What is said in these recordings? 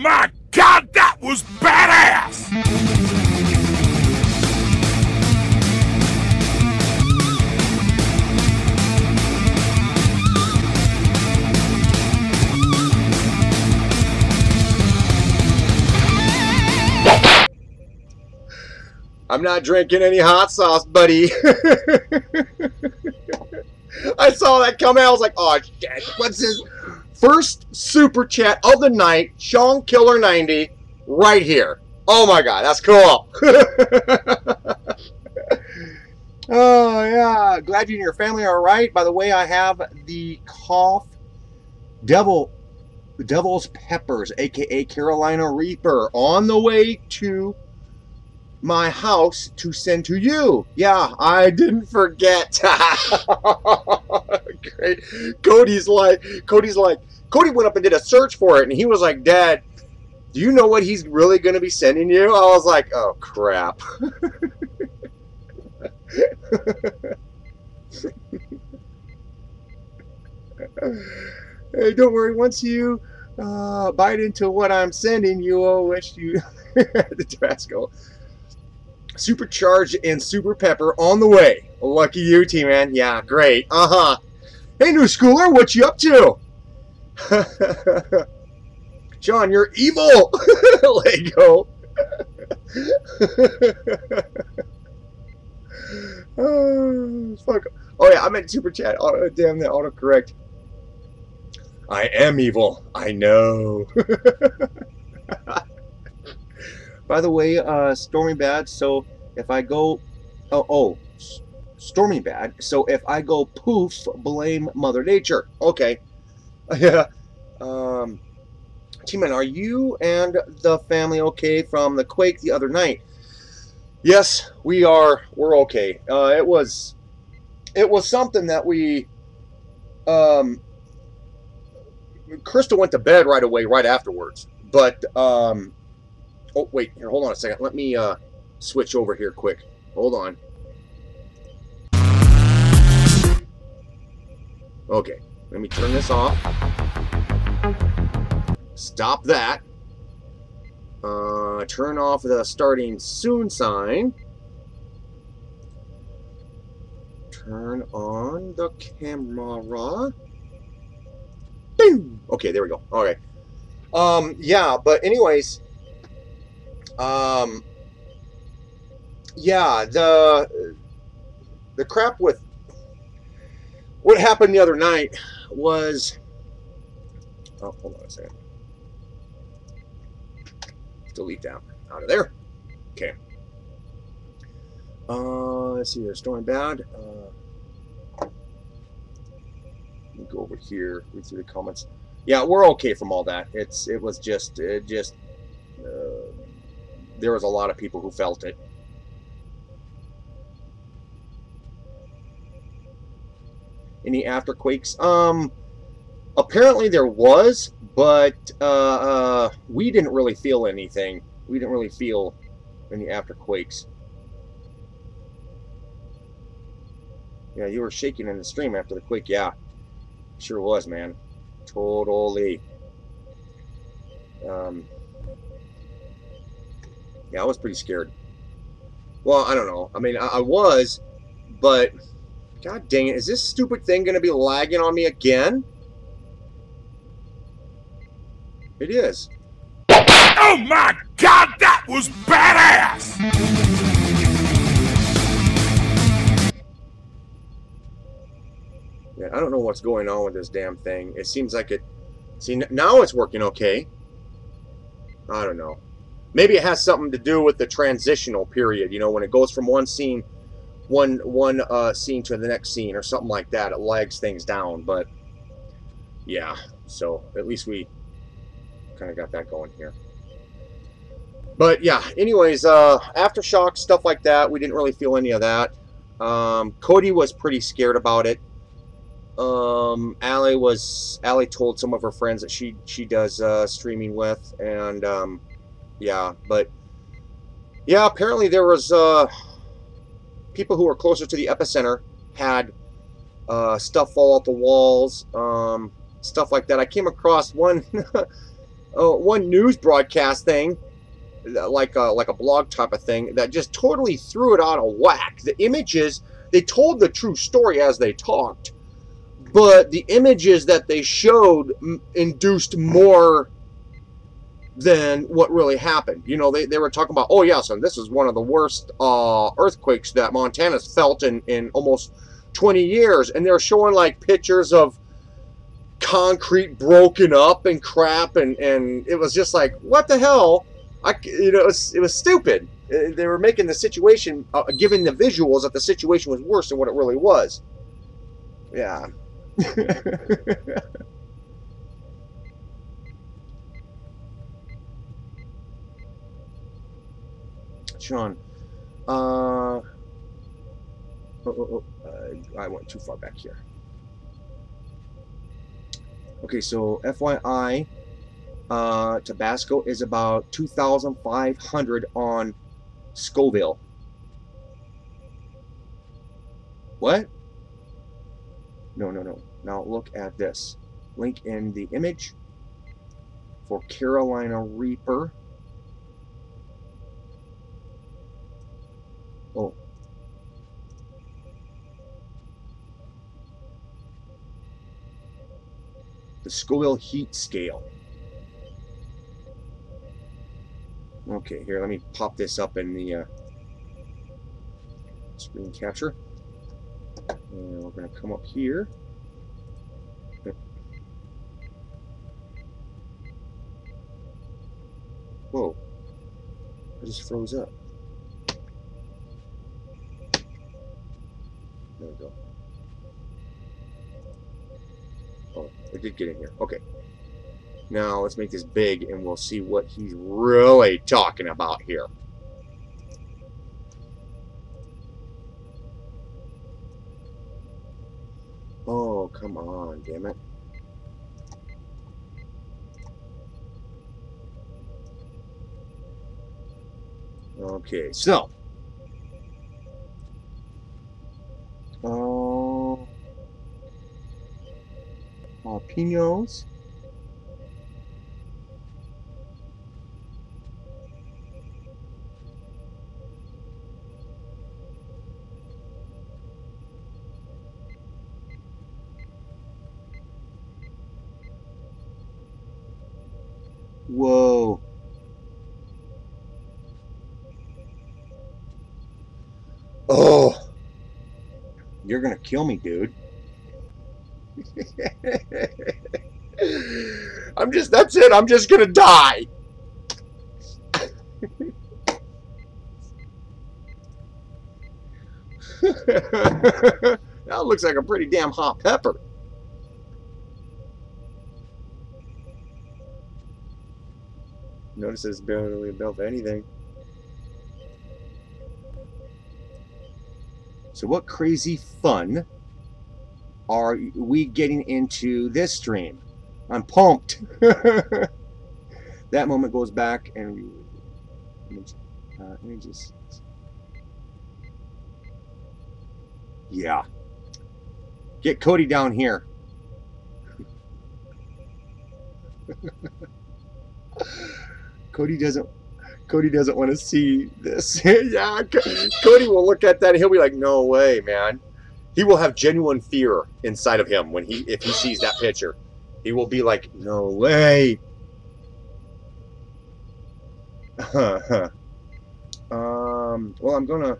my God, that was badass! I'm not drinking any hot sauce, buddy. I saw that come out. I was like, oh, shit. What's this? First super chat of the night, Sean Killer 90, right here. Oh my God, that's cool. Oh yeah, glad you and your family are all right. By the way, I have the Devil's Peppers, aka Carolina Reaper, on the way to my house to send to you. Yeah, I didn't forget. Great. Cody went up and did a search for it, and he was like, Dad, do you know what he's really going to be sending you? I was like, oh crap. Hey, don't worry, once you bite into what I'm sending you, I'll wish you the Tabasco. Supercharged and Super Pepper on the way. Lucky you, T-Man. Yeah, great. Hey, new schooler, what you up to? John, you're evil. Lego. Fuck. Oh, yeah, I meant Super Chat. Oh, damn, that autocorrect. I am evil. I know. By the way, Stormy Bad, so if I go... Stormy Bad, so if I go poof, blame Mother Nature. Okay. Yeah. T-Man, are you and the family okay from the quake the other night? Yes, we are. We're okay. It was something that we... Crystal went to bed right away, right afterwards. But, oh, wait, here, hold on a second. Let me switch over here quick. Hold on. Okay, let me turn this off. Stop that. Turn off the starting soon sign. Turn on the camera. Boom! Okay, there we go. All right. Yeah, but anyways, yeah, the crap with what happened the other night was, oh, hold on a second. Delete that out of there. Okay. Let's see here. Stormy Bad. Let me go over here. Read through the comments. Yeah, we're okay from all that. It was just there was a lot of people who felt it. Any afterquakes? Apparently there was, but we didn't really feel anything. We didn't really feel any afterquakes. Yeah, you were shaking in the stream after the quake. Yeah, sure was, man. Totally. Yeah, I was pretty scared. Well, I don't know. I mean, I was, but god dang it, is this stupid thing going to be lagging on me again? It is. Oh my God, that was badass! Yeah, I don't know what's going on with this damn thing. It seems like it... See, now it's working okay. I don't know. Maybe it has something to do with the transitional period. You know, when it goes from one scene, one scene to the next scene or something like that. It lags things down, but... Yeah, so at least we kind of got that going here. But yeah, anyways, aftershock, stuff like that, we didn't really feel any of that. Cody was pretty scared about it. Allie told some of her friends that she does streaming with, and yeah, but yeah, apparently there was people who were closer to the epicenter had stuff fall off the walls, stuff like that. I came across one one news broadcast thing, like a blog type of thing, that just totally threw it out of whack. The images, they told the true story as they talked, but the images that they showed induced more than what really happened. You know, they were talking about, oh yes, and this is one of the worst earthquakes that Montana's felt in almost 20 years, and they're showing like pictures of concrete broken up and crap, and it was just like, what the hell? It was stupid. They were making the situation, giving the visuals that the situation was worse than what it really was. Yeah. Sean, I went too far back here. Okay, so FYI, Tabasco is about 2,500 on Scoville. What? No. Now look at this. Link in the image for Carolina Reaper. Oh. The Scoville heat scale. Okay, here, let me pop this up in the screen capture. And we're going to come up here. Whoa. I just froze up. There we go. Oh, it did get in here. Okay. Now let's make this big and we'll see what he's really talking about here. Oh, come on, damn it. Okay, so jalapenos. Whoa. Oh. You're gonna kill me, dude. That's it. I'm just gonna die. That looks like a pretty damn hot pepper. Notice it's barely built anything. So what crazy fun are we getting into this stream? I'm pumped. That moment goes back and images. Yeah. Get Cody down here. Cody doesn't want to see this. Yeah, Cody will look at that and he'll be like, "No way, man." He will have genuine fear inside of him if he sees that picture. He will be like, "No way." Well, I'm gonna.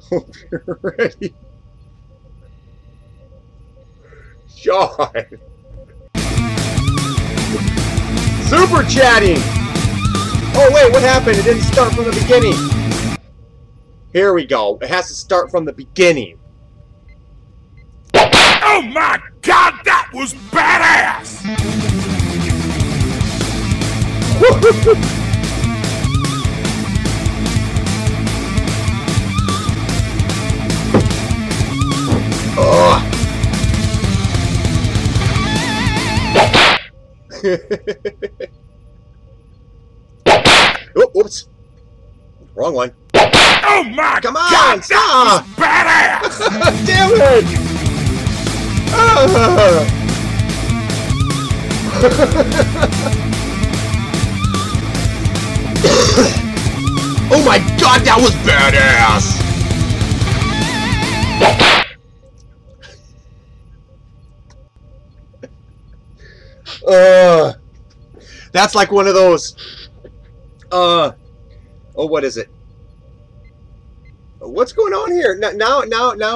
Hope you're ready. Sean. Super chatting. Oh wait, what happened? It didn't start from the beginning. Here we go. It has to start from the beginning. Oh my God, that was badass! Oh. Oh, oops. Wrong one. Oh my Come on, God, stop! that was badass! Damn it! Oh my God, that was badass! That's like one of those. Oh, what is it? What's going on here? Now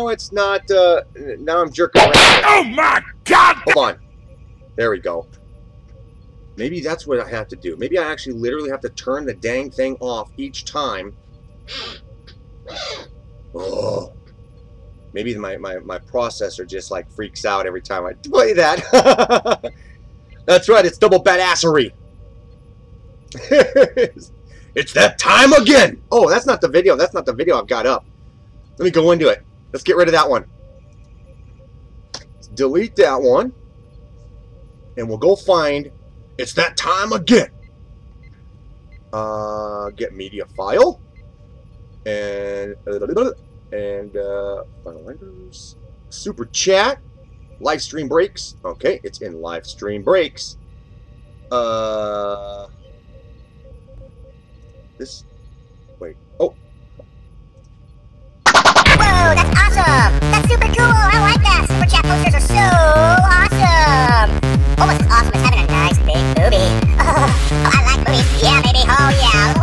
it's not. Now I'm jerking around. Oh my God! Hold on. There we go. Maybe that's what I have to do. Maybe I actually literally have to turn the dang thing off each time. Oh. Maybe my processor just like freaks out every time I play that. That's right, it's double badassery. It's that time again. Oh, that's not the video. That's not the video I've got up. Let me go into it. Let's get rid of that one. Let's delete that one. And we'll go find It's That Time Again. Get media file. And final letters. Super chat. Live stream breaks. Okay, it's in live stream breaks. This. Wait. Oh. Whoa, that's awesome! That's super cool! I like that! Super chat posters are so awesome! Almost as awesome as having a nice big movie. Oh, I like movies. Yeah, baby. Oh, yeah.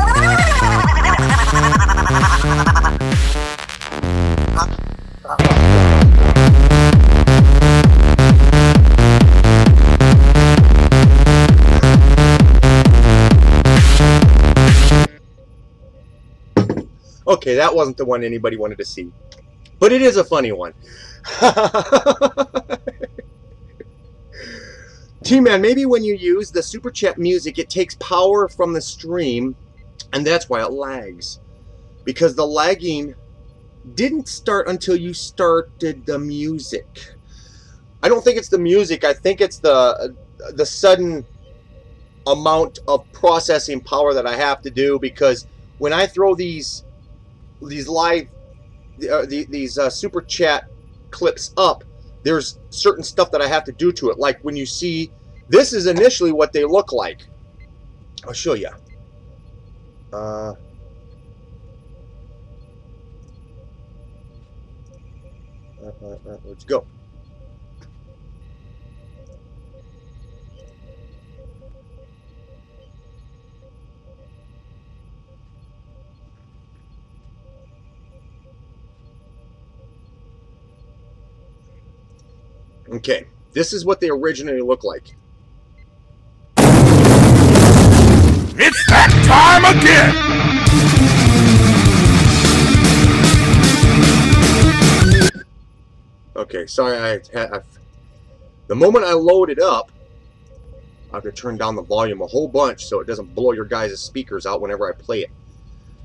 Okay, that wasn't the one anybody wanted to see. But it is a funny one. T-Man, maybe when you use the Super Chat music, it takes power from the stream, and that's why it lags. Because the lagging didn't start until you started the music. I don't think it's the music. I think it's the sudden amount of processing power that I have to do, because when I throw these live Super Chat clips up, there's certain stuff that I have to do to it. Like when you see, this is initially what they look like. I'll show you. Let's go. Okay, this is what they originally look like. It's that time again! Okay, sorry, the moment I load it up, I have to turn down the volume a whole bunch so it doesn't blow your guys' speakers out whenever I play it.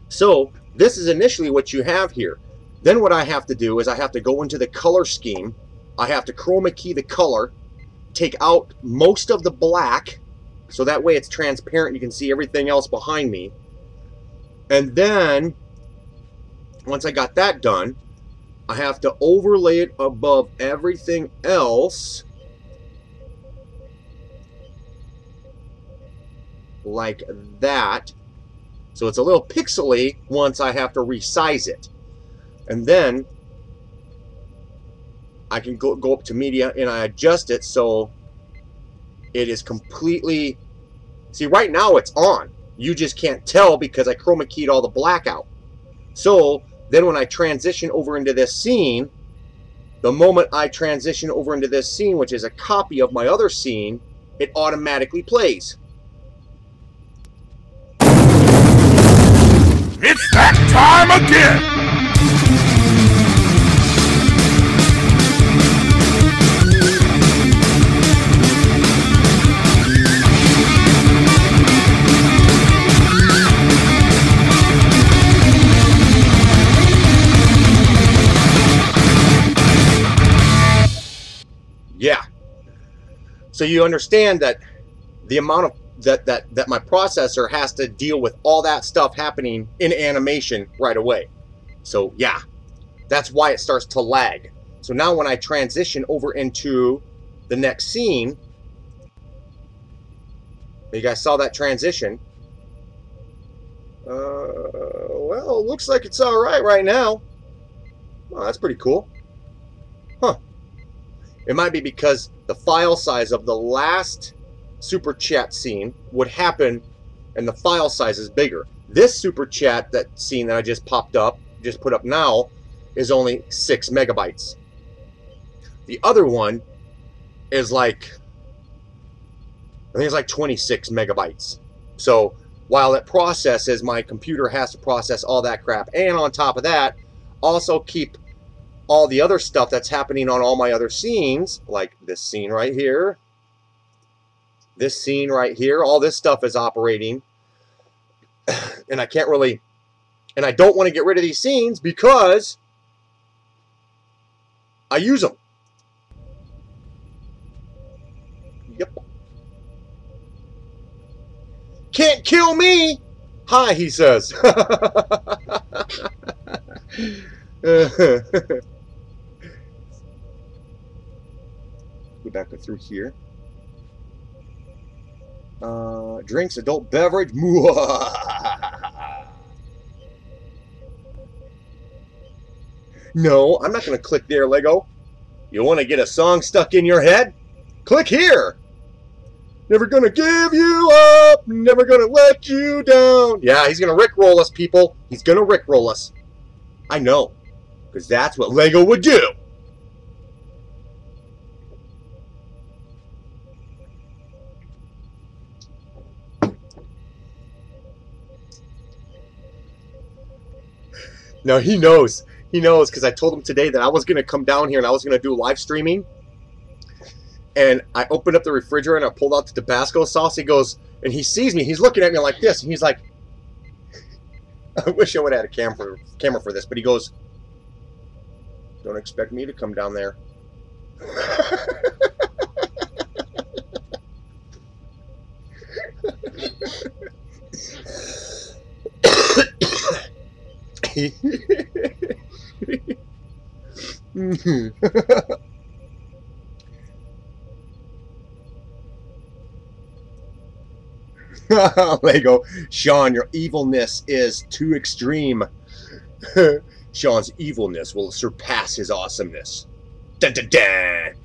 So, this is initially what you have here. Then what I have to do is I have to go into the color scheme. I have to chroma key the color, take out most of the black, so that way it's transparent, you can see everything else behind me. And then, once I got that done, I have to overlay it above everything else, like that. So it's a little pixely once I have to resize it. And then I can go up to media and I adjust it so it is completely, see right now it's on. You just can't tell because I chroma keyed all the black out. So then when I transition over into this scene, the moment I transition over into this scene, which is a copy of my other scene, it automatically plays. It's that time again! Yeah. So you understand that the amount of that my processor has to deal with all that stuff happening in animation right away. So yeah, that's why it starts to lag. So now when I transition over into the next scene, you guys saw that transition. Well, it looks like it's all right now. Oh, that's pretty cool. Huh. It might be because the file size of the last super chat scene would happen and the file size is bigger. This super chat, that scene that I just put up now, is only 6 megabytes. The other one is like, I think it's like 26 megabytes. So while it processes, my computer has to process all that crap. And on top of that, also keep all the other stuff that's happening on all my other scenes, like this scene right here, this scene right here, all this stuff is operating. And I can't really, and I don't want to get rid of these scenes because I use them. Yep. Can't kill me! Hi, he says. Go back through here. Drinks, adult beverage. No, I'm not going to click there, Lego. You want to get a song stuck in your head? Click here. Never gonna give you up, never gonna let you down. Yeah, he's gonna rickroll us, people. He's gonna rickroll us. I know, because that's what Lego would do. No, he knows. He knows, because I told him today that I was gonna come down here and I was gonna do live streaming. And I opened up the refrigerator and I pulled out the Tabasco sauce. He goes, and he sees me. He's looking at me like this. And he's like, I wish I would have had a camera for this. But he goes, don't expect me to come down there. Lego, Sean, your evilness is too extreme. Sean's evilness will surpass his awesomeness. Dun, dun, dun.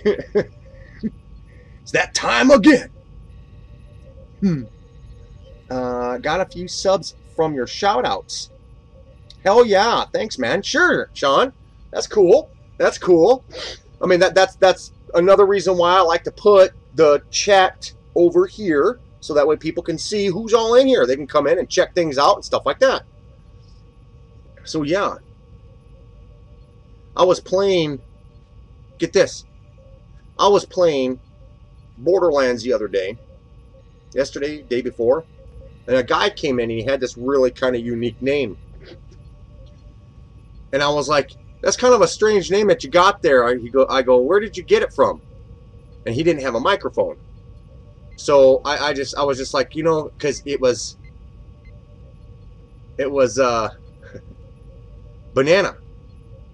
It's that time again. Got a few subs from your shout-outs. Hell yeah, thanks, man. Sure, Sean. That's cool. That's cool. I mean, that's another reason why I like to put the chat over here, so that way people can see who's all in here. They can come in and check things out and stuff like that. So yeah, I was playing, get this, I was playing Borderlands the other day, yesterday, day before, and a guy came in and he had this really kind of unique name. And I was like, that's kind of a strange name that you got there. I go, where did you get it from? And he didn't have a microphone. So I was just like, you know, because it was banana.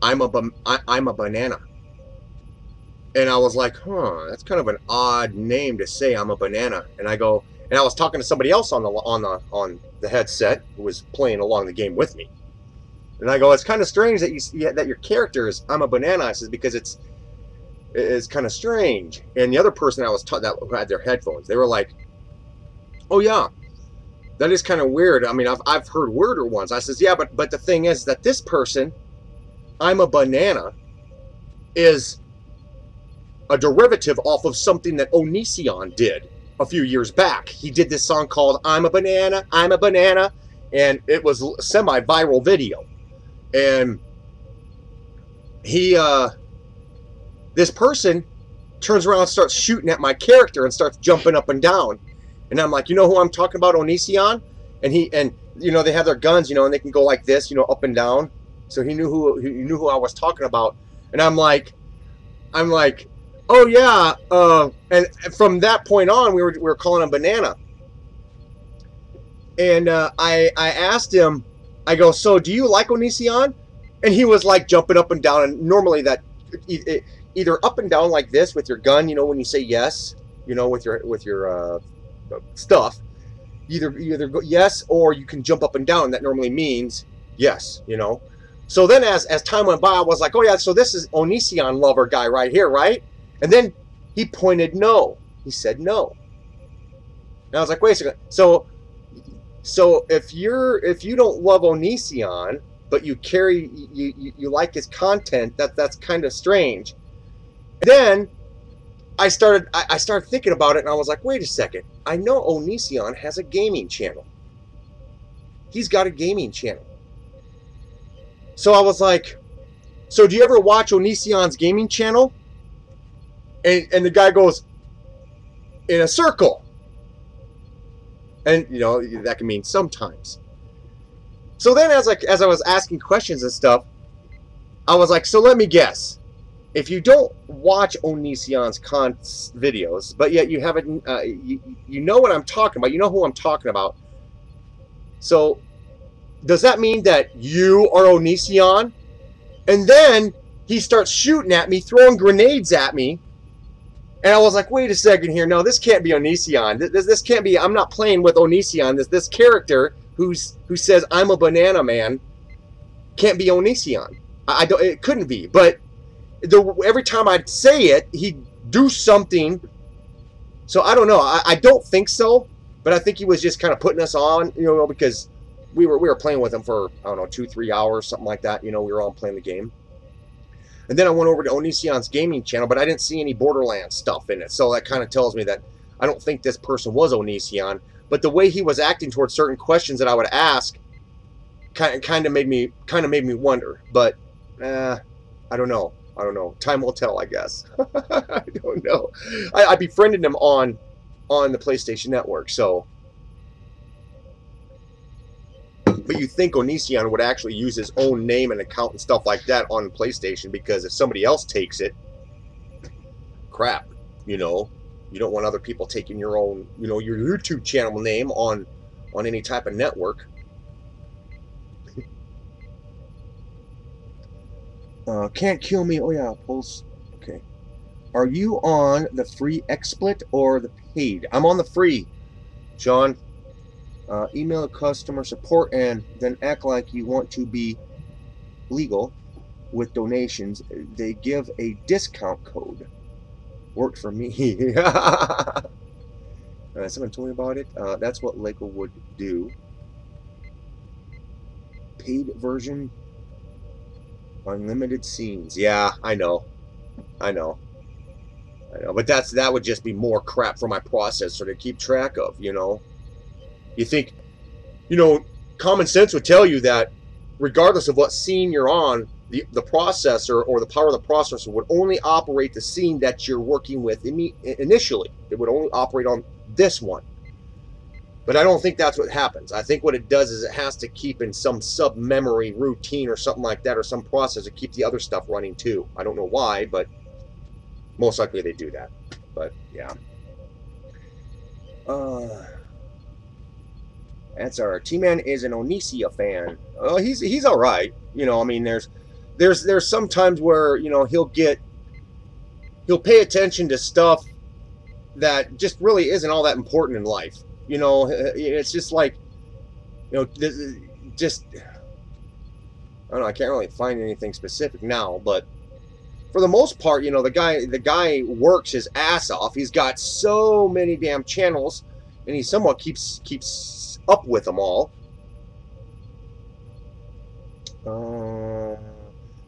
I'm a banana. And I was like, huh, that's kind of an odd name to say, I'm a banana. And I go, and I was talking to somebody else on the headset who was playing along the game with me. And I go, it's kind of strange that that your character is I'm a banana. I says, because it's kind of strange. And the other person I was taught that had their headphones, they were like, oh yeah, that is kind of weird. I mean, I've heard weirder ones. I says, yeah, but the thing is that this person, I'm a banana, is a derivative off of something that Onision did a few years back. He did this song called I'm a Banana, and it was a semi-viral video. And he, this person turns around and starts shooting at my character and starts jumping up and down. And I'm like, you know who I'm talking about, Onision? And you know, they have their guns, you know, and they can go like this, you know, up and down. So he knew who I was talking about. And I'm like, oh yeah, and from that point on, we were calling him Banana. And I asked him, I go, so do you like Onision? And he was like jumping up and down. And normally that either up and down like this with your gun, you know, when you say yes, you know, with your stuff, either go yes, or you can jump up and down. That normally means yes, you know. So then as time went by, I was like, oh yeah, so this is Onision lover guy right here, right? And then he pointed no. He said no. And I was like, wait a second. So if you don't love Onision, but you like his content, that's kind of strange. And then I started thinking about it, and I was like, wait a second. I know Onision has a gaming channel. He's got a gaming channel. So I was like, so do you ever watch Onision's gaming channel? And the guy goes, in a circle. And, you know, that can mean sometimes. So then as I was asking questions and stuff, I was like, so let me guess. If you don't watch Onision's videos, but yet you haven't, you know what I'm talking about. You know who I'm talking about. So does that mean that you are Onision? And then he starts shooting at me, throwing grenades at me. And I was like, wait a second here. No, this can't be Onision. This can't be. I'm not playing with Onision. This character who says I'm a banana man can't be Onision. I don't. It couldn't be. But every time I'd say it, he'd do something. So I don't know. I don't think so. But I think he was just kind of putting us on, you know, because we were playing with him for, I don't know, 2-3 hours, something like that. You know, we were all playing the game. And then I went over to Onision's gaming channel, but I didn't see any Borderlands stuff in it. So that kind of tells me that I don't think this person was Onision. But the way he was acting towards certain questions that I would ask kind of made me wonder. But I don't know. I don't know. Time will tell, I guess. I don't know. I befriended him on the PlayStation Network, so. But you think Onision would actually use his own name and account and stuff like that on PlayStation, because if somebody else takes it, crap, you know, you don't want other people taking your own, you know, your YouTube channel name on any type of network. Can't kill me. Oh yeah, Pulse. Okay. Are you on the free XSplit or the paid? I'm on the free, Sean. Email customer support and then act like you want to be legal with donations. They give a discount code. Worked for me. Someone told me about it. That's what Lego would do. Paid version, unlimited scenes. Yeah, I know. But that would just be more crap for my processor to keep track of, you know. You think, you know, common sense would tell you that regardless of what scene you're on, the processor or the power of the processor would only operate the scene that you're working with initially. It would only operate on this one. But I don't think that's what happens. I think what it does is it has to keep in some sub-memory routine or something like that, or some process to keep the other stuff running too. I don't know why, but most likely they do that. But yeah. That's our T-Man is an Onision fan. Oh, he's all right. You know, I mean, there's some times where, you know, he'll pay attention to stuff that just really isn't all that important in life. You know, it's just like, you know, just, I don't know, I can't really find anything specific now, but for the most part, you know, the guy works his ass off. He's got so many damn channels, and he somewhat keeps up with them all.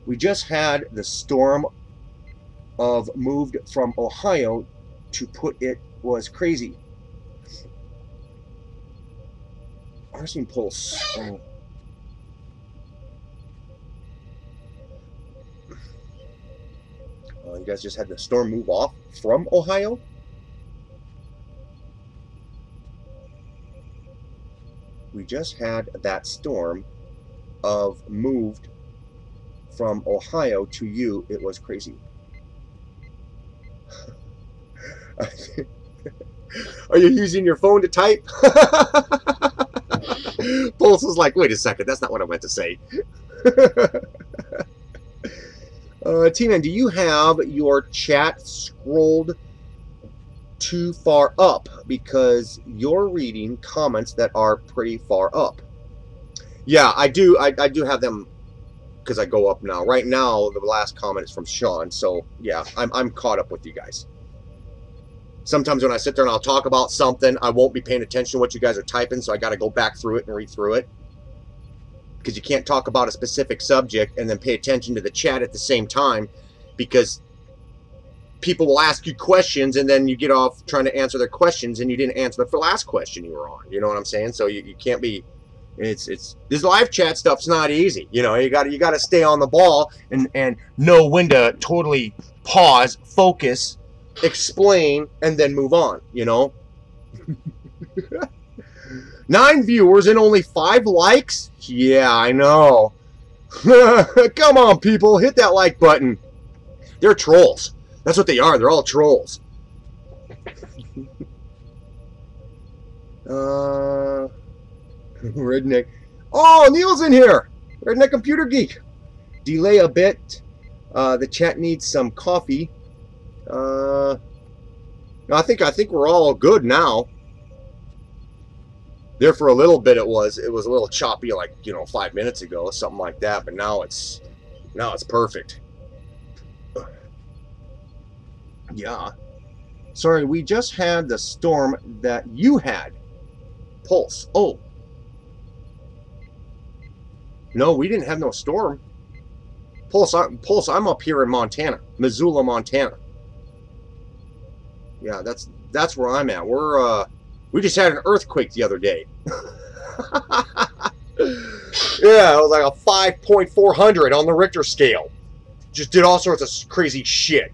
We just had the storm of moved from Ohio to put it was crazy. Arsene Pulse. You guys just had the storm move off from Ohio? We just had that storm of moved from Ohio to you. It was crazy. Are you using your phone to type? Pulse was like, wait a second, that's not what I meant to say. T-Man, do you have your chat scrolled too far up? Because you're reading comments that are pretty far up. Yeah, I do. I do have them because I go up now. Right now, the last comment is from Sean. So yeah, I'm caught up with you guys. Sometimes when I sit there and I'll talk about something, I won't be paying attention to what you guys are typing, so I got to go back through it and read through it. Because you can't talk about a specific subject and then pay attention to the chat at the same time, because people will ask you questions and then you get off trying to answer their questions and you didn't answer the last question you were on. You know what I'm saying? So you can't be. It's this live chat stuff's not easy. You know, you got to stay on the ball and know when to totally pause, focus, explain, and then move on, you know. 9 viewers and only 5 likes? Yeah, I know. Come on, people, hit that like button. They're trolls. That's what they are. They're all trolls. Redneck. Oh, Neil's in here. Redneck Computer Geek. Delay a bit. The chat needs some coffee. I think we're all good now. There for a little bit it was a little choppy, like, you know, 5 minutes ago, something like that, but now it's perfect. Yeah. Sorry, we just had the storm that you had. Pulse. Oh. No, we didn't have no storm. Pulse, I'm up here in Montana. Missoula, Montana. Yeah, that's where I'm at. We just had an earthquake the other day. Yeah, it was like a 5.400 on the Richter scale. Just did all sorts of crazy shit.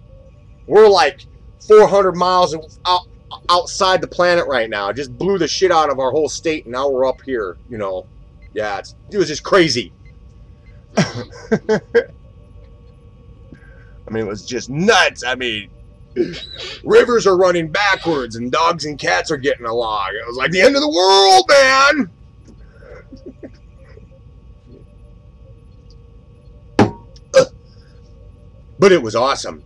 We're like 400 miles outside the planet right now. It just blew the shit out of our whole state, and now we're up here, you know. Yeah, it was just crazy. I mean, it was just nuts. I mean, rivers are running backwards and dogs and cats are getting along. It was like the end of the world, man. But it was awesome.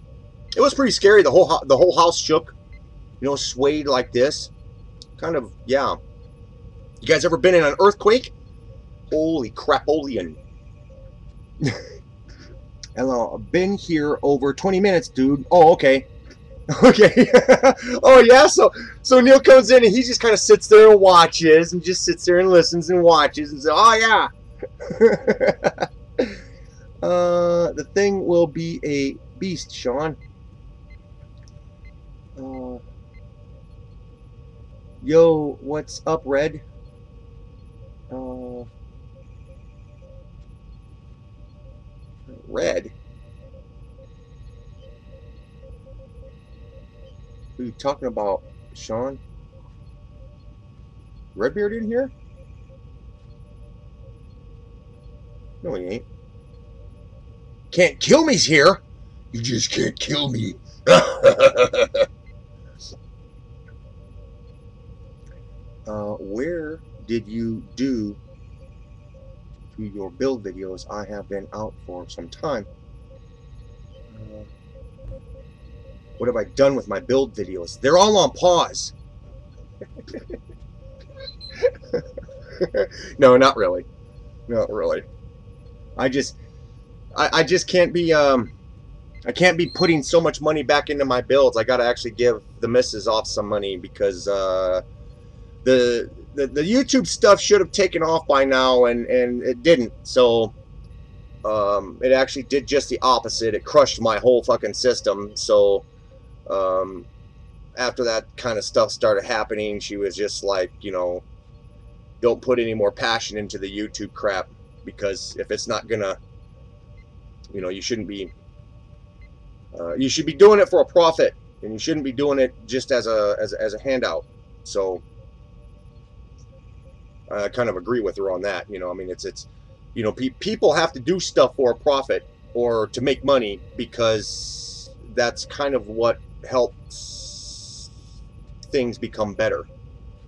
It was pretty scary. The whole house shook, you know, swayed like this. Kind of, yeah. You guys ever been in an earthquake? Holy crap-olian. Hello, I've been here over 20 minutes, dude. Oh, okay. Okay. Oh, yeah? So Neil comes in and he just kind of sits there and watches and just sits there and listens and watches and says, oh, yeah. The thing will be a beast, Sean. Yo, what's up, Red? Red? Who are you talking about, Sean? Redbeard in here? No, he ain't. Can't kill me's here. You just can't kill me. Where did you do your build videos? I have been out for some time. What have I done with my build videos? They're all on pause. No, not really. Not really. I just can't be I can't be putting so much money back into my builds. I got to actually give the missus off some money because the YouTube stuff should have taken off by now, and it didn't. So it actually did just the opposite. It crushed my whole fucking system. So after that kind of stuff started happening, she was just like, you know, don't put any more passion into the YouTube crap, because if it's not gonna, you know, you shouldn't be you should be doing it for a profit, and you shouldn't be doing it just as a handout. So I kind of agree with her on that. You know, I mean, it's you know, people have to do stuff for a profit or to make money, because that's kind of what helps things become better.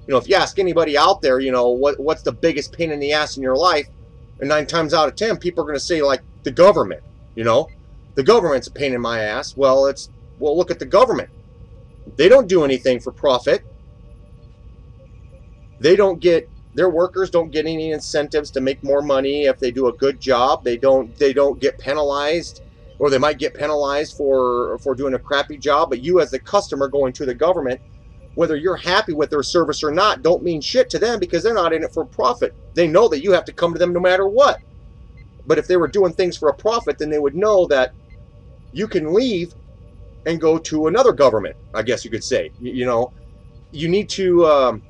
You know, if you ask anybody out there, you know, what's the biggest pain in the ass in your life, and 9 times out of 10, people are going to say, like, the government. You know, the government's a pain in my ass. Well, look at the government. They don't do anything for profit. Their workers don't get any incentives to make more money if they do a good job. They don't get penalized, or they might get penalized for doing a crappy job. But you, as the customer going to the government, whether you're happy with their service or not, don't mean shit to them, because they're not in it for profit. They know that you have to come to them no matter what. But if they were doing things for a profit, then they would know that you can leave and go to another government, I guess you could say. You know, you need to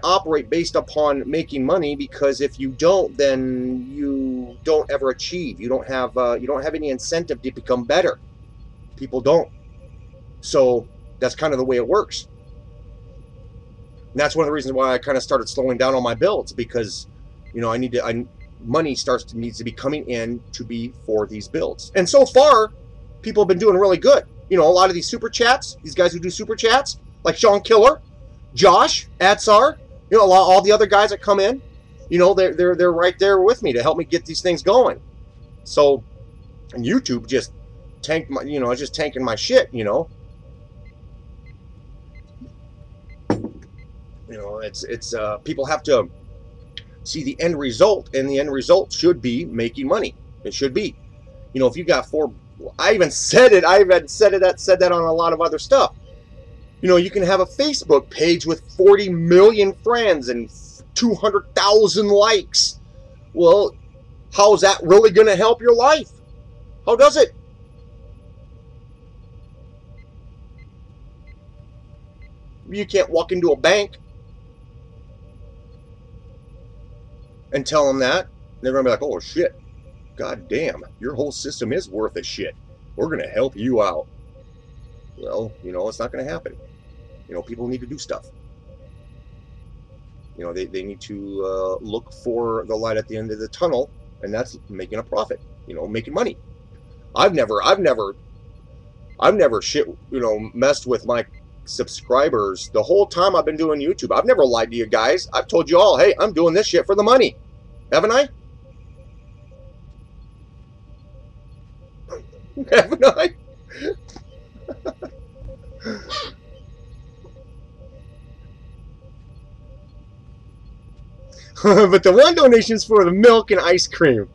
operate based upon making money, because if you don't, then you don't ever achieve. You don't have any incentive to become better. People don't. So that's kind of the way it works. And that's one of the reasons why I kind of started slowing down on my builds, because, you know, money needs to be coming in to be for these builds. And so far, people have been doing really good. You know, a lot of these super chats, these guys who do super chats, like Sean Killer, Josh, Adsar, you know, all the other guys that come in, you know, they're right there with me to help me get these things going. So, and YouTube just tanked my, you know, it's just tanking my shit, you know. You know, it's people have to see the end result, and the end result should be making money. It should be. You know, if you got I even said that on a lot of other stuff. You know, you can have a Facebook page with 40 million friends and 200,000 likes. Well, how is that really going to help your life? How does it? You can't walk into a bank and tell them that. They're going to be like, oh, shit. God damn, your whole system is worth a shit. We're going to help you out. Well, you know, it's not going to happen. You know, people need to do stuff. You know, they need to look for the light at the end of the tunnel, and that's making a profit. You know, making money. I've never shit, you know, messed with my subscribers the whole time I've been doing YouTube. I've never lied to you guys. I've told you all, hey, I'm doing this shit for the money. Haven't I? Haven't I? But the one donation's for the milk and ice cream.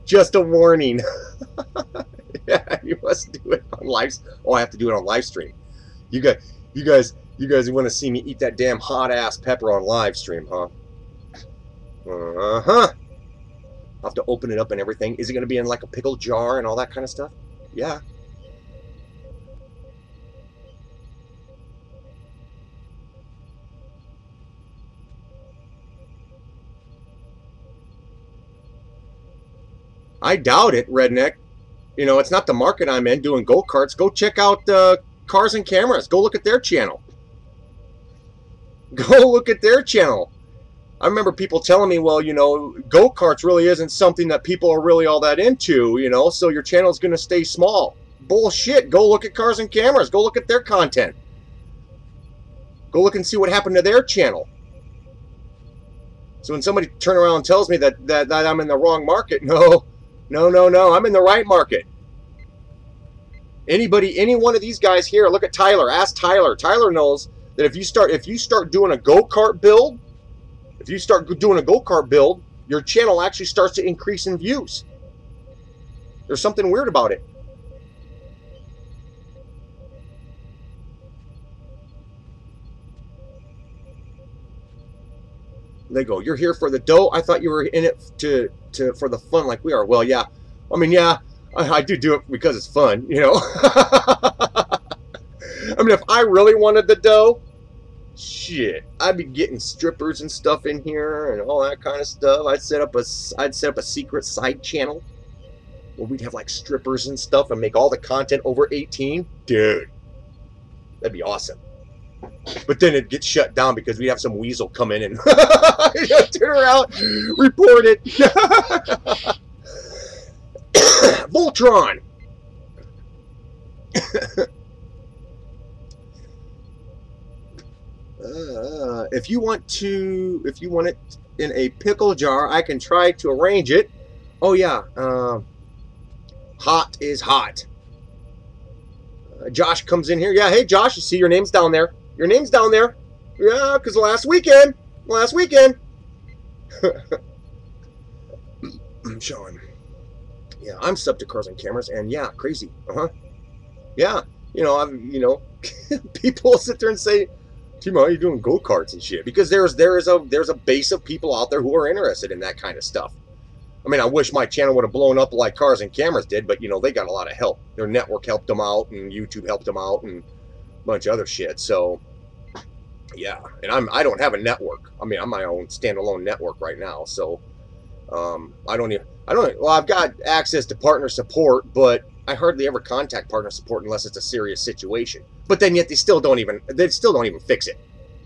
Just a warning. Yeah, you must do it on live. Oh, I have to do it on live stream. You guys want to see me eat that damn hot ass pepper on live stream, huh? Uh-huh. I'll have to open it up and everything. Is it going to be in like a pickle jar and all that kind of stuff? Yeah. I doubt it, Redneck. You know, it's not the market I'm in doing go-karts. Go check out Cars and Cameras. Go look at their channel. Go look at their channel. I remember people telling me, well, you know, go-karts really isn't something that people are really all that into, you know, so your channel's going to stay small. Bullshit. Go look at Cars and Cameras. Go look at their content. Go look and see what happened to their channel. So when somebody turns around and tells me that I'm in the wrong market, no, I'm in the right market. Any one of these guys here, look at Tyler. Ask Tyler. Tyler knows that if you start doing a go-kart build, your channel actually starts to increase in views. There's something weird about it. They go, you're here for the dough? I thought you were in it for the fun like we are. Well, yeah. I mean, yeah, I do it because it's fun, you know. I mean, if I really wanted the dough, shit, I'd be getting strippers and stuff in here and all that kind of stuff. I'd set up a secret side channel where we'd have like strippers and stuff and make all the content over 18. Dude, that'd be awesome. But then it gets shut down because we'd have some weasel come in and turn around, report it. Voltron. If you want it in a pickle jar, I can try to arrange it. Oh yeah, hot is hot. Josh comes in here. Yeah, hey Josh, you see your name's down there. Your name's down there. Yeah, because last weekend. I'm showing. Yeah, I'm subbed to Cars and Cameras, and yeah, crazy. Yeah, people sit there and say, Timo, how you doing go-karts and shit? Because there's a base of people out there who are interested in that kind of stuff. I mean, I wish my channel would have blown up like Cars and Cameras did, but they got a lot of help. Their network helped them out, and YouTube helped them out, and a bunch of other shit. So, yeah, and I don't have a network. I mean, I'm my own standalone network right now. So, well, I've got access to partner support, but I hardly ever contact partner support unless it's a serious situation. But then yet they still don't even fix it.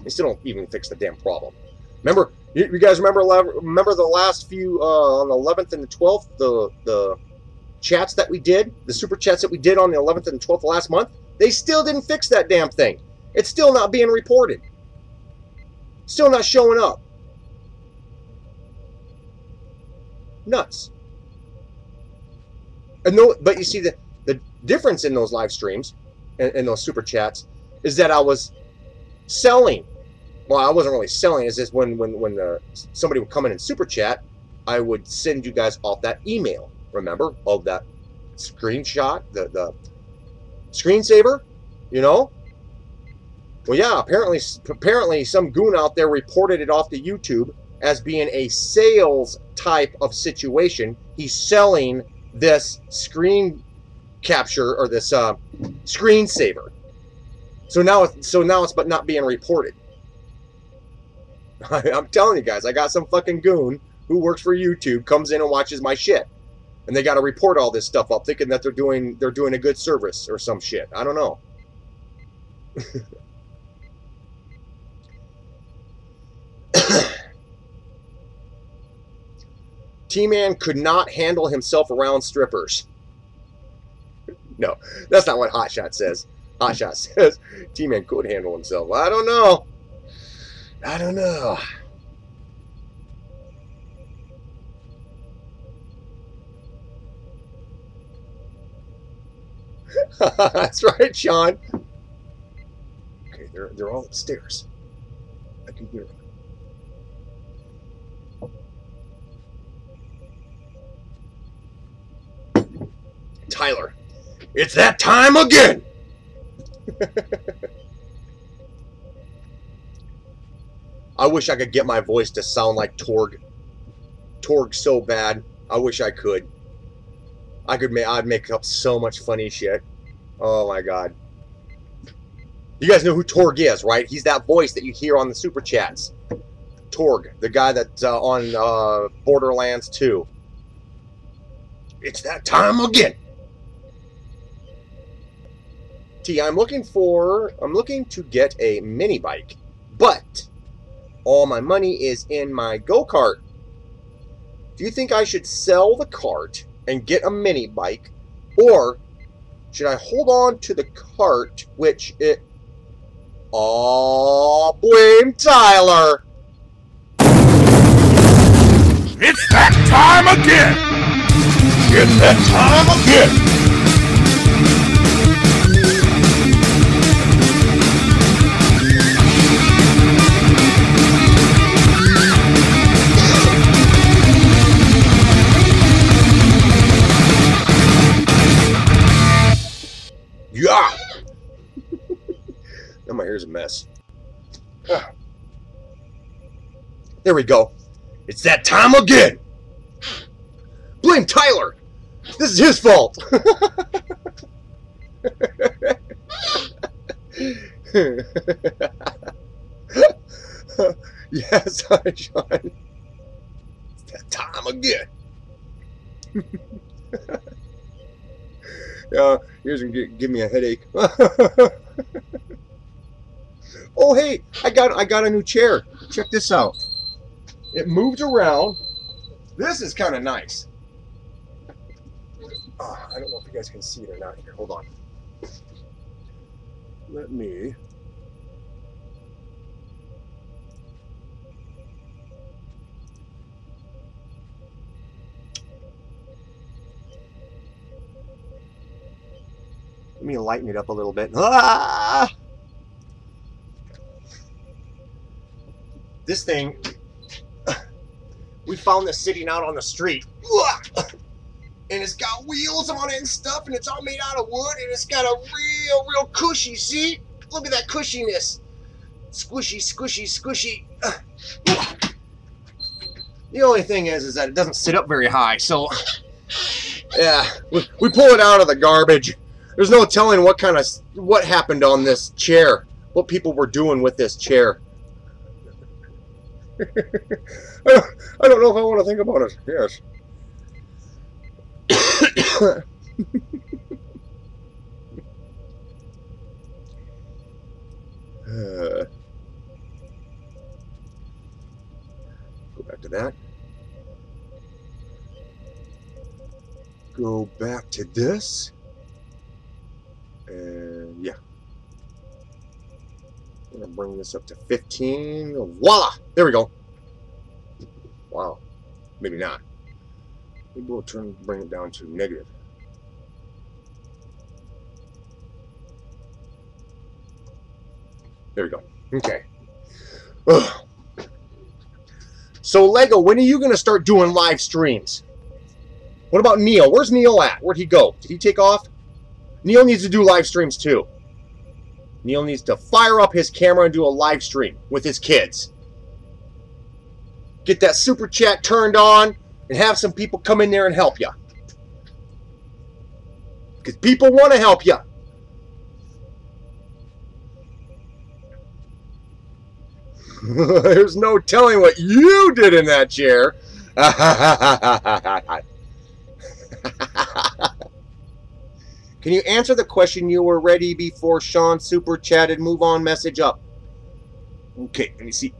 They still don't even fix the damn problem. Remember, you guys remember the last few on the 11th and the 12th, the chats that we did, the super chats that we did on the 11th and 12th last month? They still didn't fix that damn thing. It's still not being reported. Still not showing up. Nuts. But you see the difference in those live streams and those super chats is that I was selling. Well, I wasn't really selling. It's just when somebody would come in and super chat, I would send you guys off that email. Remember, of that screenshot, the screensaver, Well, yeah. Apparently, some goon out there reported it off to YouTube as being a sales type of situation. He's selling this screen capture or this screensaver. So now it's but not being reported. I'm telling you guys, I got some fucking goon who works for YouTube, comes in and watches my shit, and they got to report all this stuff up, thinking that they're doing a good service or some shit. I don't know. T-Man could not handle himself around strippers. No, that's not what Hotshot says. Hotshot says T-Man could handle himself. I don't know. That's right, Sean. Okay, they're all upstairs. I can hear them. Tyler, it's that time again. I wish I could get my voice to sound like Torg. Torg so bad. I wish I could. I'd make up so much funny shit. Oh my god. You guys know who Torg is, right? He's that voice that you hear on the super chats. Torg, the guy that's on Borderlands 2. It's that time again. T, I'm looking to get a mini bike, but all my money is in my go-kart. Do you think I should sell the cart and get a mini bike, or should I hold on to the cart, which it... Oh, blame Tyler! It's that time again! It's that time again! Yeah! Now my hair's a mess. There we go. It's that time again! Blame Tyler! This is his fault! Yes, Sean. It's that time again. Here's gonna give me a headache. Oh hey, I got a new chair. Check this out. It moves around. This is kind of nice. I don't know if you guys can see it or not here. Hold on. let me... Let me lighten it up a little bit. Ah! This thing, we found this sitting out on the street. And it's got wheels on it and stuff, and it's all made out of wood, and it's got a real cushy seat. Look at that cushiness. Squishy, squishy, squishy. The only thing is that it doesn't sit up very high, so yeah, we pull it out of the garbage. There's no telling what happened on this chair, what people were doing with this chair. I don't know if I want to think about it. Yes. Go back to that. Go back to this. And yeah. I'm going to bring this up to 15. Voila! There we go. Wow. Maybe not. Maybe we'll bring it down to negative. There we go. Okay. Ugh. So Lego, when are you going to start doing live streams? What about Neil? Where's Neil at? Where'd he go? Did he take off? Neil needs to do live streams too. Neil needs to fire up his camera and do a live stream with his kids. Get that super chat turned on and have some people come in there and help you. Because people want to help you. There's no telling what you did in that chair. Can you answer the question? You were ready before Sean super chatted. Move on, message up. Okay, let me see.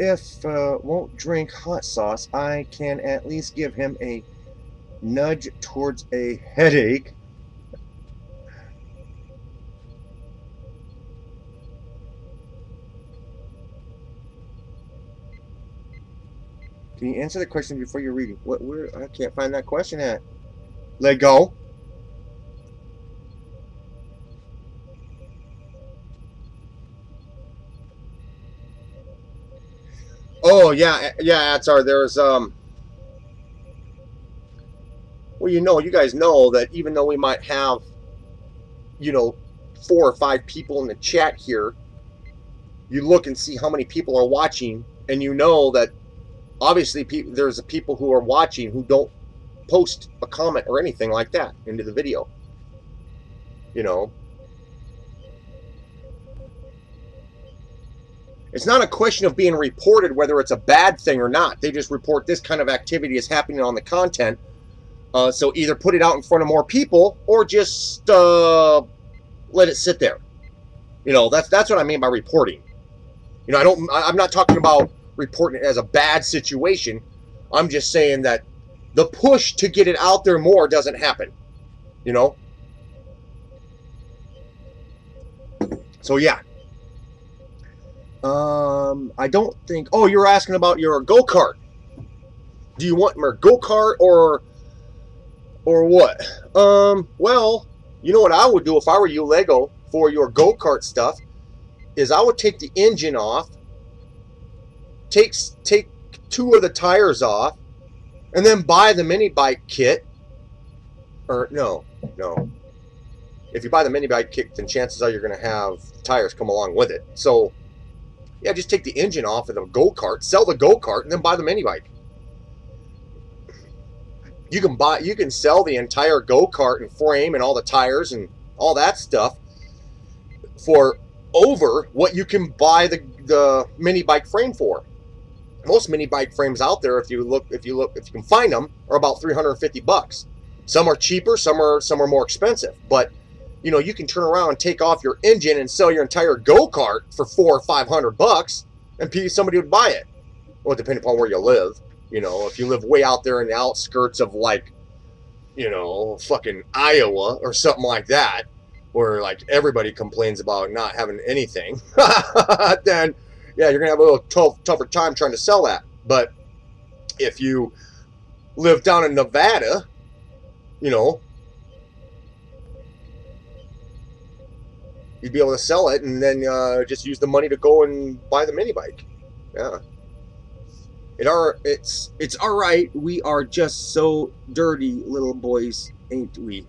If won't drink hot sauce, I can at least give him a nudge towards a headache. Can you answer the question before you're reading? Where I can't find that question at. Let go. Oh yeah, Atsar. There's well, you guys know that even though we might have, 4 or 5 people in the chat here, you look and see how many people are watching, and you know that obviously there's people who are watching who don't post a comment or anything like that into the video. It's not a question of being reported whether it's a bad thing or not. They just report this kind of activity is happening on the content. So either put it out in front of more people or just let it sit there. That's what I mean by reporting. I'm not talking about reporting it as a bad situation. I'm just saying that the push to get it out there more doesn't happen. So yeah. I don't think... Oh, you're asking about your go-kart. Do you want more go-kart or what? Well, you know what I would do if I were you, Lego, for your go-kart stuff, is I would take the engine off, take 2 of the tires off, and then buy the mini bike kit. Or, no. If you buy the mini bike kit, then chances are you're going to have tires come along with it. So... yeah, just take the engine off of the go-kart, sell the go-kart, and then buy the mini bike. You can sell the entire go-kart and frame and all the tires and all that stuff for over what you can buy the mini bike frame for. Most mini bike frames out there, if you can find them, are about $350. Some are cheaper, some are more expensive. But you know, you can turn around and take off your engine and sell your entire go-kart for $400 or $500, and somebody would buy it. Well, depending upon where you live. You know, if you live way out there in the outskirts of, like, you know, fucking Iowa or something like that, where, like, everybody complains about not having anything, then, yeah, you're going to have a little tougher time trying to sell that. But if you live down in Nevada, you know, you'd be able to sell it and then just use the money to go and buy the mini bike. Yeah. It's all right. We are just so dirty little boys, ain't we?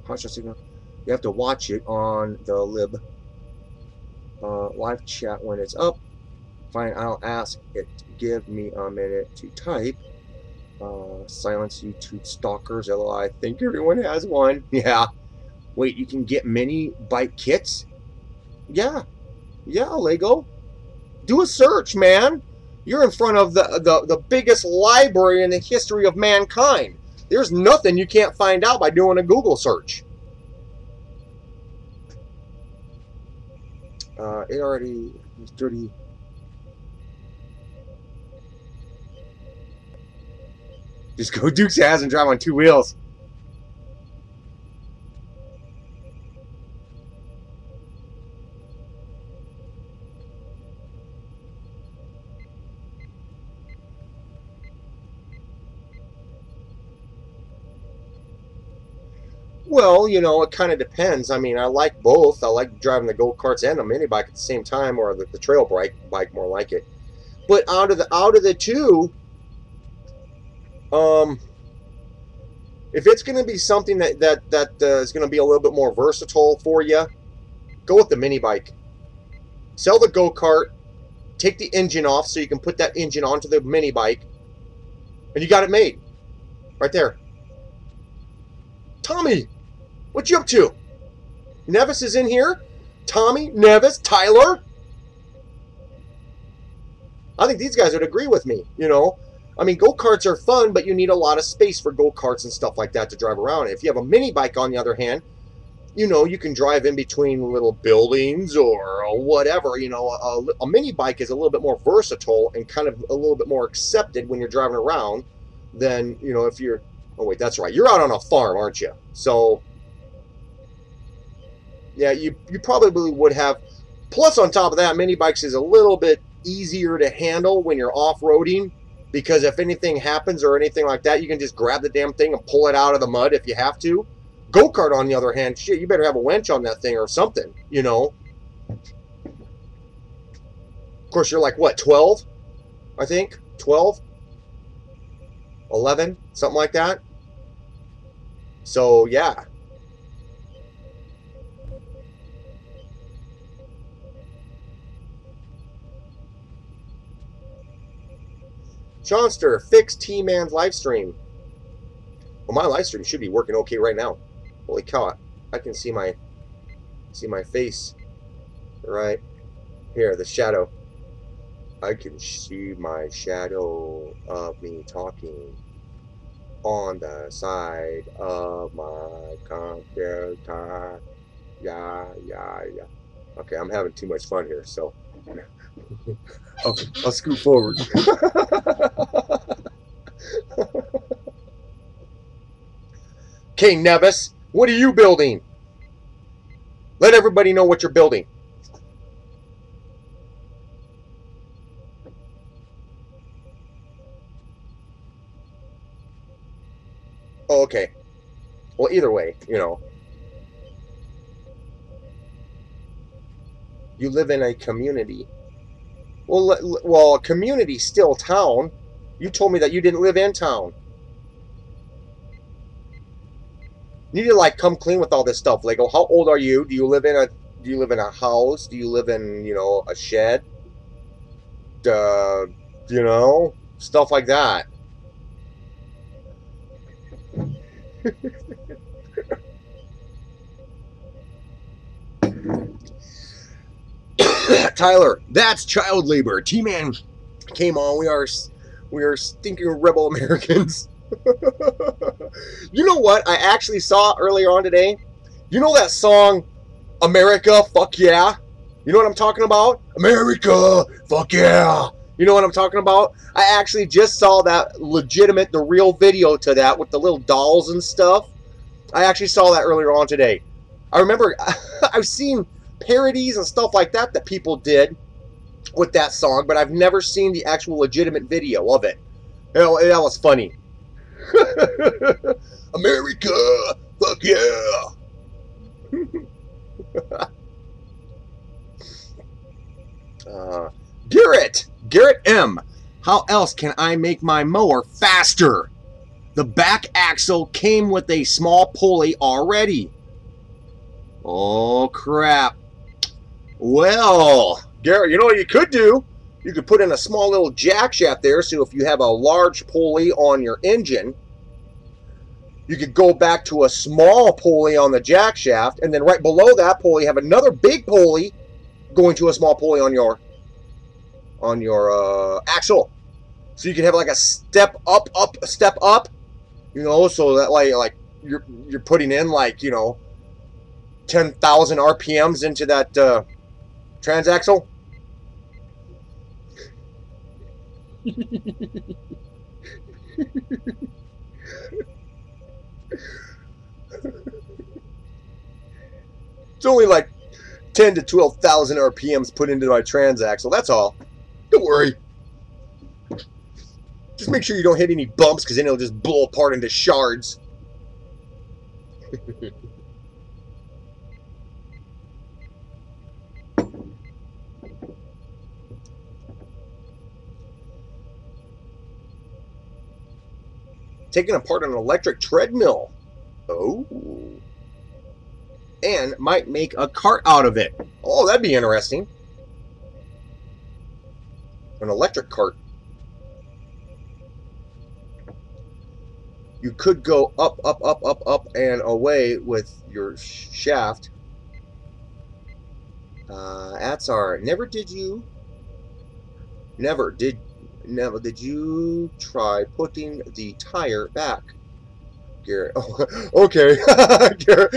Conscious signal. You have to watch it on the lib live chat when it's up. Fine, I'll ask it. Give me a minute to type. Silence YouTube stalkers. LOL, I think everyone has one. Yeah. Wait, you can get mini bike kits? Yeah. Yeah, Lego. Do a search, man. You're in front of the biggest library in the history of mankind. There's nothing you can't find out by doing a Google search. It already was dirty. Just go Dukes ass and drive on 2 wheels. Well, you know, it kind of depends. I mean, I like both. I like driving the go-karts and a mini bike at the same time, or the trail bike more like it. But out of the two, if it's going to be something that is going to be a little bit more versatile for you, go with the mini bike. Sell the go-kart, take the engine off so you can put that engine onto the mini bike, and you got it made. Right there. Tommy, what you up to? Nevis is in here? Tommy, Nevis, Tyler? I think these guys would agree with me, you know. I mean, go-karts are fun, but you need a lot of space for go-karts and stuff like that to drive around. If you have a mini bike, on the other hand, you know, you can drive in between little buildings or whatever. You know, a mini bike is a little bit more versatile and kind of a little bit more accepted when you're driving around than, you know, if you're... Oh, wait, that's right. You're out on a farm, aren't you? So, yeah, you probably would have... Plus, on top of that, mini bikes is a little bit easier to handle when you're off-roading, because if anything happens or anything like that, you can just grab the damn thing and pull it out of the mud if you have to. Go-kart, on the other hand, shit, you better have a winch on that thing or something, you know. Of course, you're like, what, 12? I think? 12? 11? Something like that? So, yeah. Johnster, fix T-Man's live stream. Well, my live stream should be working okay right now. Holy cow, I can see my face right here, the shadow. I can see my shadow of me talking on the side of my computer. Yeah. Okay, I'm having too much fun here, so I'll scoot forward. Okay, Nevis, what are you building? Let everybody know what you're building. Oh, okay. Well, either way, you know. You live in a community. Well, a community's still town. You told me that you didn't live in town. You need to, like, come clean with all this stuff. Lego, how old are you? Do you live in a house? Do you live in, you know, a shed? You know, stuff like that. Tyler, that's child labor. T-Man came on. We are stinking rebel Americans. You know what I actually saw earlier on today? You know that song, America, fuck yeah? You know what I'm talking about? America, fuck yeah. You know what I'm talking about? I actually just saw that legitimate, the real video to that with the little dolls and stuff. I actually saw that earlier on today. I remember I've seen parodies and stuff like that that people did with that song, but I've never seen the actual legitimate video of it. You know, that was funny. America, fuck yeah. Garrett M. How else can I make my mower faster? The back axle came with a small pulley already. Oh, crap. Well, Garrett, you know what you could do? You could put in a small little jack shaft there, so if you have a large pulley on your engine, you could go back to a small pulley on the jack shaft, and then right below that pulley have another big pulley going to a small pulley on your axle. So you can have like a step up, you know, so that like you're putting in like, you know, 10,000 RPMs into that transaxle. It's only like 10 to 12,000 RPMs put into my transaxle. That's all. Don't worry. Just make sure you don't hit any bumps, because then it'll just blow apart into shards. Taking apart an electric treadmill. Oh. And might make a cart out of it. Oh, that'd be interesting. An electric cart. You could go up, and away with your shaft. That's our. Never did you try putting the tire back, Garrett? Oh, okay. Garrett,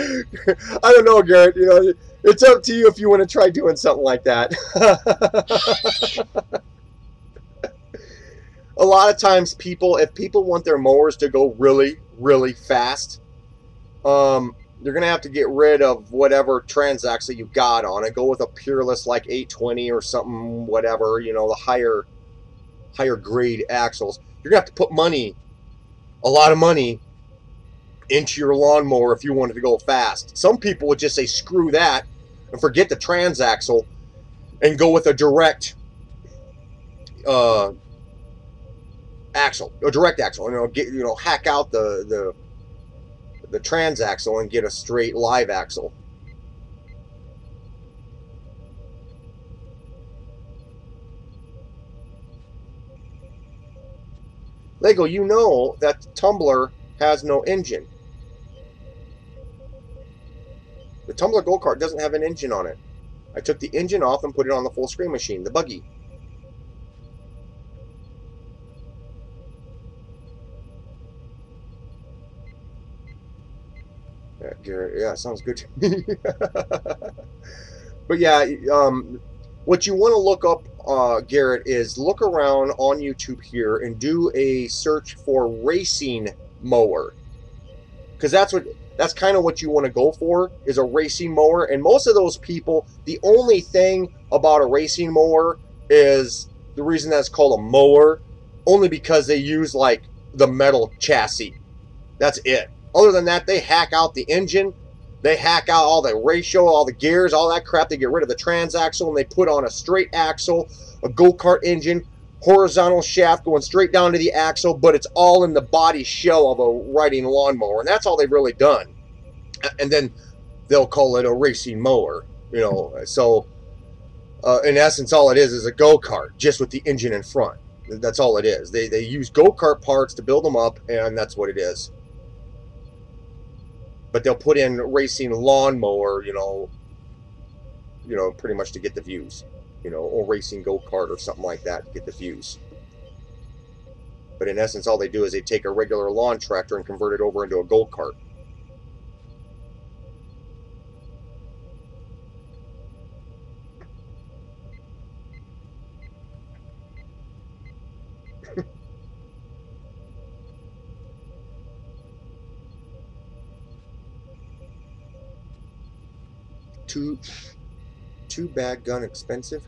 I don't know, Garrett. You know, it's up to you if you want to try doing something like that. A lot of times if people want their mowers to go really, really fast, you're going to have to get rid of whatever transaxle you got on it. Go with a Peerless like 820 or something, whatever, you know, the higher grade axles. You're going to have to put a lot of money into your lawnmower if you wanted to go fast. Some people would just say screw that and forget the transaxle and go with a direct axle, a direct axle, hack out the transaxle and get a straight live axle. Lego, you know that the Tumbler has no engine. The Tumbler go-kart doesn't have an engine on it. I took the engine off and put it on the full screen machine, the buggy. Yeah, Garrett, yeah, sounds good to me. But yeah, what you want to look up, Garrett, is look around on YouTube here and do a search for racing mower, because that's kind of what you want to go for, is a racing mower. And most of those people, the only thing about a racing mower is the reason that's called a mower, only because they use like the metal chassis. That's it. Other than that, they hack out the engine, they hack out all the ratio, all the gears, all that crap. They get rid of the transaxle and they put on a straight axle, a go-kart engine, horizontal shaft going straight down to the axle, but it's all in the body shell of a riding lawnmower, and that's all they've really done. And then they'll call it a racing mower, you know. So in essence, all it is a go-kart, just with the engine in front. That's all it is. They use go-kart parts to build them up, and that's what it is. But they'll put in racing lawnmower, you know, pretty much to get the views, you know, or racing go-kart or something like that to get the views. But in essence, all they do is they take a regular lawn tractor and convert it over into a go-kart. Too bad gun expensive.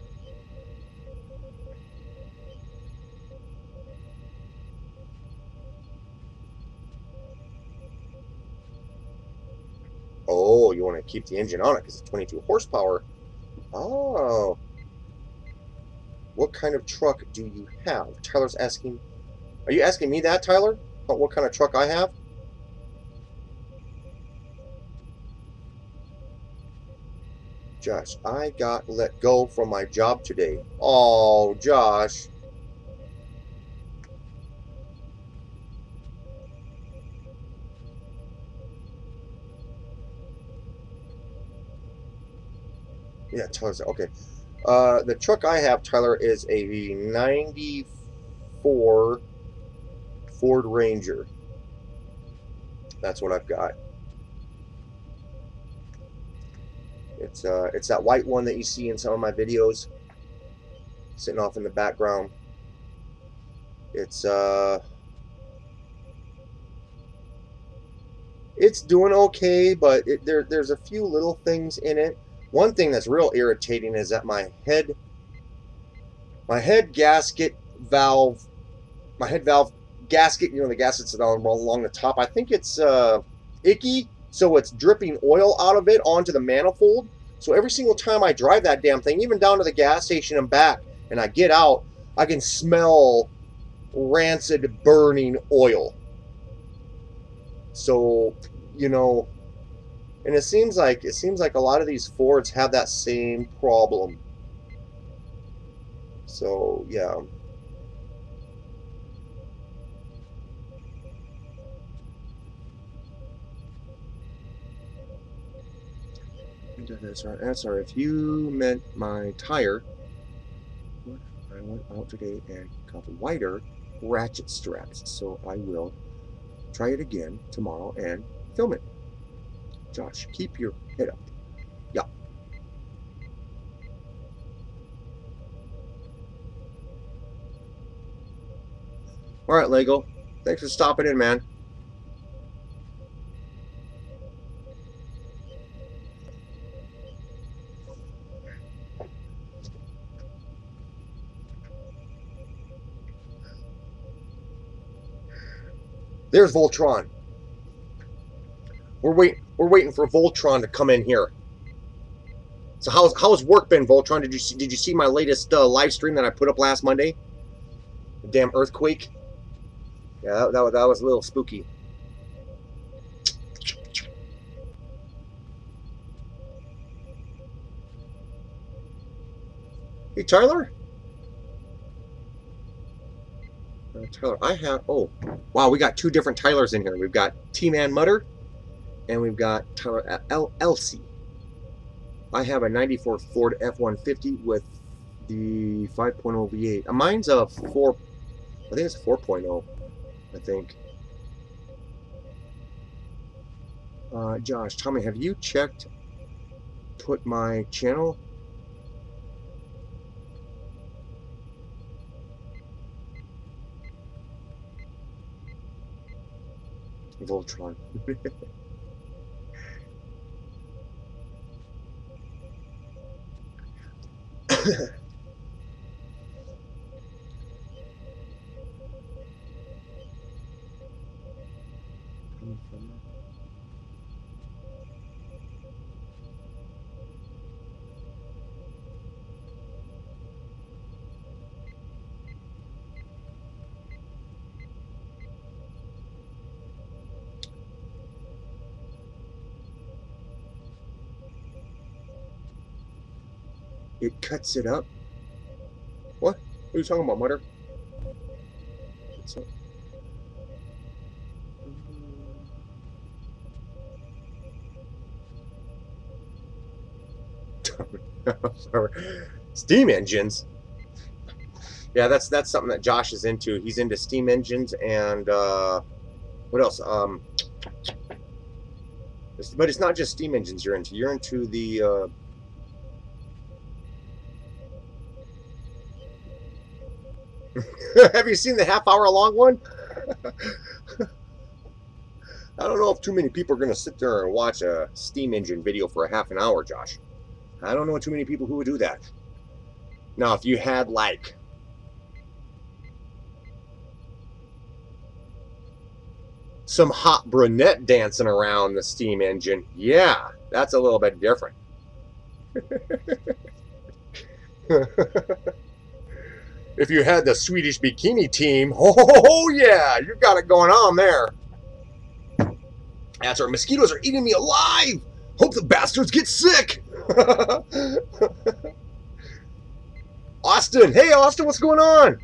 Oh, you want to keep the engine on it because it's 22 horsepower. Oh. What kind of truck do you have? Tyler's asking. Are you asking me that, Tyler? About what kind of truck I have? Josh, I got let go from my job today. Oh, Josh. Yeah, Tyler's okay. The truck I have, Tyler, is a 94 Ford Ranger. That's what I've got. It's that white one that you see in some of my videos, sitting off in the background. It's doing okay, but there's a few little things in it. One thing that's real irritating is that my head gasket valve, gasket, you know, the gaskets along the top, I think it's icky, so it's dripping oil out of it onto the manifold. So every single time I drive that damn thing, even down to the gas station and back, and I get out, I can smell rancid burning oil. So, you know, and it seems like a lot of these Fords have that same problem. So, yeah. That's all right. If you meant my tire, I went out today and got wider ratchet straps, so I will try it again tomorrow and film it. Josh, keep your head up. Yeah. All right, Lego. Thanks for stopping in, man. There's Voltron. We're waiting for Voltron to come in here. So how's work been, Voltron? Did you see my latest live stream that I put up last Monday? The damn earthquake. Yeah, that was a little spooky. Hey, Tyler. Tyler, I have. Oh, wow, we got two different Tylers in here. We've got T-Man Mutter, and we've got Tyler Elsie. I have a 94 Ford F-150 with the 5.0 V8. Mine's a 4. I think it's 4.0. I think. Josh, Tommy, have you checked? Put my channel. Voltron. It cuts it up. What? What are you talking about, Mutter? Steam engines. Yeah, that's something that Josh is into. He's into steam engines and what else? But it's not just steam engines you're into. You're into the have you seen the half-hour long one? I don't know if too many people are going to sit there and watch a steam engine video for a half an hour, Josh. I don't know too many people who would do that. Now, if you had, like, some hot brunette dancing around the steam engine, yeah, that's a little bit different. If you had the Swedish bikini team, oh yeah, you got it going on there. That's right, mosquitoes are eating me alive. Hope the bastards get sick. Austin, hey Austin, what's going on?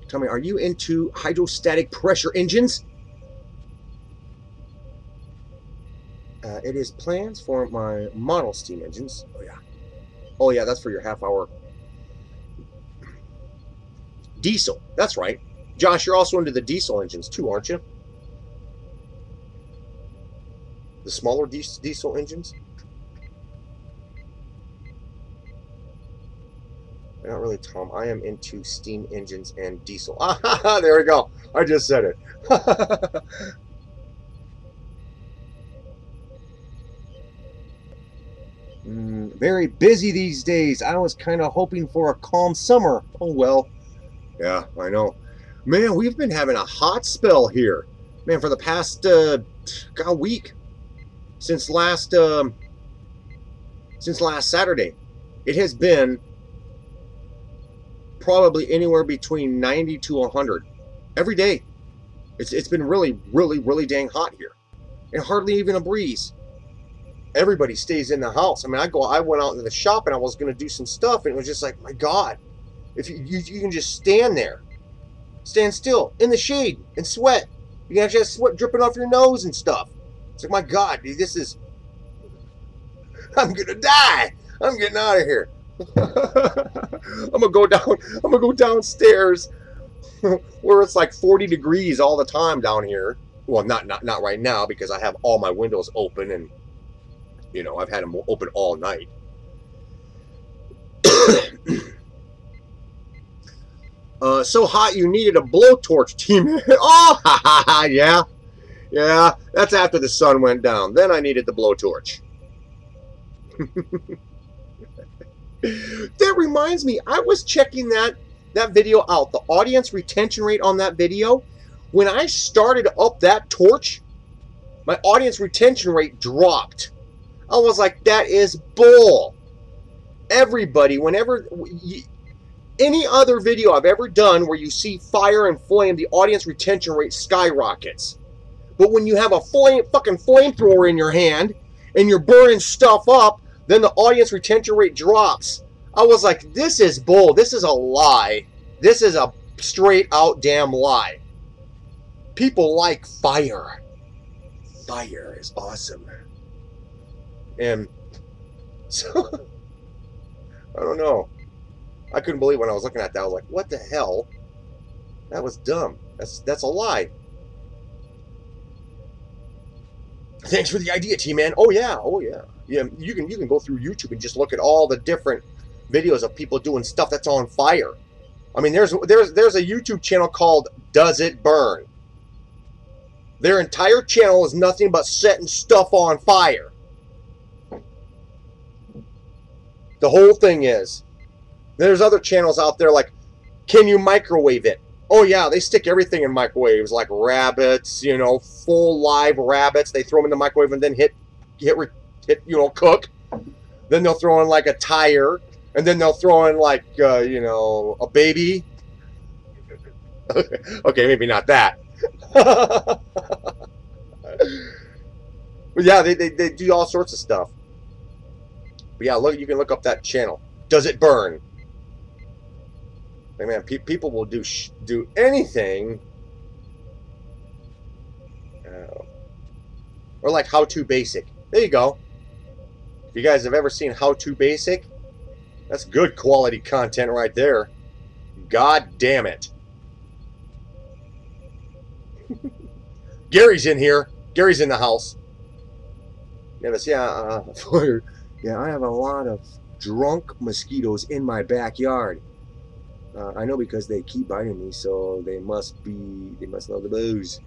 Tell me, are you into hydrostatic pressure engines? It is plans for my model steam engines. Oh yeah. Oh yeah, that's for your half-hour. Diesel, that's right. Josh, you're also into the diesel engines too, aren't you? The smaller diesel engines? Not really, Tom. I am into steam engines and diesel. Ah, there we go. I just said it. Very busy these days. I was kind of hoping for a calm summer. Oh, well. Yeah, I know. Man, we've been having a hot spell here. Man, for the past week. Since last Saturday. It has been probably anywhere between 90 to 100 every day. It's been really, really, really dang hot here. And hardly even a breeze. Everybody stays in the house. I mean, I went out into the shop and I was going to do some stuff and it was just like, my God, if you can just stand there, stand still in the shade and sweat. You can actually have sweat dripping off your nose and stuff. It's like, my God, dude, this is, I'm going to die. I'm getting out of here. I'm going to go downstairs where it's like 40 degrees all the time down here. Well, not right now because I have all my windows open and, you know, I've had them open all night. So hot you needed a blowtorch, team. Oh, yeah. Yeah, that's after the sun went down. Then I needed the blowtorch. That reminds me, I was checking that video out. The audience retention rate on that video. When I started up that torch, my audience retention rate dropped. I was like, that is bull. Everybody, whenever... any other video I've ever done where you see fire and flame, the audience retention rate skyrockets. But when you have a fucking flamethrower in your hand and you're burning stuff up, then the audience retention rate drops. I was like, this is bull. This is a lie. This is a straight out damn lie. People like fire. Fire is awesome. And so, I don't know. I couldn't believe when I was looking at that. I was like, what the hell? That was dumb. That's a lie. Thanks for the idea, T-Man. Oh yeah, oh yeah. Yeah, you can go through YouTube and just look at all the different videos of people doing stuff that's on fire. I mean, there's a YouTube channel called Does It Burn? Their entire channel is nothing but setting stuff on fire. The whole thing is. There's other channels out there like, can you microwave it? Oh yeah, they stick everything in microwaves, like rabbits, you know, full live rabbits. They throw them in the microwave and then hit, you know, cook. Then they'll throw in like a tire, and then they'll throw in like, you know, a baby. Okay, maybe not that. But yeah, they do all sorts of stuff. But yeah, look, you can look up that channel. Does It Burn? Like, man, people will do anything. Or like How To Basic. There you go. If you guys have ever seen How To Basic, That's good quality content right there. God damn it. Gary's in here. Gary's in the house. Nevis, yeah, yeah, I have a lot of drunk mosquitoes in my backyard. I know because they keep biting me, so they must love the booze.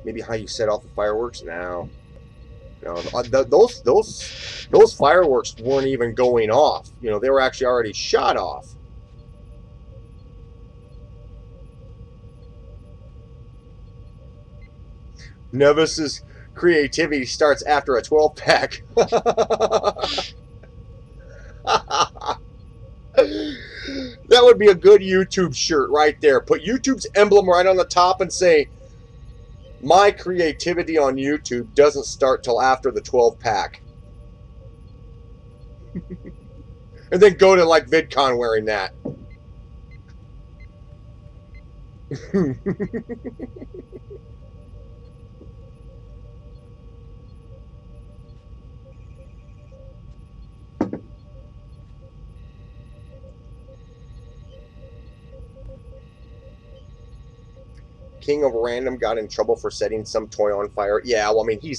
Maybe how you set off the fireworks? No. No, those fireworks weren't even going off. You know, they were actually already shot off. Nevis's creativity starts after a 12-pack. That would be a good YouTube shirt right there. Put YouTube's emblem right on the top and say, my creativity on YouTube doesn't start till after the 12-pack. And then go to like VidCon wearing that. King of Random got in trouble for setting some toy on fire. Yeah, well, I mean, you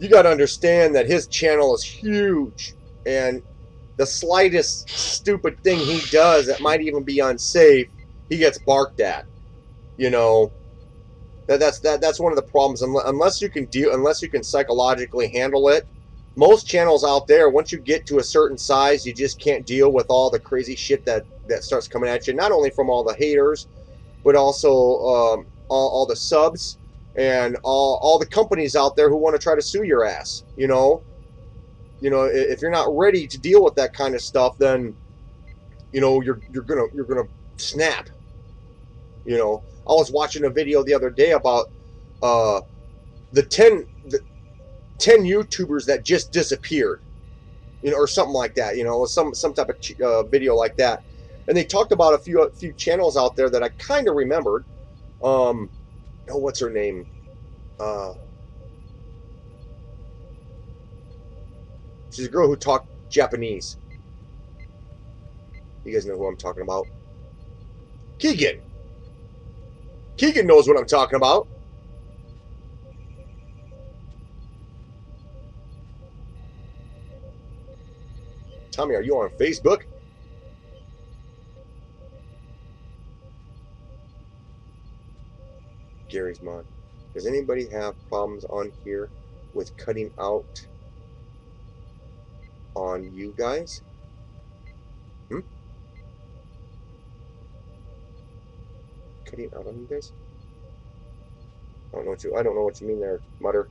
got to understand that his channel is huge, and the slightest stupid thing he does that might even be unsafe, he gets barked at. You know, that's one of the problems. Unless you can psychologically handle it. Most channels out there, once you get to a certain size, you just can't deal with all the crazy shit that starts coming at you. Not only from all the haters, but also all the subs and all the companies out there who want to try to sue your ass. You know, if you're not ready to deal with that kind of stuff, then you know you're gonna snap. You know, I was watching a video the other day about the 10 YouTubers that just disappeared, you know, or something like that. You know, some type of video like that. And they talked about a few channels out there that I kind of remembered. Oh, what's her name? She's a girl who talked Japanese. You guys know who I'm talking about. Keegan. Keegan knows what I'm talking about. Tommy, are you on Facebook? Gary's mod. Does anybody have problems on here with cutting out on you guys? Cutting out on you guys? I don't know what you mean there, Mutter.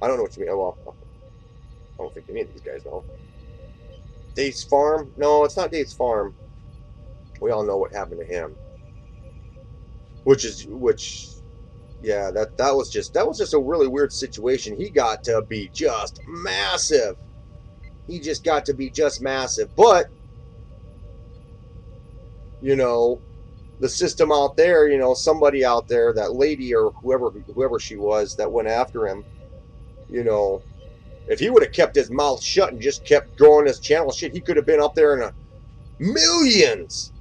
I don't know what you mean. Oh, well, I don't think any of these guys know. Dave's Farm? No, it's not Dave's Farm. We all know what happened to him. Yeah, that was just a really weird situation. He got to be just massive. He just got to be just massive. But you know, the system out there, you know, somebody out there, that lady or whoever she was that went after him, you know, if he would have kept his mouth shut and just kept growing his channel, shit, he could have been up there in millions.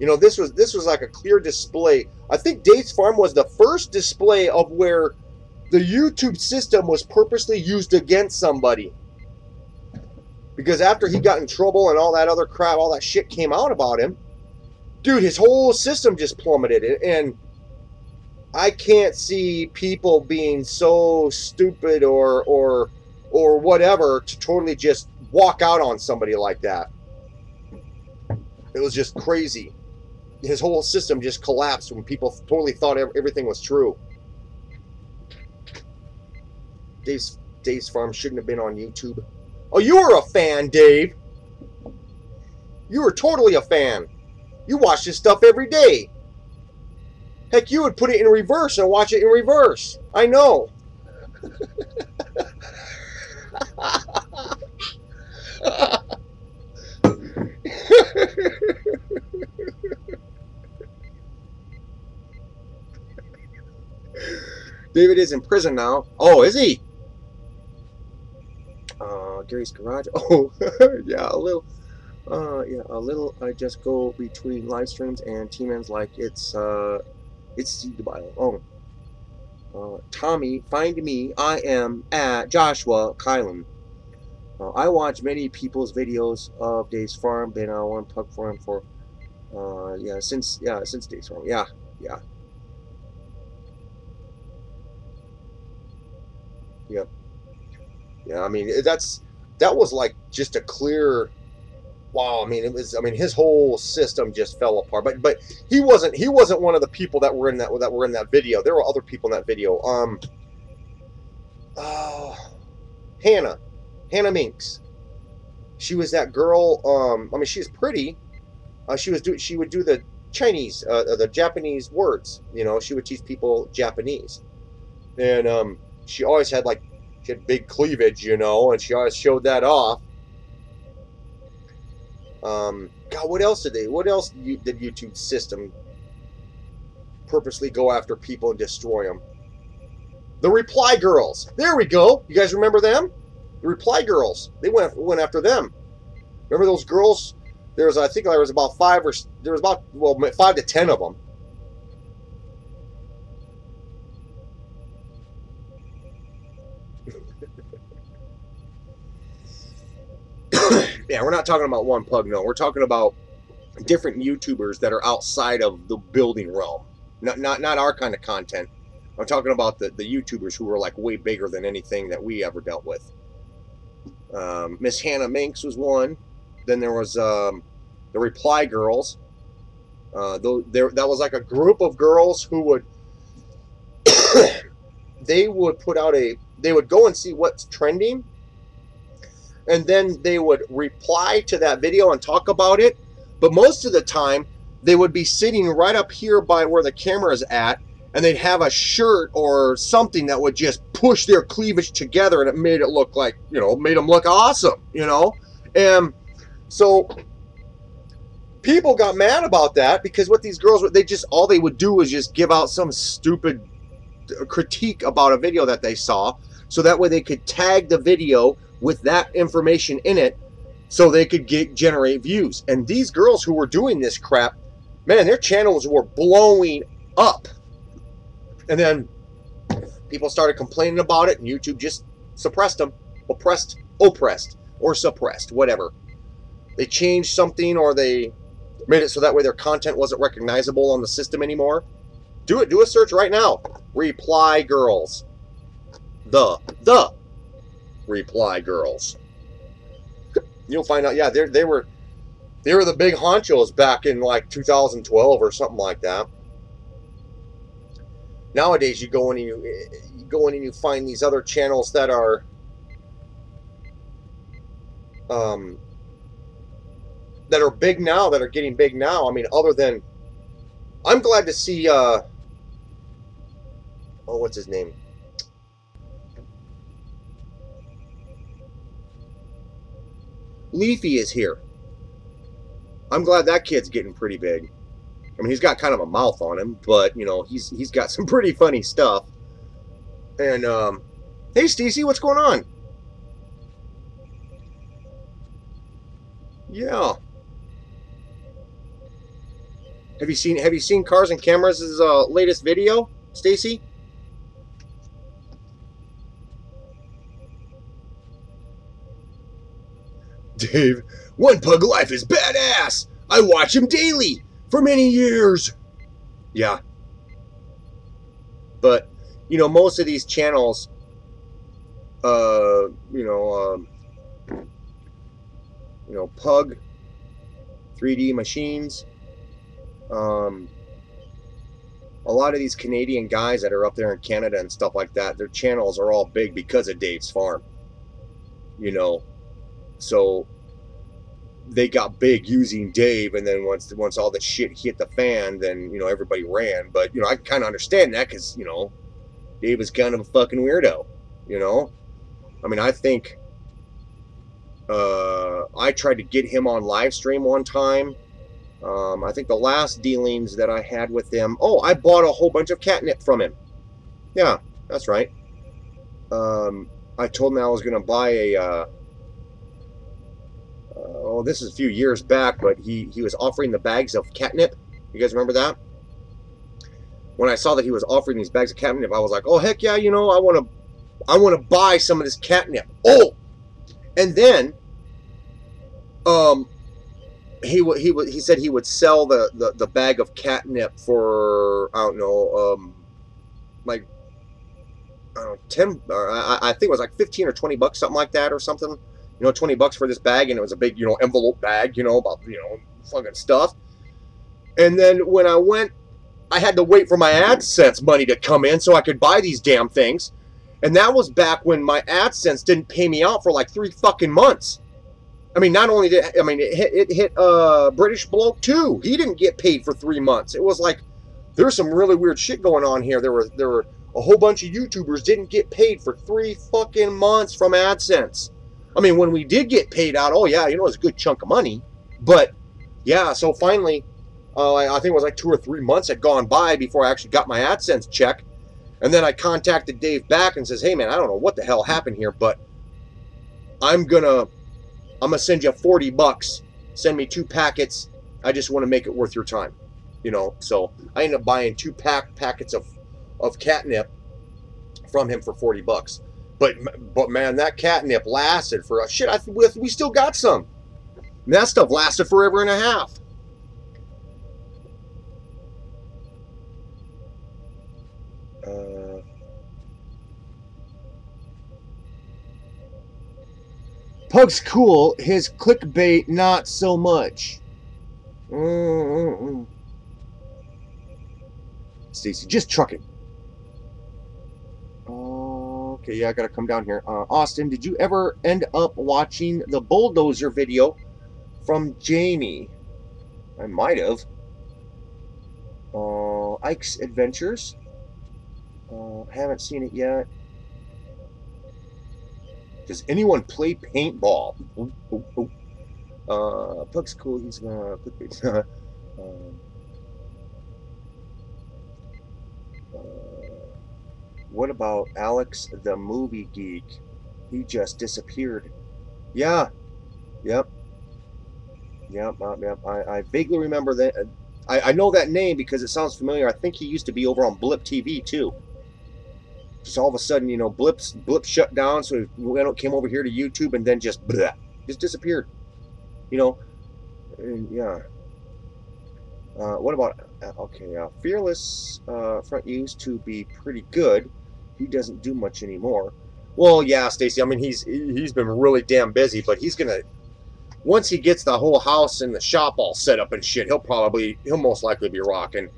You know, this was like a clear display. I think Dave's Farm was the first display of where the YouTube system was purposely used against somebody. Because after he got in trouble and all that other crap, all that shit came out about him, dude, his whole system just plummeted. And I can't see people being so stupid or whatever to totally just walk out on somebody like that. It was just crazy. His whole system just collapsed when people totally thought everything was true. Dave's Farm shouldn't have been on YouTube. Oh, you were a fan, Dave. You were totally a fan. You watch this stuff every day. Heck, you would put it in reverse and watch it in reverse. I know. David is in prison now. Oh, is he? Gary's garage. Oh, yeah, a little. Yeah, a little. I just go between live streams and T-Man's like it's Oh, Tommy, find me. I am at Joshua Kylan. I watch many people's videos of Dave's Farm. Been on one pug farm for since Dave's Farm. Yeah. Yep. Yeah, I mean that was like just a clear. Wow, I mean his whole system just fell apart. But he wasn't one of the people that were in that video. There were other people in that video. Hannah Minks. She was that girl. I mean, she's pretty. She would do the Chinese, the Japanese words. You know, she would teach people Japanese, and she always had she had big cleavage, you know, and she always showed that off. God, what else did YouTube system purposely go after people and destroy them? The Reply Girls. There we go. You guys remember them? The Reply Girls. They went after them. Remember those girls? I think there was about 5 to 10 of them. Yeah, we're not talking about one pug, no. We're talking about different YouTubers that are outside of the building realm. Not our kind of content. I'm talking about the YouTubers who were like way bigger than anything that we ever dealt with. Miss Hannah Minks was one. Then there was the Reply Girls. That was like a group of girls who would they would go and see what's trending, and then they would reply to that video and talk about it. But most of the time they would be sitting right up here by where the camera is at, and they'd have a shirt or something that would just push their cleavage together, and it made it look like, you know, made them look awesome, you know. And so people got mad about that, because what these girls, all they would do was just give out some stupid critique about a video that they saw, so that way they could tag the video with that information in it, so they could generate views. And these girls who were doing this crap, man, their channels were blowing up. And then people started complaining about it, and YouTube just suppressed them, oppressed, or suppressed, whatever. They changed something, or they made it so that way their content wasn't recognizable on the system anymore. Do a search right now. Reply Girls. The Reply Girls. You'll find out. Yeah, they were the big honchos back in like 2012 or something like that. Nowadays, you go in and you find these other channels that are big now, that are getting big now. I mean, other than, I'm glad to see what's his name? Leafy is here. I'm glad that kid's getting pretty big. I mean, he's got kind of a mouth on him, but, you know, he's got some pretty funny stuff. And, hey, Stacy, what's going on? Yeah. Have you seen Cars and Cameras' latest video, Stacy? Dave, One Pug Life is badass. I watch him daily for many years. Yeah. But, you know, most of these channels, Pug, 3D Machines, a lot of these Canadian guys that are up there in Canada and stuff like that, their channels are all big because of Dave's Farm. You know, so they got big using Dave, and then once all the shit hit the fan, then, you know, everybody ran. But, you know, I kind of understand that, because, you know, Dave is kind of a fucking weirdo, you know. I mean, I think I tried to get him on live stream one time. I think the last dealings that I had with him, I bought a whole bunch of catnip from him. Yeah, That's right. I told him I was going to buy a, oh, this is a few years back, but he was offering the bags of catnip. You guys remember that? When I saw that he was offering these bags of catnip, I was like, oh, heck yeah, you know, I want to buy some of this catnip. Oh! And then, he said he would sell the bag of catnip for, I don't know, like, I don't know, 10, or I think it was like 15 or 20 bucks, something like that, or something. You know, 20 bucks for this bag, and it was a big, you know, envelope bag, you know, about, you know, fucking stuff. And then when I went, I had to wait for my AdSense money to come in so I could buy these damn things. And that was back when my AdSense didn't pay me out for like 3 fucking months. I mean, not only did, I mean, it hit British bloke too. He didn't get paid for 3 months. It was like, there's some really weird shit going on here. There were a whole bunch of YouTubers didn't get paid for 3 fucking months from AdSense. I mean, when we did get paid out, oh yeah, you know, it's a good chunk of money. But yeah, so finally, I think it was like 2 or 3 months had gone by before I actually got my AdSense check. And then I contacted Dave back and says, hey man, I don't know what the hell happened here, but I'm gonna send you 40 bucks. Send me 2 packets. I just want to make it worth your time. You know, so I ended up buying 2 packets of catnip from him for 40 bucks. But man, that catnip lasted for a shit. We still got some. And that stuff lasted forever and a half. Pug's cool. His clickbait, not so much. Stacy, just trucking. Okay, yeah, I gotta come down here. Austin, did you ever end up watching the bulldozer video from Jamie? I might have. Ike's Adventures. Haven't seen it yet. Does anyone play paintball? Pug's cool. He's gonna clickbait. What about Alex the movie geek? He just disappeared. Yeah. Yep. I vaguely remember that. I know that name because it sounds familiar. I think he used to be over on Blip TV too. Just all of a sudden, you know, Blip shut down, so he came over here to YouTube and then just disappeared. You know, and yeah. What about okay? Fearless front used to be pretty good. He doesn't do much anymore. Well, yeah, Stacy. I mean, he's been really damn busy, but he's gonna, once he gets the whole house and the shop all set up and shit, he'll most likely be rocking.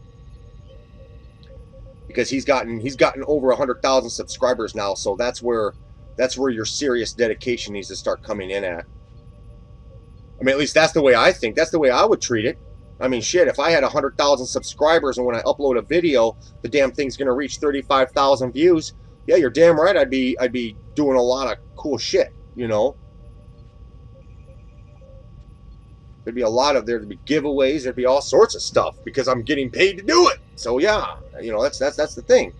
Because he's gotten over 100,000 subscribers now, so that's where your serious dedication needs to start coming in at. I mean, at least that's the way I think. That's the way I would treat it. I mean, shit, if I had 100,000 subscribers and when I upload a video, the damn thing's gonna reach 35,000 views. Yeah, you're damn right. I'd be doing a lot of cool shit. You know, there'd be there'd be giveaways. There'd be all sorts of stuff because I'm getting paid to do it. So yeah, you know, that's the thing.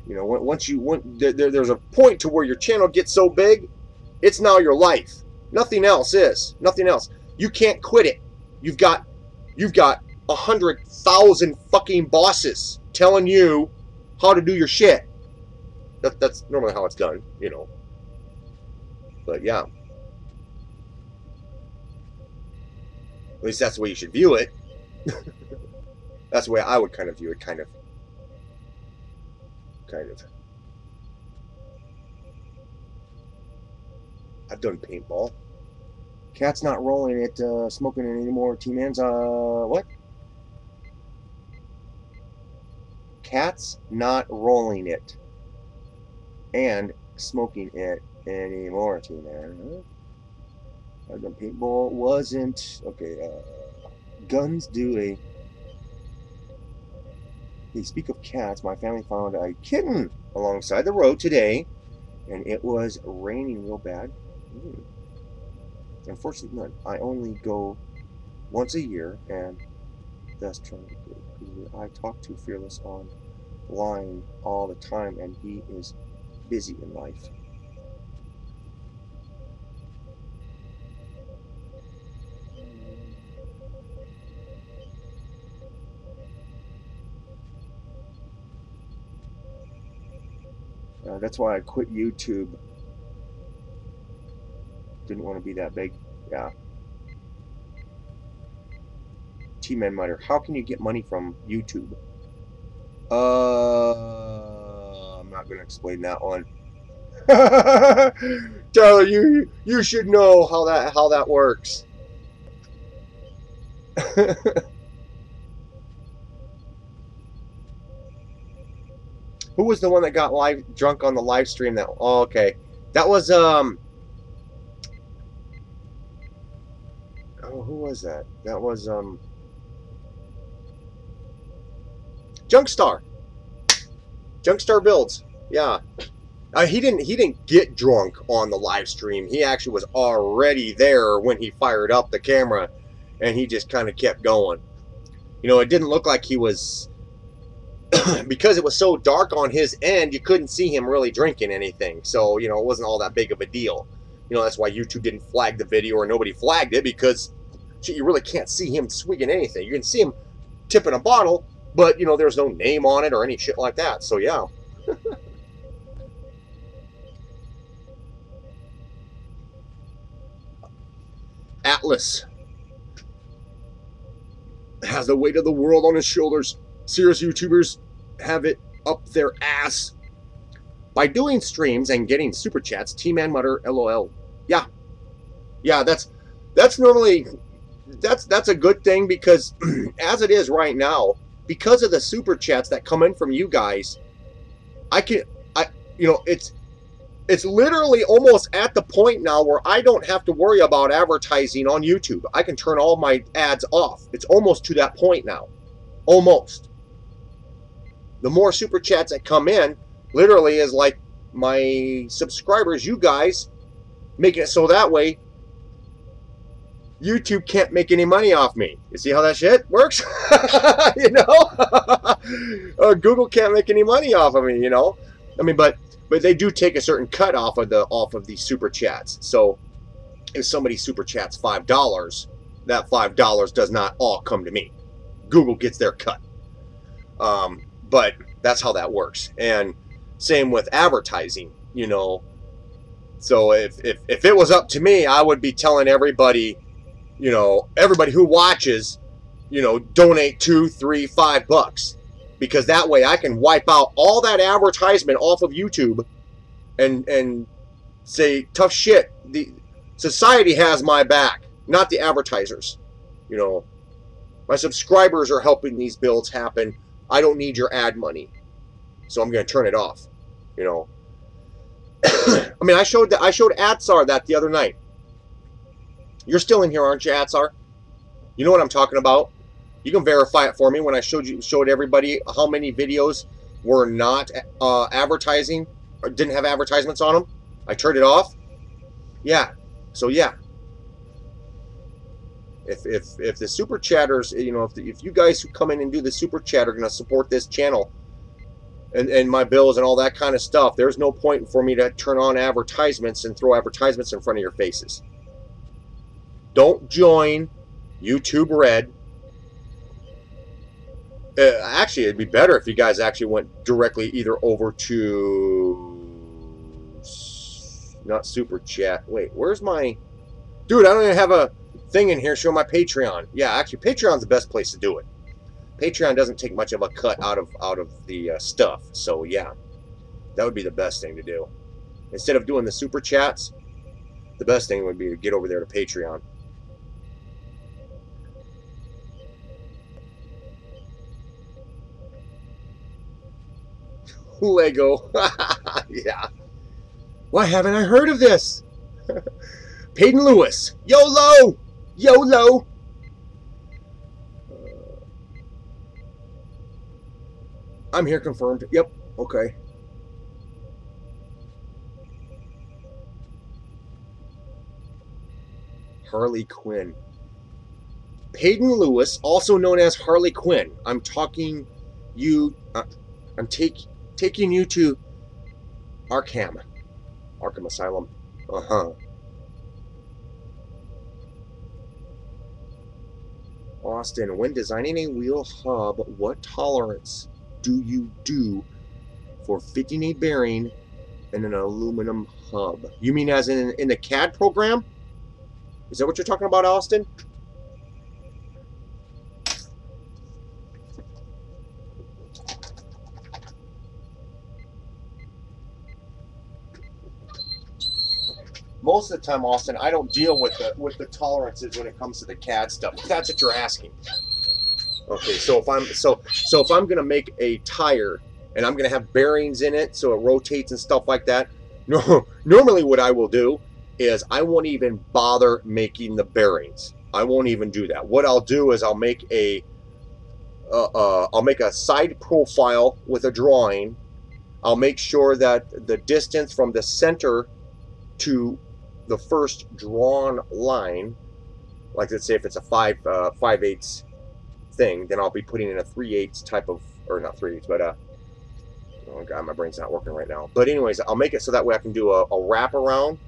You know, there's a point to where your channel gets so big, it's now your life. Nothing else is. Nothing else. You can't quit it. You've got 100,000 fucking bosses telling you how to do your shit. That's normally how it's done, you know. But yeah. At least that's the way you should view it. That's the way I would kind of view it, kind of. I've done paintball. Cat's not rolling it, smoking it anymore. T-Man's, what? Cat's not rolling it and smoking it anymore, T-Man. I've done paintball, wasn't. Okay, guns do a... Hey, speak of cats, my family found a kitten alongside the road today, and it was raining real bad. Unfortunately, none. I only go once a year, and that's trying to go. I talked to Fearless on line all the time, and he is busy in life. That's why I quit YouTube. Didn't want to be that big. Yeah. T-Man Mutter, how can you get money from YouTube? I'm not going to explain that one. Tyler, you should know how that works. Who was the one that got drunk on the live stream? Oh, okay. That was oh, who was that? That was Junkstar. Junkstar Builds. Yeah. He didn't get drunk on the live stream. He actually was already there when he fired up the camera, and he just kind of kept going. You know, it didn't look like he was, because it was so dark on his end, you couldn't see him really drinking anything. So, you know, it wasn't all that big of a deal. You know, that's why YouTube didn't flag the video, or nobody flagged it, because you really can't see him swigging anything. You can see him tipping a bottle, but, you know, there's no name on it or any shit like that. So, yeah. Atlas has the weight of the world on his shoulders. Serious YouTubers have it up their ass. By doing streams and getting super chats, T-Man Mutter, LOL. Yeah. Yeah, that's normally, that's a good thing, because as it is right now, because of the super chats that come in from you guys, you know, it's literally almost at the point now where I don't have to worry about advertising on YouTube. I can turn all my ads off. It's almost to that point now. Almost. The more super chats that come in, literally is like my subscribers, you guys, making it so that way YouTube can't make any money off me. You see how that shit works? You know? Google can't make any money off of me, you know? I mean, but they do take a certain cut off of these super chats. So if somebody super chats $5, that $5 does not all come to me. Google gets their cut. But that's how that works. And same with advertising, you know. So if it was up to me, I would be telling everybody, you know, everybody who watches, you know, donate $2, $3, $5. Because that way I can wipe out all that advertisement off of YouTube and say, tough shit. The society has my back, not the advertisers. You know, my subscribers are helping these builds happen. I don't need your ad money. So I'm going to turn it off, you know. I mean, I showed Atsar that the other night. You're still in here, aren't you, Atsar? You know what I'm talking about? You can verify it for me when I showed everybody how many videos were not advertising or didn't have advertisements on them. I turned it off. Yeah. So yeah. If the super chatters, you know, if you guys who come in and do the super chat are going to support this channel and my bills and all that kind of stuff, there's no point for me to turn on advertisements and throw advertisements in front of your faces. Don't join YouTube Red. Actually, it'd be better if you guys actually went directly either over to, not super chat. Wait, where's my, dude? I don't even have a thing in here showing my Patreon. Yeah, actually, Patreon's the best place to do it. Patreon doesn't take much of a cut out of the stuff. So yeah, that would be the best thing to do. Instead of doing the super chats, the best thing would be to get over there to Patreon. Lego. Yeah. Why haven't I heard of this? Peyton Lewis. YOLO! YOLO! I'm here confirmed. Yep. Okay. Harley Quinn. Peyton Lewis, also known as Harley Quinn. I'm talking you... I'm taking you to Arkham Asylum. Austin, when designing a wheel hub, what tolerance do you do for fitting a bearing in an aluminum hub? You mean as in the CAD program? Is that what you're talking about, Austin? Most of the time, Austin, I don't deal with the tolerances when it comes to the CAD stuff. If that's what you're asking. Okay, so if I'm gonna make a tire and I'm gonna have bearings in it so it rotates and stuff like that, normally what I will do is I won't even bother making the bearings. I won't even do that. What I'll do is I'll make a side profile with a drawing. I'll make sure that the distance from the center to the first drawn line, like let's say if it's a 5/8 thing, then I'll be putting in a 3/8 type of, or not 3/8, but oh god, my brain's not working right now. But anyways, I'll make it so that way I can do a wrap around,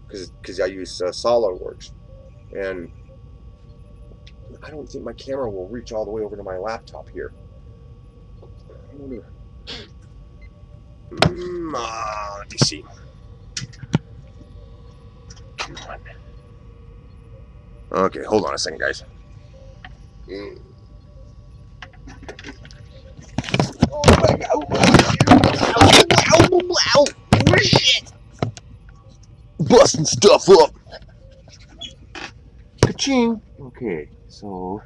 because I use SolidWorks, and I don't think my camera will reach all the way over to my laptop here. I wonder. Let me see. Come on. Okay, hold on a second, guys. Oh my god! Ow! Shit! Busting stuff up. Ka-ching. Okay, so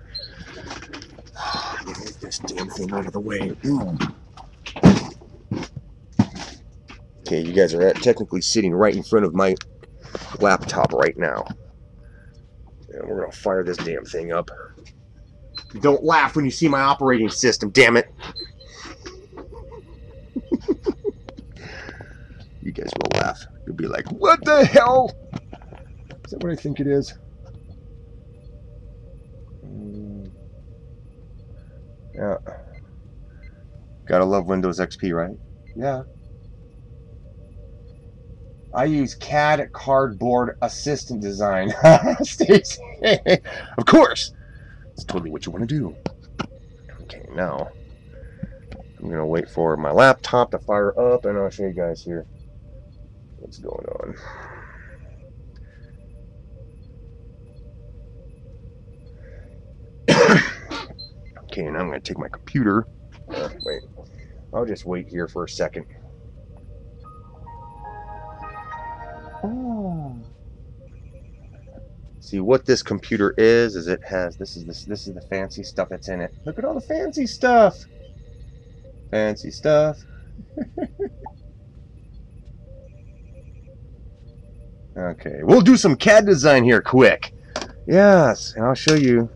get this damn thing out of the way. Okay, you guys are technically sitting right in front of my laptop right now. And we're gonna fire this damn thing up. Don't laugh when you see my operating system, damn it. You guys will laugh. You'll be like, what the hell? Is that what I think it is? Yeah. Gotta love Windows XP, right? Yeah. I use CAD Cardboard Assistant Design. Stacy. Of course. It's totally what you want to do. Okay, now I'm gonna wait for my laptop to fire up, and I'll show you guys here what's going on. Okay, and I'm gonna take my computer. Wait, I'll just wait here for a second. Oh. See what this computer is it has this is the fancy stuff that's in it. Look at all the fancy stuff. Fancy stuff. Okay, we'll do some CAD design here quick. Yes, and I'll show you.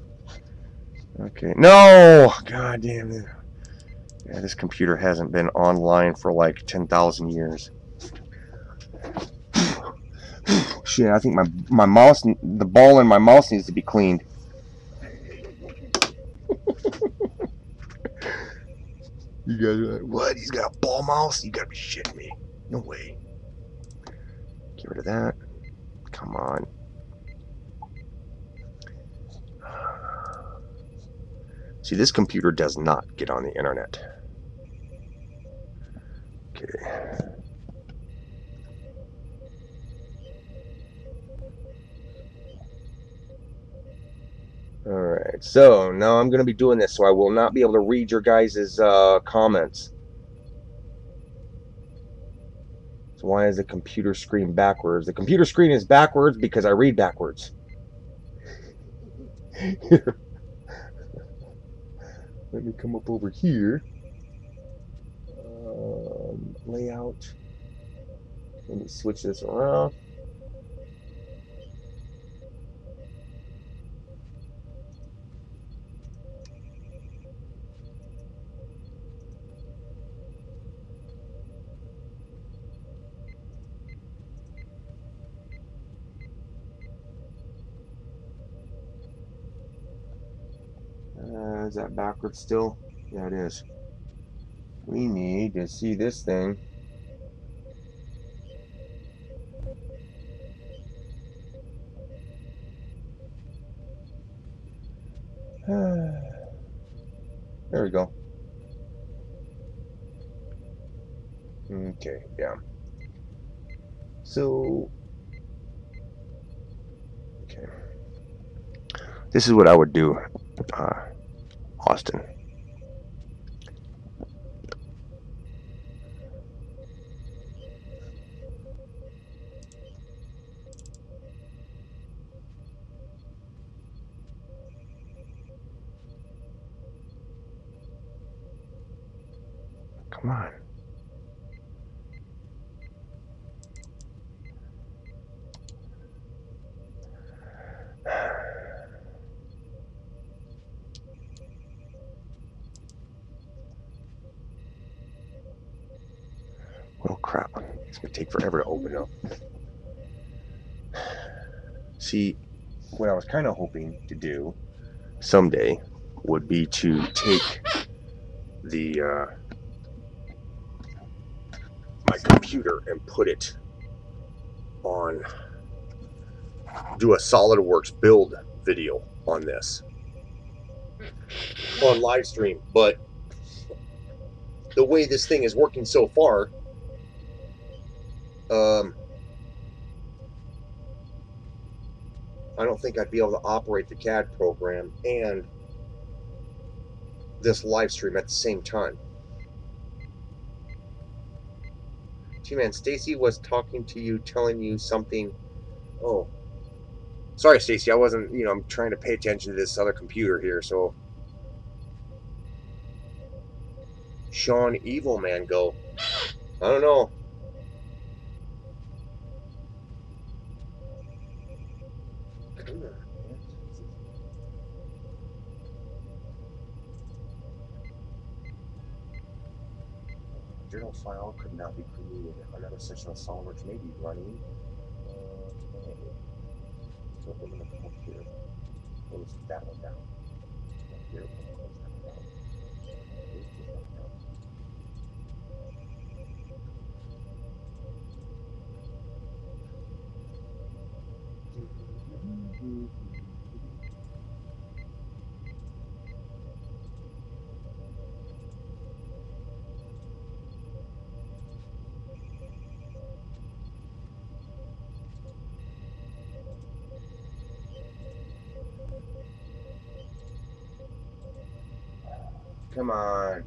Okay, no, god damn it. Yeah, this computer hasn't been online for like 10,000 years. Shit, I think my mouse, the ball in my mouse needs to be cleaned. You guys are like, what? He's got a ball mouse? You gotta be shitting me. No way. Get rid of that. Come on. See, this computer does not get on the internet. Okay. Alright, so now I'm going to be doing this, so I will not be able to read your guys' comments. So why is the computer screen backwards? The computer screen is backwards because I read backwards. Here. Let me come up over here. Layout. Let me switch this around. Is that backwards still? Yeah, it is. We need to see this thing. There we go. Okay, yeah. So, okay. This is what I would do, Austin. Come on. Oh crap. It's going to take forever to open up. See, what I was kind of hoping to do someday would be to take the my computer and put it on, do a SolidWorks build video on this on live stream, but the way this thing is working so far, I don't think I'd be able to operate the CAD program and this live stream at the same time. T-Man, Stacy was talking to you, telling you something. Oh, sorry, Stacy. I wasn't, I'm trying to pay attention to this other computer here. So, Sean Evil Man go. I don't know. Journal file could not be created. Another section of SolidWorks may be running. So open the computer. Close that one down. Here, close that one down. Come on.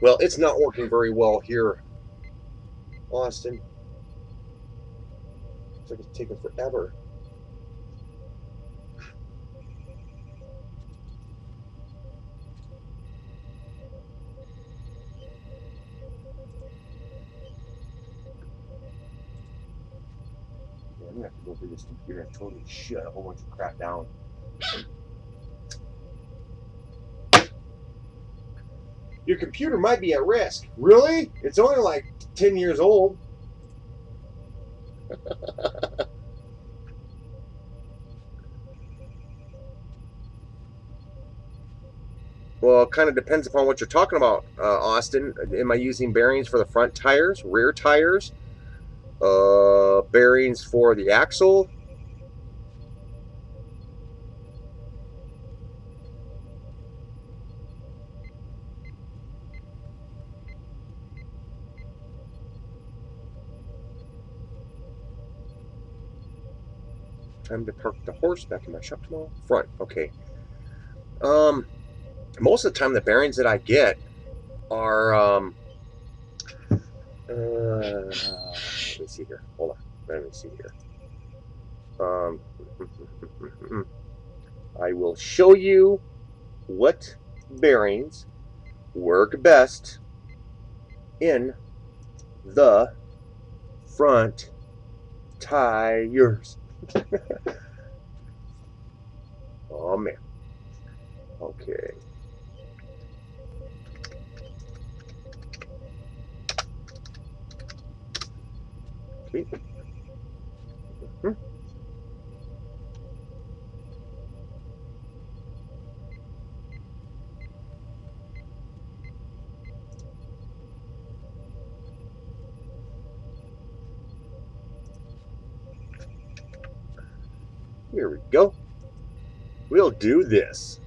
Well, it's not working very well here, Austin. It's like it's taking forever. I'm gonna have to go through this computer and totally shut a whole bunch of crap down. Your computer might be at risk. Really? It's only like 10 years old. Well, it kind of depends upon what you're talking about, Austin. Am I using bearings for the front tires, rear tires? Bearings for the axle? Time to park the horse back in my shop tomorrow. Front, okay. Most of the time the bearings that I get are let me see here. Hold on. Let me see here. I will show you what bearings work best in the front tires. Oh man. Okay. Here we go. We'll do this.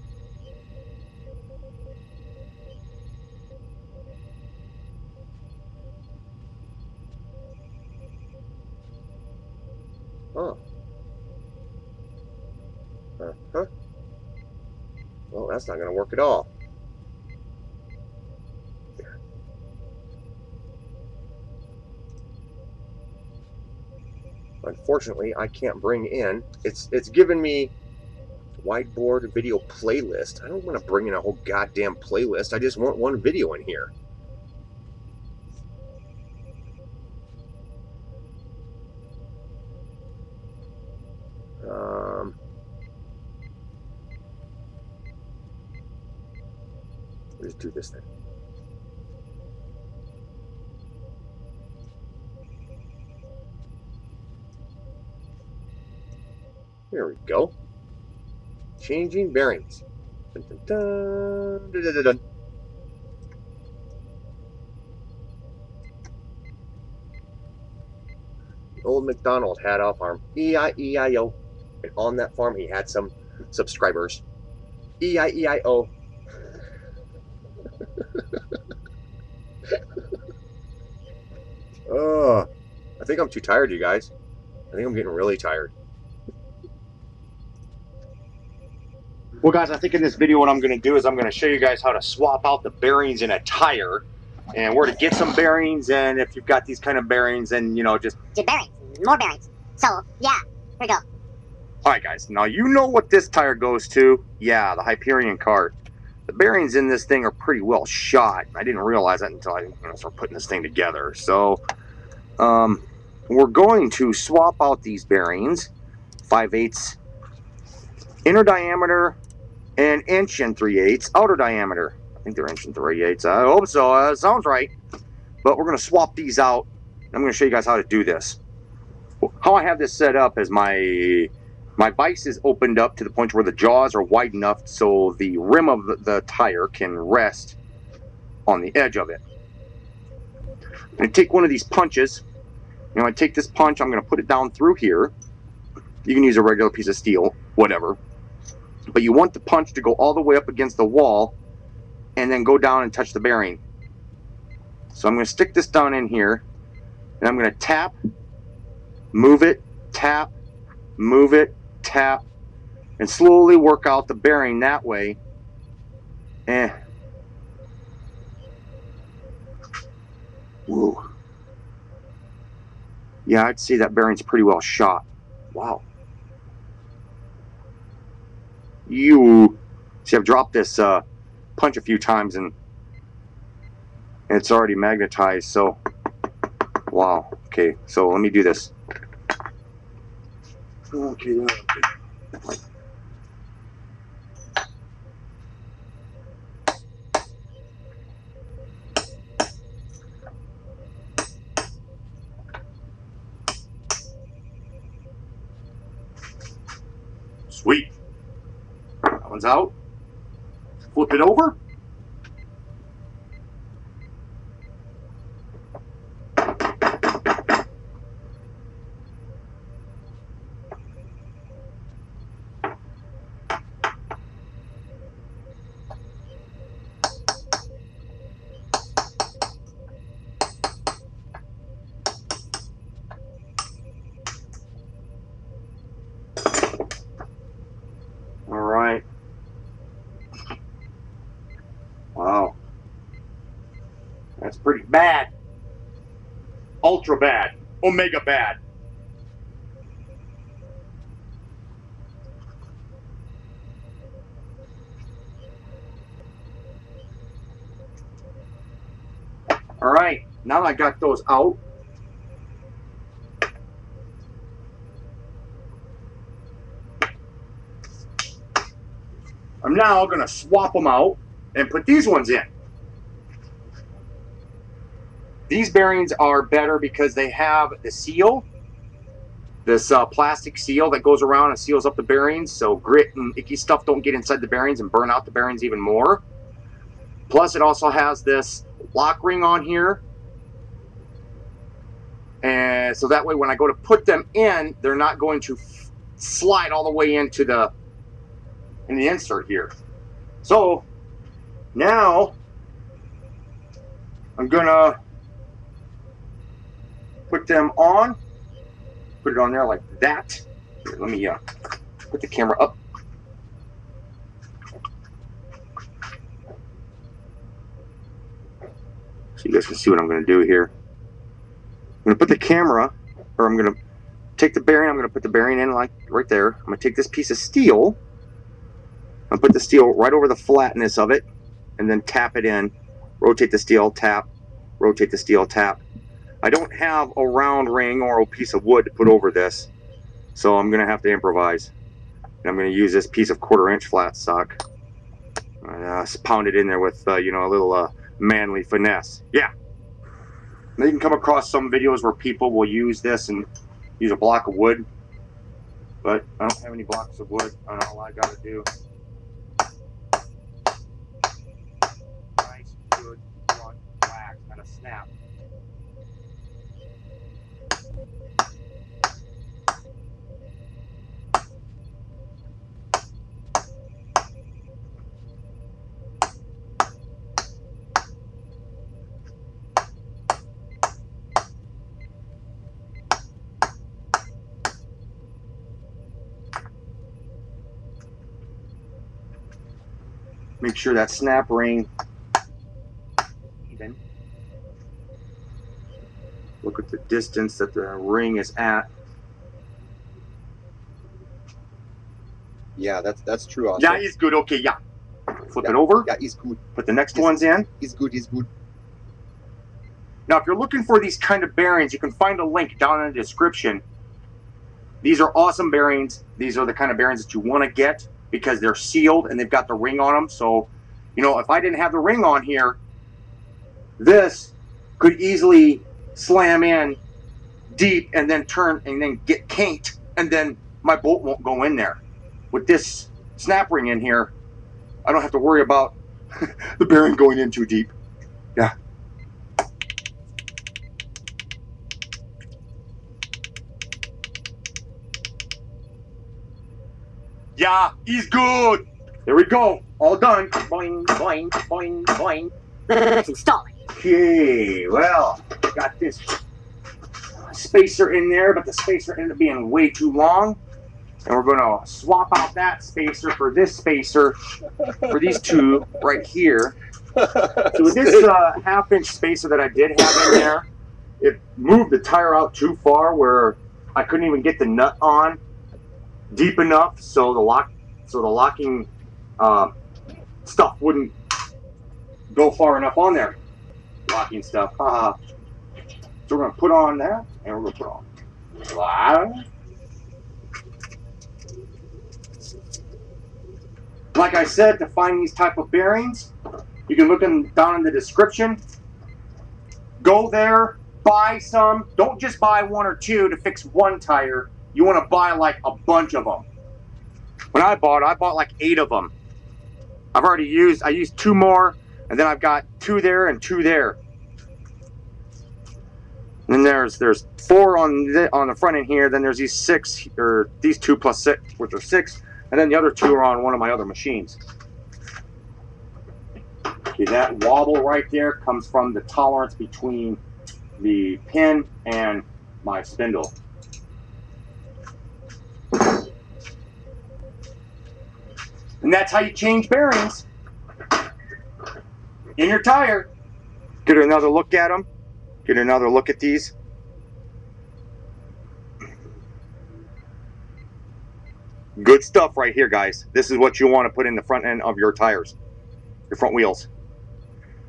Oh. Uh-huh. Well, that's not going to work at all. There. Unfortunately, I can't bring in. It's given me whiteboard video playlist. I don't want to bring in a whole goddamn playlist. I just want one video in here. Let's do this thing. There we go. Changing bearings. Dun, dun, dun, dun, dun, dun, dun. Old MacDonald had a farm. E-I-E-I-O. And on that farm, he had some subscribers. E-I-E-I-O. I think I'm too tired, you guys. I think I'm getting really tired. Well, guys, I think in this video what I'm going to do is I'm going to show you guys how to swap out the bearings in a tire and where to get some bearings, and if you've got these kind of bearings, and, you know, just bearings, more bearings. So, yeah, here we go. All right, guys, now you know what this tire goes to. Yeah, the Hyperion cart. The bearings in this thing are pretty well shot. I didn't realize that until I started putting this thing together. So, we're going to swap out these bearings, 5/8 inner diameter and inch and 3/8 outer diameter. I think they're inch and 3/8. I hope so. Sounds right. But we're going to swap these out. I'm going to show you guys how to do this. How I have this set up is my vise is opened up to the point where the jaws are wide enough so the rim of the tire can rest on the edge of it. I'm going to take one of these punches. You know, I take this punch, I'm going to put it down through here. You can use a regular piece of steel, whatever. But you want the punch to go all the way up against the wall and then go down and touch the bearing. So I'm going to stick this down in here, and I'm going to tap, move it, tap, move it, tap, and slowly work out the bearing that way. Whoa. Yeah, I'd say that bearing's pretty well shot. Wow. See, I've dropped this punch a few times and it's already magnetized, so wow. Okay, so let me do this. Okay. Sweet. That one's out. Flip it over. Wow. That's pretty bad. Ultra bad. Omega bad. All right, now I got those out. I'm now going to swap them out and put these ones in. These bearings are better because they have the seal, this plastic seal that goes around and seals up the bearings, so grit and icky stuff don't get inside the bearings and burn out the bearings even more. Plus it also has this lock ring on here, and so that way when I go to put them in, they're not going to slide all the way into the insert here. So now I'm gonna put them on, put it on there like that. Here, let me put the camera up. So you guys can see what I'm gonna do here. I'm gonna put the camera, or I'm gonna take the bearing, I'm gonna put the bearing in like right there. I'm gonna take this piece of steel, I'm gonna put the steel right over the flatness of it, and then tap it in, rotate the steel, tap, rotate the steel, tap. I don't have a round ring or a piece of wood to put over this, so I'm gonna have to improvise. And I'm gonna use this piece of 1/4-inch flat stock. Pound it in there with you know, a little manly finesse. Yeah. Now you can come across some videos where people will use this and use a block of wood, but I don't have any blocks of wood. I don't know, all I gotta do. Nice, good, blunt, whack, and a snap. Make sure that snap ring even. Look at the distance that the ring is at. Yeah, that's true also. Yeah, it's good. Okay, yeah. Flip it over. Yeah, it's good. Put the next ones in. It's good, it's good. Now, if you're looking for these kind of bearings, you can find a link down in the description. These are awesome bearings. These are the kind of bearings that you want to get because they're sealed and they've got the ring on them. So, you know, if I didn't have the ring on here, this could easily slam in deep and then turn and then get kinked, and then my bolt won't go in there. With this snap ring in here, I don't have to worry about the bearing going in too deep. Yeah. Yeah, he's good. There we go. All done. Boing, boing, boing, boing. Let's install it. Okay, well, got this spacer in there, but the spacer ended up being way too long. And we're going to swap out that spacer for this spacer for these two right here. So with this half-inch spacer that I did have in there, it moved the tire out too far where I couldn't even get the nut on deep enough, so the locking stuff wouldn't go far enough on there. Locking stuff. So we're going to put on that, and we're going to put on slide. Like I said, to find these type of bearings, you can look down in the description. Go there, buy some. Don't just buy one or two to fix one tire. You want to buy like a bunch of them. When I bought like 8 of them. I used 2 more, and then I've got 2 there and 2 there. And then there's 4 on the front end here. Then there's these 6, or these 2 plus 6, which are 6. And then the other 2 are on one of my other machines. Okay, that wobble right there comes from the tolerance between the pin and my spindle. And that's how you change bearings in your tire. Get another look at them. Get another look at these. Good stuff right here, guys. This is what you want to put in the front end of your tires, your front wheels.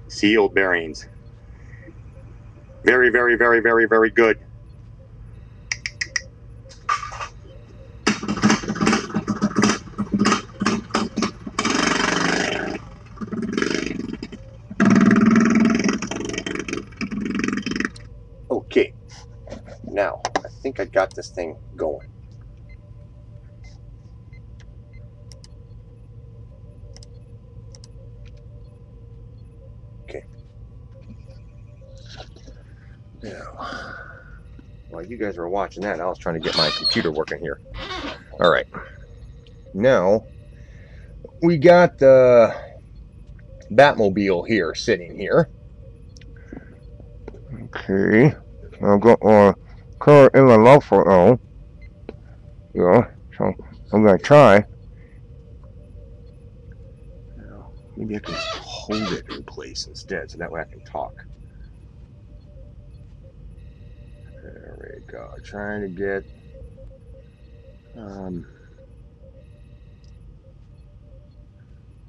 Sealed bearings. Very, very, very, very, very good. Okay. Now, I think I got this thing going. Now, while you guys were watching that, I was trying to get my computer working here. All right. Now we got the Batmobile here, sitting here. Okay. I've got my car in the loft for now. Yeah, so I'm gonna try. Now, maybe I can hold it in place instead, so that way I can talk. There we go. Trying to get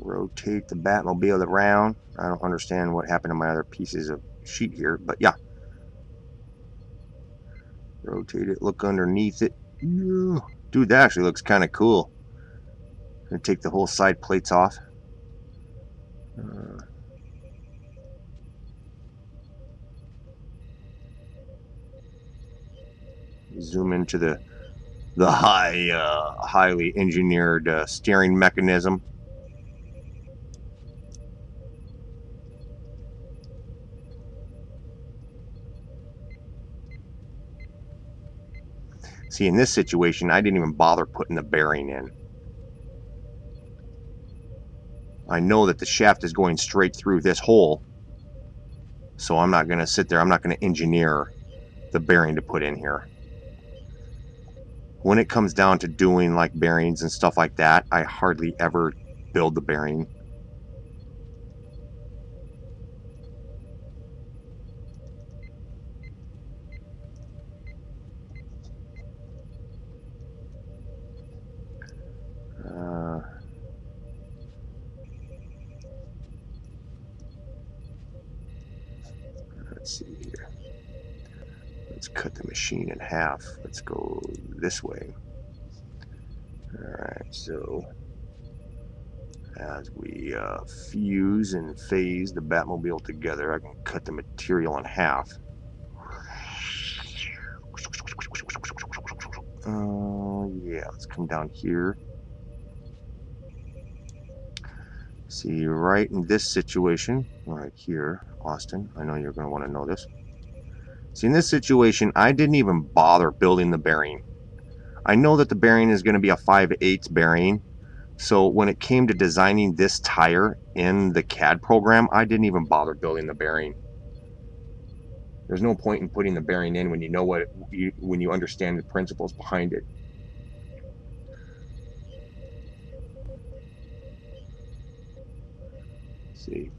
rotate the Batmobile around. I don't understand what happened to my other pieces of sheet here, but yeah. Rotate it, look underneath it. Yeah. Dude, that actually looks kind of cool. Gonna take the whole side plates off. Zoom into the highly engineered steering mechanism. See, in this situation, I didn't even bother putting the bearing in. I know that the shaft is going straight through this hole, so I'm not going to sit there. I'm not going to engineer the bearing to put in here. When it comes down to doing like bearings and stuff like that, I hardly ever build the bearing. Let's see here. Let's cut the machine in half. Let's go this way. Alright, so as we fuse and phase the Batmobile together, I can cut the material in half. Yeah, let's come down here. See, right in this situation, right here, Austin, I know you're going to want to know this. See, in this situation, I didn't even bother building the bearing. I know that the bearing is going to be a 5/8 bearing, so when it came to designing this tire in the CAD program, I didn't even bother building the bearing. There's no point in putting the bearing in when you know when you understand the principles behind it. Let's see.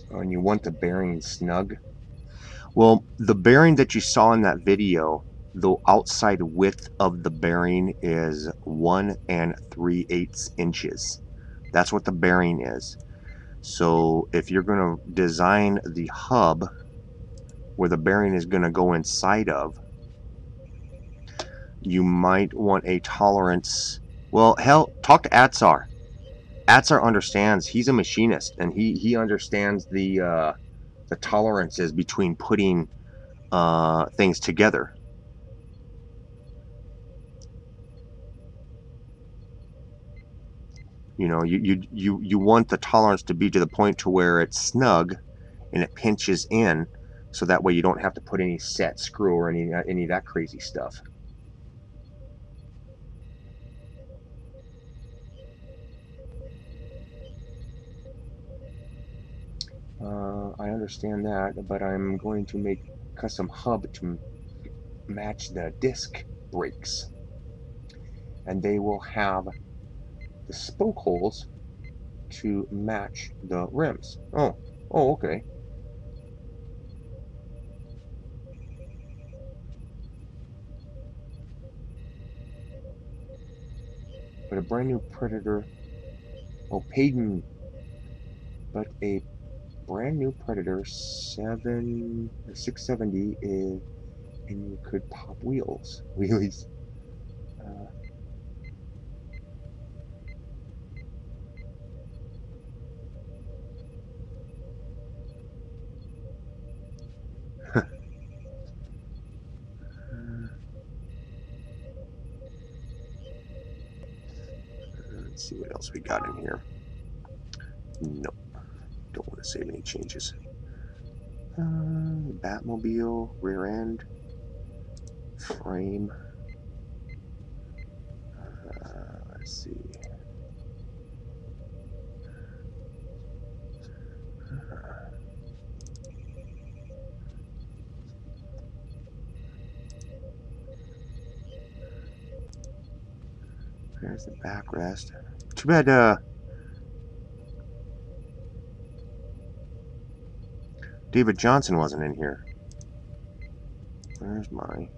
And you want the bearing snug. Well, the bearing that you saw in that video, the outside width of the bearing is 1 3/8 inches. That's what the bearing is. So if you're going to design the hub where the bearing is going to go inside of, you might want a tolerance. Well, hell, talk to Atsar. Atsar understands. He's a machinist, and he understands the tolerances between putting things together. You know, you want the tolerance to be to the point to where it's snug and it pinches in, so that way you don't have to put any set screw or any of that crazy stuff. I understand that, but I'm going to make a custom hub to match the disc brakes, and they will have the spoke holes to match the rims. Oh, okay. But a brand new Predator. Oh, Payton. But a brand new Predator 670 is, and you could pop wheelies. Let's see what else we got in here. Nope, don't want to save any changes. Batmobile, rear end, frame. Let's see. There's the backrest. Too bad David Johnson wasn't in here. Where's my...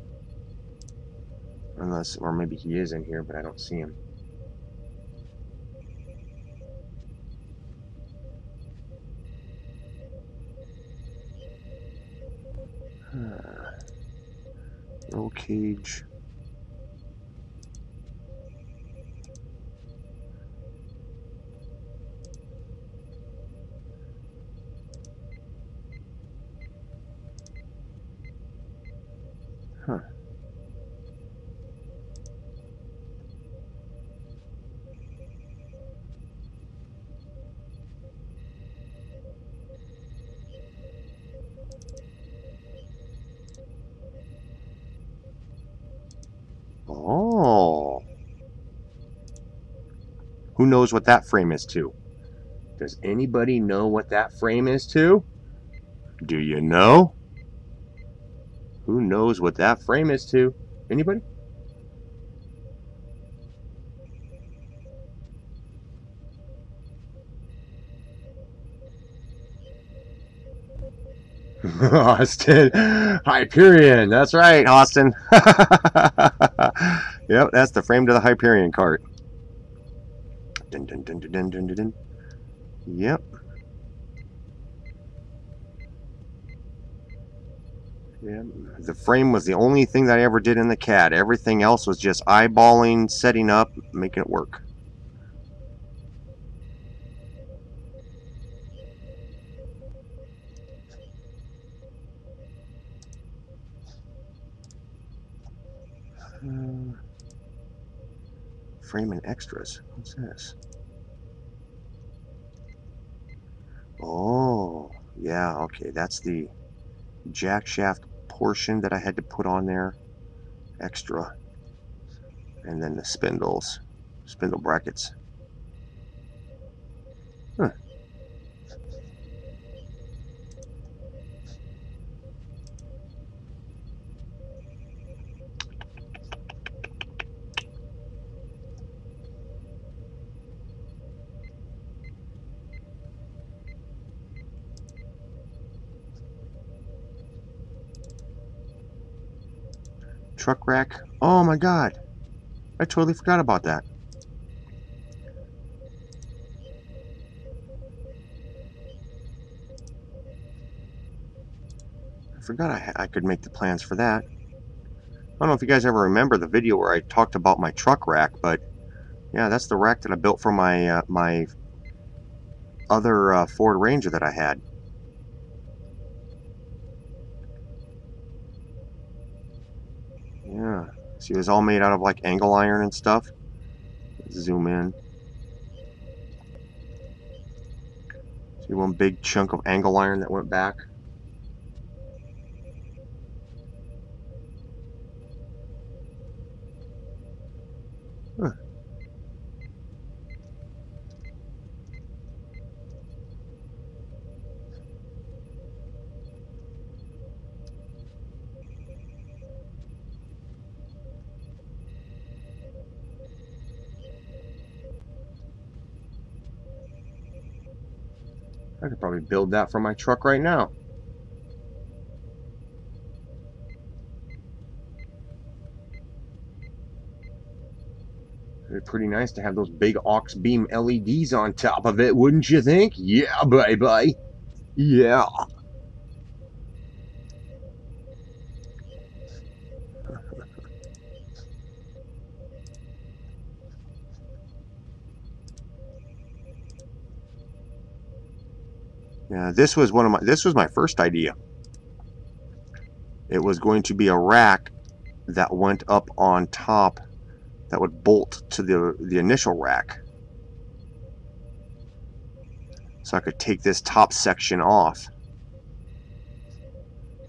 Unless, or maybe he is in here, but I don't see him. Roll cage. Huh. Oh. Who knows what that frame is to? Does anybody know what that frame is to? Do you know? Who knows what that frame is to? Anybody? Austin, Hyperion. That's right, Austin. Yep, that's the frame to the Hyperion cart. Dun, dun, dun, dun, dun, dun, dun. Yep. Yeah. The frame was the only thing that I ever did in the CAD. Everything else was just eyeballing, setting up, making it work. Frame and extras. What's this? Oh, yeah, okay. That's the jack shaft portion that I had to put on there. Extra. And then the spindles. Spindle brackets. Huh. Truck rack. Oh my god. I totally forgot about that. I forgot I could make the plans for that. I don't know if you guys ever remember the video where I talked about my truck rack, but yeah, that's the rack that I built for my my other Ford Ranger that I had. Yeah, see, it was all made out of like angle iron and stuff. Let's zoom in. See one big chunk of angle iron that went back. Huh. I could probably build that for my truck right now. It'd be pretty nice to have those big aux beam LEDs on top of it, wouldn't you think? Yeah, baby. Yeah. Yeah, this was my first idea. It was going to be a rack that went up on top that would bolt to the initial rack. So I could take this top section off.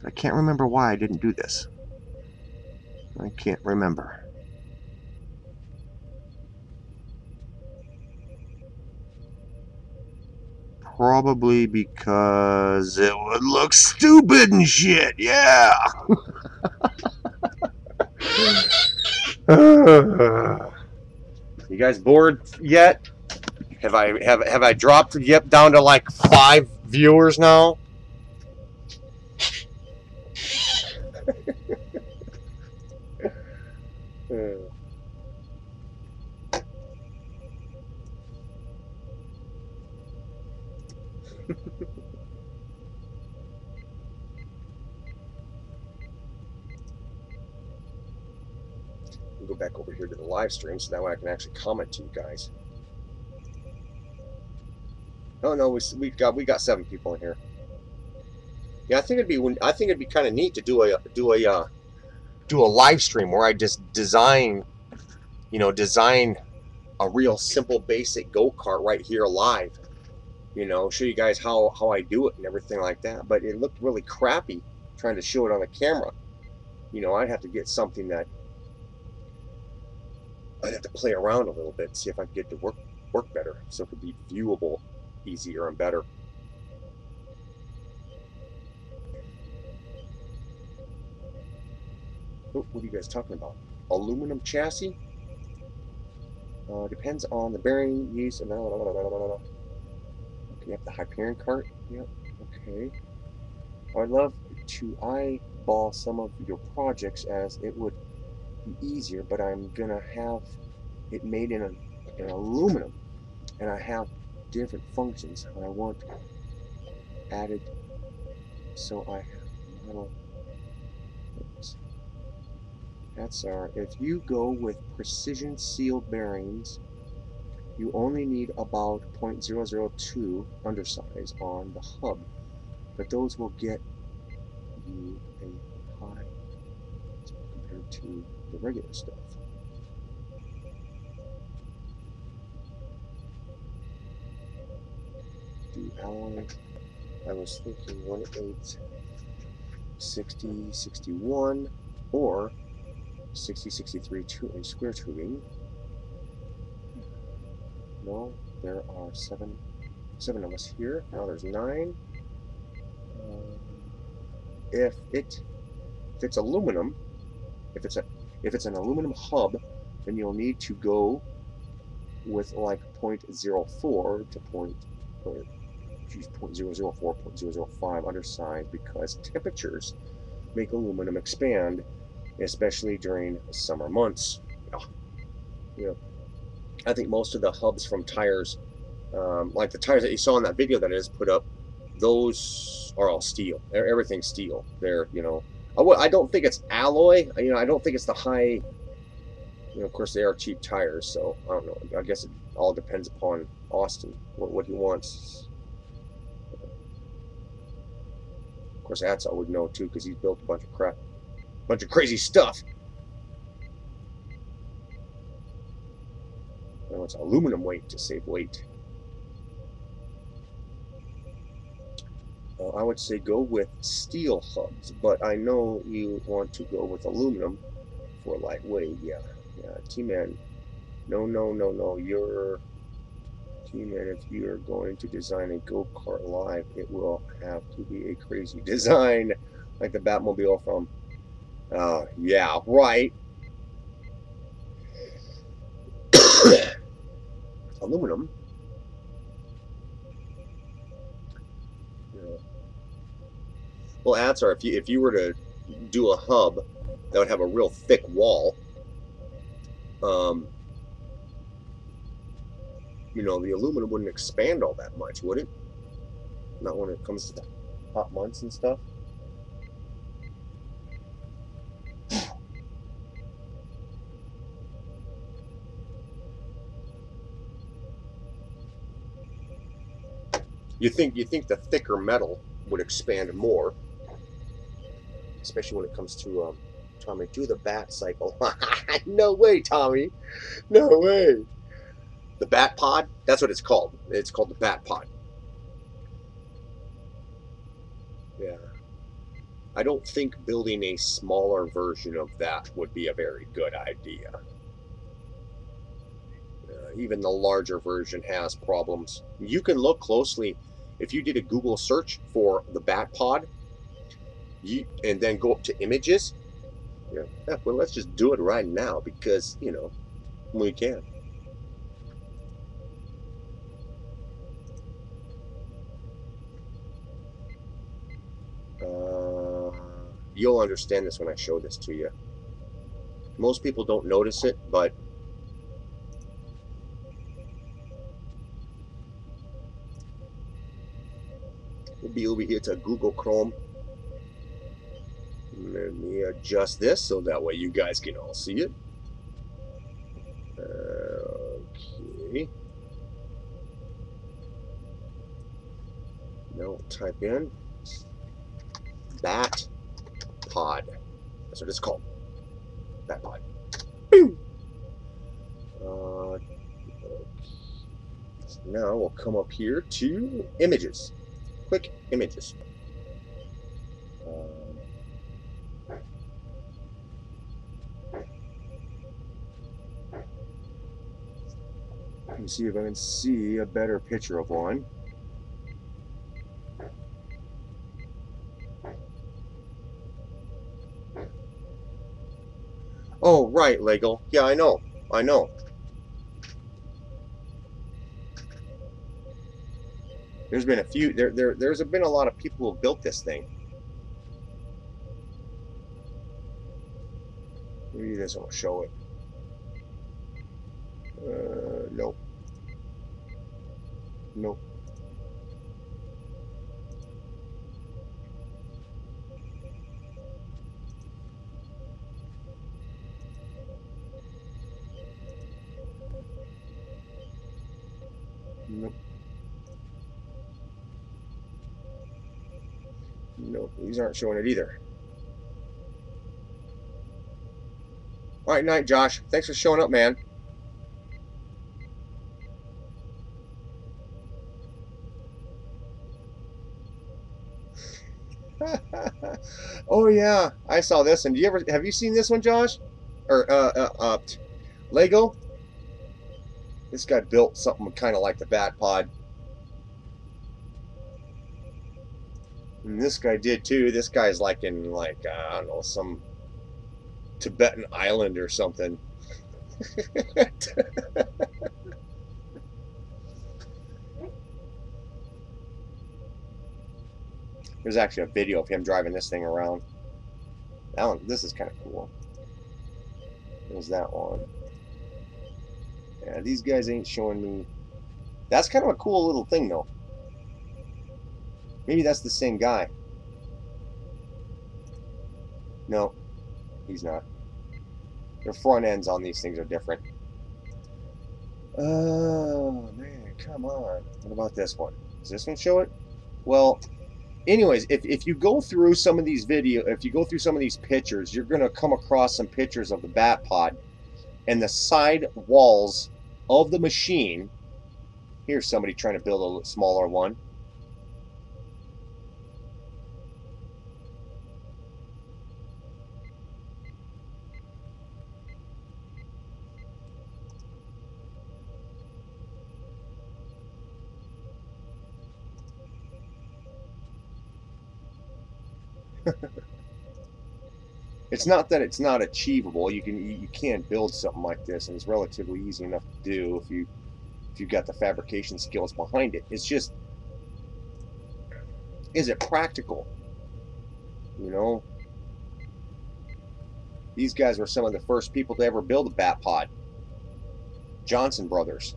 I can't remember why I didn't do this. I can't remember. Probably because it would look stupid and shit. Yeah. You guys bored yet? Have I dropped yep down to like 5 viewers now? Go back over here to the live stream so that way I can actually comment to you guys. Oh no, we got 7 people in here. Yeah, I think it'd be kind of neat to do a live stream where I just design a real simple basic go-kart right here live. You know, show you guys how I do it and everything like that. But it looked really crappy trying to show it on the camera. You know, I'd have to get something that I'd have to play around a little bit, see if I could get it to work better, so it could be viewable easier and better. Oh, what are you guys talking about? Aluminum chassis? Depends on the bearing use. Okay, you have the Hyperion cart. Yep. Okay. I'd love to eyeball some of your projects as it would be easier, but I'm gonna have it made in aluminum, and I have different functions I want added, so I have metal. That's our. If you go with precision sealed bearings, you only need about 0.002 undersize on the hub, but those will get you a high compared to the regular stuff. Do alloy. I was thinking 1/8 60 61 or 60 63 2-inch square tubing. No, there are seven of us here. Now there's 9. If it's aluminum, if it's an aluminum hub, then you'll need to go with like 0.04 to 0.004, 0.005 undersized, because temperatures make aluminum expand, especially during summer months. Yeah. I think most of the hubs from tires, like the tires that you saw in that video that I just put up, those are all steel. Everything's steel. They're, you know, I don't think it's alloy. You know, I don't think it's the high. You know, of course they are cheap tires, so I don't know. I guess it all depends upon Austin, what he wants. Of course, Atza would know too, because he's built a bunch of crap, bunch of crazy stuff. Now it's aluminum weight to save weight. I would say go with steel hubs, but I know you want to go with aluminum for lightweight. Yeah, T-Man. No. You're T-Man. If you are going to design a go-kart live, it will have to be a crazy design, like the Batmobile from. Yeah, right. Aluminum Well, ads are if you were to do a hub that would have a real thick wall, you know, the aluminum wouldn't expand all that much, would it? Not when it comes to the hot months and stuff. You think the thicker metal would expand more, especially when it comes to Tommy, do the bat cycle. No way, Tommy. No way. The bat pod? That's what it's called. It's called the bat pod. Yeah. I don't think building a smaller version of that would be a very good idea. Even the larger version has problems. You can look closely. If you did a Google search for the bat pod, and then go up to images, yeah, well, let's just do it right now because, you know, we can. You'll understand this when I show this to you. Most people don't notice it, but we'll be over here to Google Chrome. Let me adjust this so that way you guys can all see it. Okay. Now we'll type in bat pod. That's what it's called. Bat pod. Boom. Okay. So now we'll come up here to images. Quick images. Let me see if I can see a better picture of one. Oh, right, Lego. Yeah, I know. I know. There's been a few. There's been a lot of people who have built this thing. Maybe this will show it. Nope. Nope. Nope. Nope, these aren't showing it either. Alright, night, Josh. Thanks for showing up, man. Oh yeah, I saw this one. Have you seen this one, Josh? Or Lego? This guy built something kind of like the bat pod. And this guy did too. This guy's like in I don't know, some Tibetan island or something. There's actually a video of him driving this thing around. This is kind of cool. There's that one. Yeah, these guys ain't showing me. That's kind of a cool little thing, though. Maybe that's the same guy. No, he's not. Their front ends on these things are different. Oh, man, come on. What about this one? Does this one show it? Well, anyways, if you go through some of these if you go through some of these pictures, you're going to come across some pictures of the bat pod and the side walls of the machine. Here's somebody trying to build a smaller one. It's not that it's not achievable. You can build something like this, and it's relatively easy enough to do if you've got the fabrication skills behind it. It's just, is it practical? You know, these guys were some of the first people to ever build a bat pod. Johnson Brothers.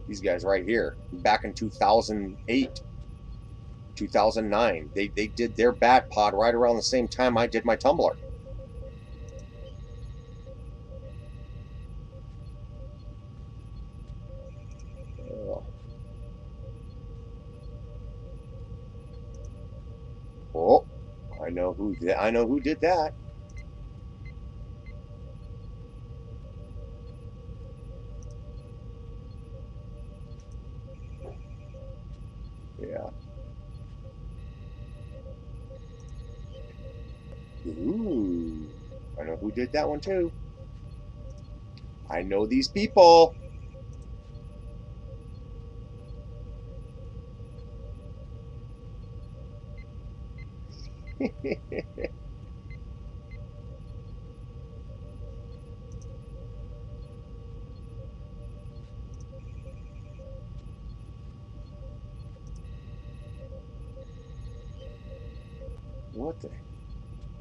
These guys right here. Back in 2008, 2009. They did their bat pod right around the same time I did my tumbler. Oh, I know who did that. Yeah. Ooh, I know who did that one too. I know these people.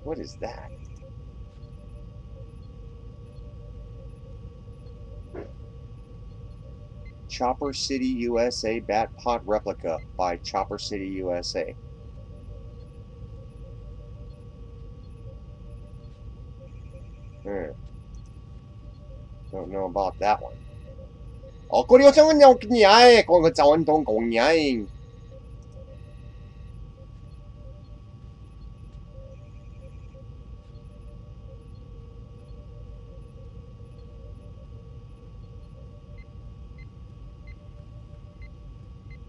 What is that? Chopper City USA Bat Pod Replica by Chopper City USA. Don't know about that one.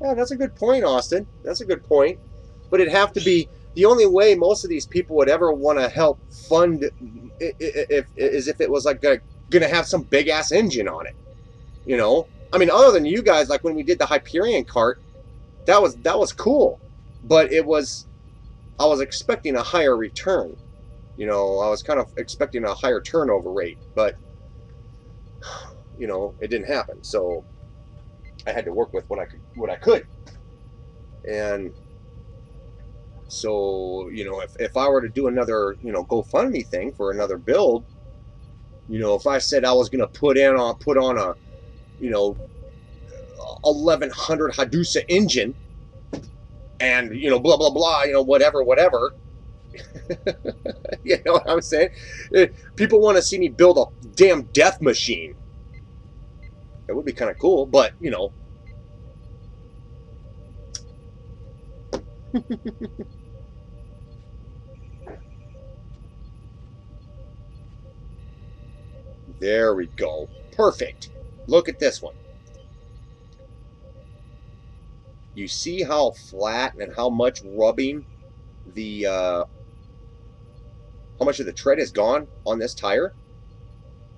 Yeah, that's a good point, Austin. That's a good point. But it'd have to be the only way most of these people would ever want to help fund if it was like gonna have some big ass engine on it. You know, I mean, other than you guys, like when we did the Hyperion cart, that was cool, but I was expecting a higher return. You know, I was kind of expecting a higher turnover rate, but you know, it didn't happen. So I had to work with what I could. And so, you know, if I were to do another, you know, GoFundMe thing for another build, you know, if I said I was going to put on a, you know, 1100 Hadusa engine and, you know, blah, blah, blah, you know, whatever. You know what I'm saying? People want to see me build a damn death machine. It would be kind of cool, but, you know. There we go. Perfect. Look at this one. You see how flat and how much rubbing the how much of the tread is gone on this tire?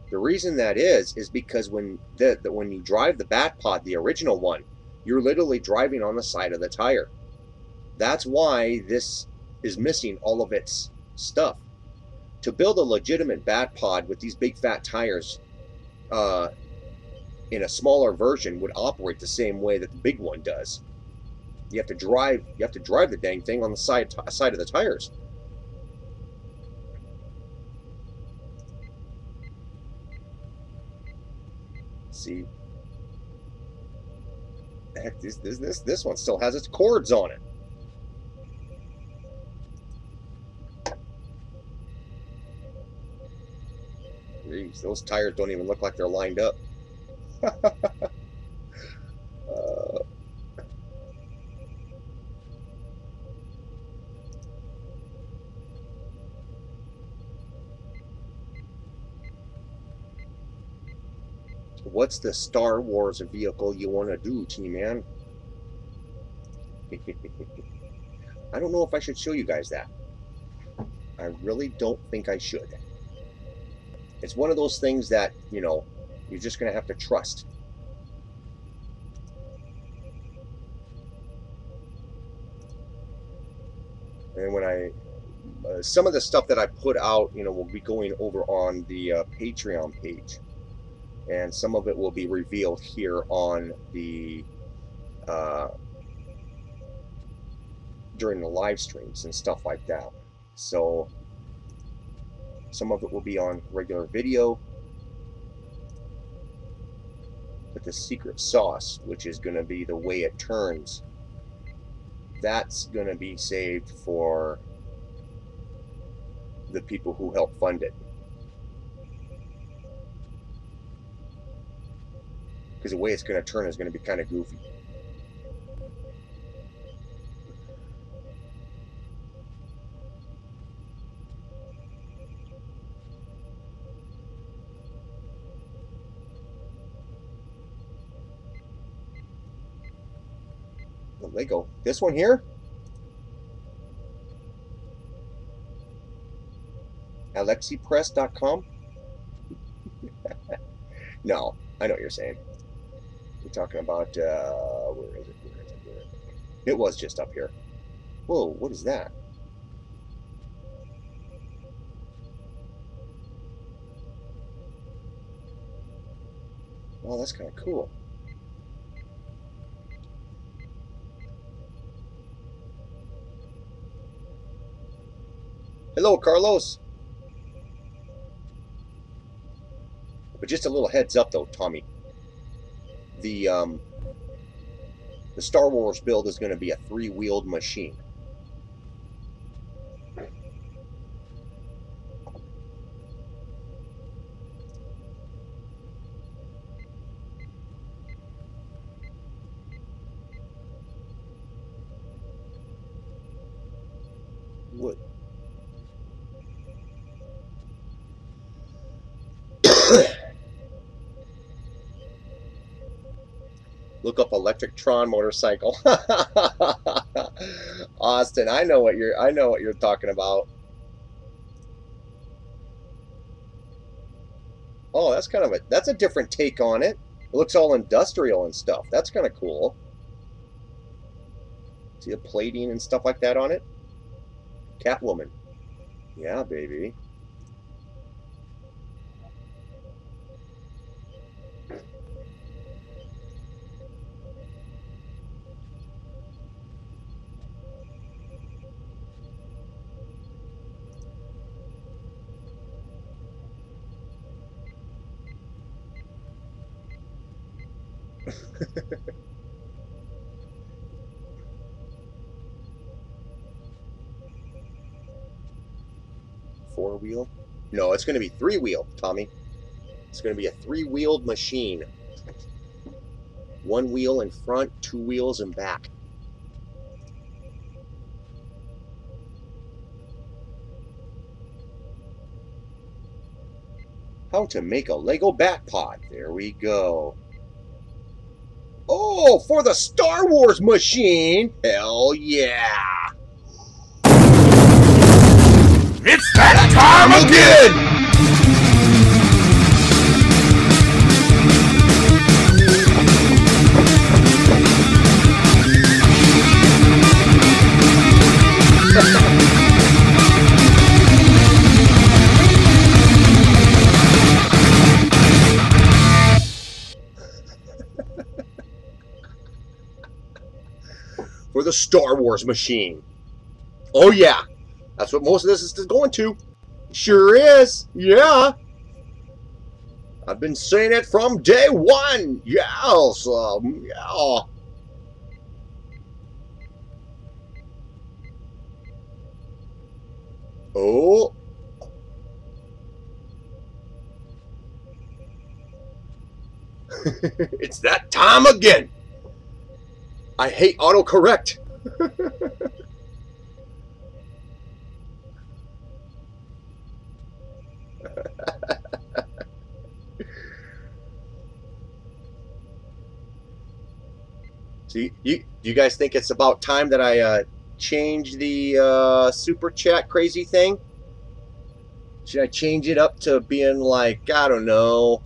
The reason that is because when you drive the bat pod, the original one, you're literally driving on the side of the tire. That's why this is missing all of its stuff. To build a legitimate bat pod with these big fat tires in a smaller version would operate the same way that the big one does. You have to drive the dang thing on the side of the tires. See, heck, this one still has its cords on it. Jeez, those tires don't even look like they're lined up. What's the Star Wars vehicle you want to do, T-Man? I don't know if I should show you guys that. I really don't think I should. It's one of those things that, you know, you're just going to have to trust. And when some of the stuff that I put out, you know, will be going over on the Patreon page. And some of it will be revealed here on the during the live streams and stuff like that. So some of it will be on regular video. But the secret sauce, which is going to be the way it turns, that's going to be saved for the people who help fund it. Because the way it's going to turn is going to be kind of goofy. The Lego. This one here? AlexiPress.com? No, I know what you're saying. You're talking about, where is it? It was just up here. Whoa, what is that? Well, that's kind of cool. Hello, Carlos. But just a little heads up, though, Tommy. The Star Wars build is going to be a 3-wheeled machine. What? Look up Electrotron motorcycle. Austin, I know what you're talking about. Oh, that's a different take on it. It looks all industrial and stuff. That's kind of cool. See the plating and stuff like that on it? Catwoman. Yeah, baby. Four-wheel? No, it's going to be 3-wheel, Tommy. It's going to be a 3-wheeled machine. 1 wheel in front, 2 wheels in back. How to make a Lego Bat Pod. There we go. Oh, for the Star Wars machine! Hell yeah! It's that time again! For the Star Wars machine. Oh yeah, that's what most of this is going to. Sure is. Yeah. I've been saying it from day one. Yes. Yeah. Oh. It's that time again. I hate autocorrect. See, do you guys think it's about time that I change the super chat crazy thing? Should I change it up to being like, I don't know,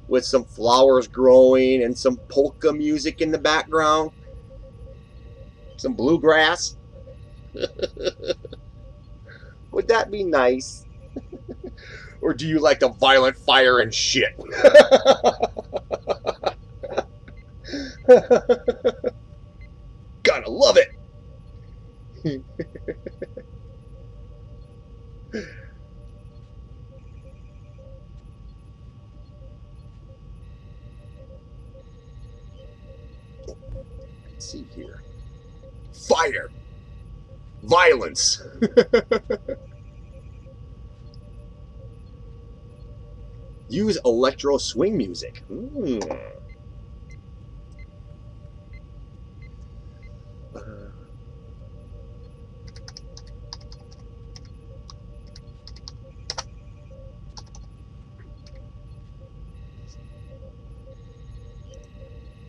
with some flowers growing and some polka music in the background? Some bluegrass? Would that be nice? Or do you like the violent fire and shit? Gotta love it. Let's see here. Fire! Violence! Use electro swing music.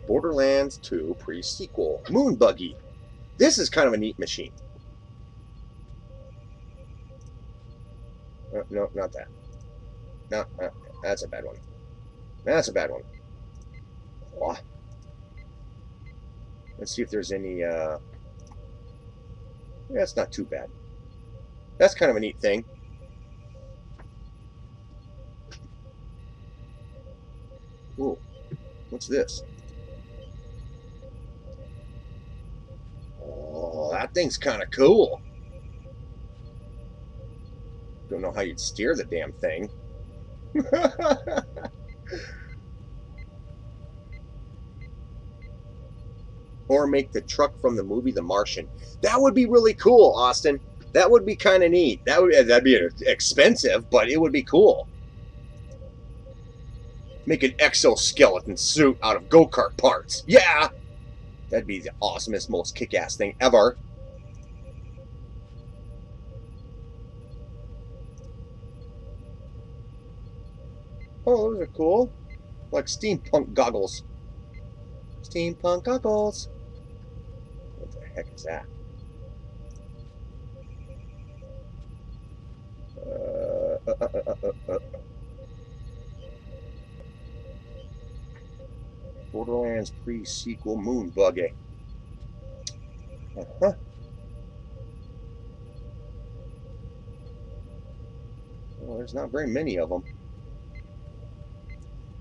Borderlands 2 pre-sequel. Moon Buggy. This is kind of a neat machine. No, not that. No, that's a bad one. That's a bad one. What? Let's see if there's any, yeah, it's not too bad. That's kind of a neat thing. Ooh, what's this? Oh, that thing's kind of cool. Don't know how you'd steer the damn thing. Or make the truck from the movie The Martian. That would be really cool, Austin. That would be kind of neat. That'd be expensive, but it would be cool. Make an exoskeleton suit out of go-kart parts. Yeah! That'd be the awesomest, most kick-ass thing ever. Oh, those are cool. Like steampunk goggles. Steampunk goggles. What the heck is that? Borderlands pre-sequel Moon Buggy. Uh-huh. Well, there's not very many of them.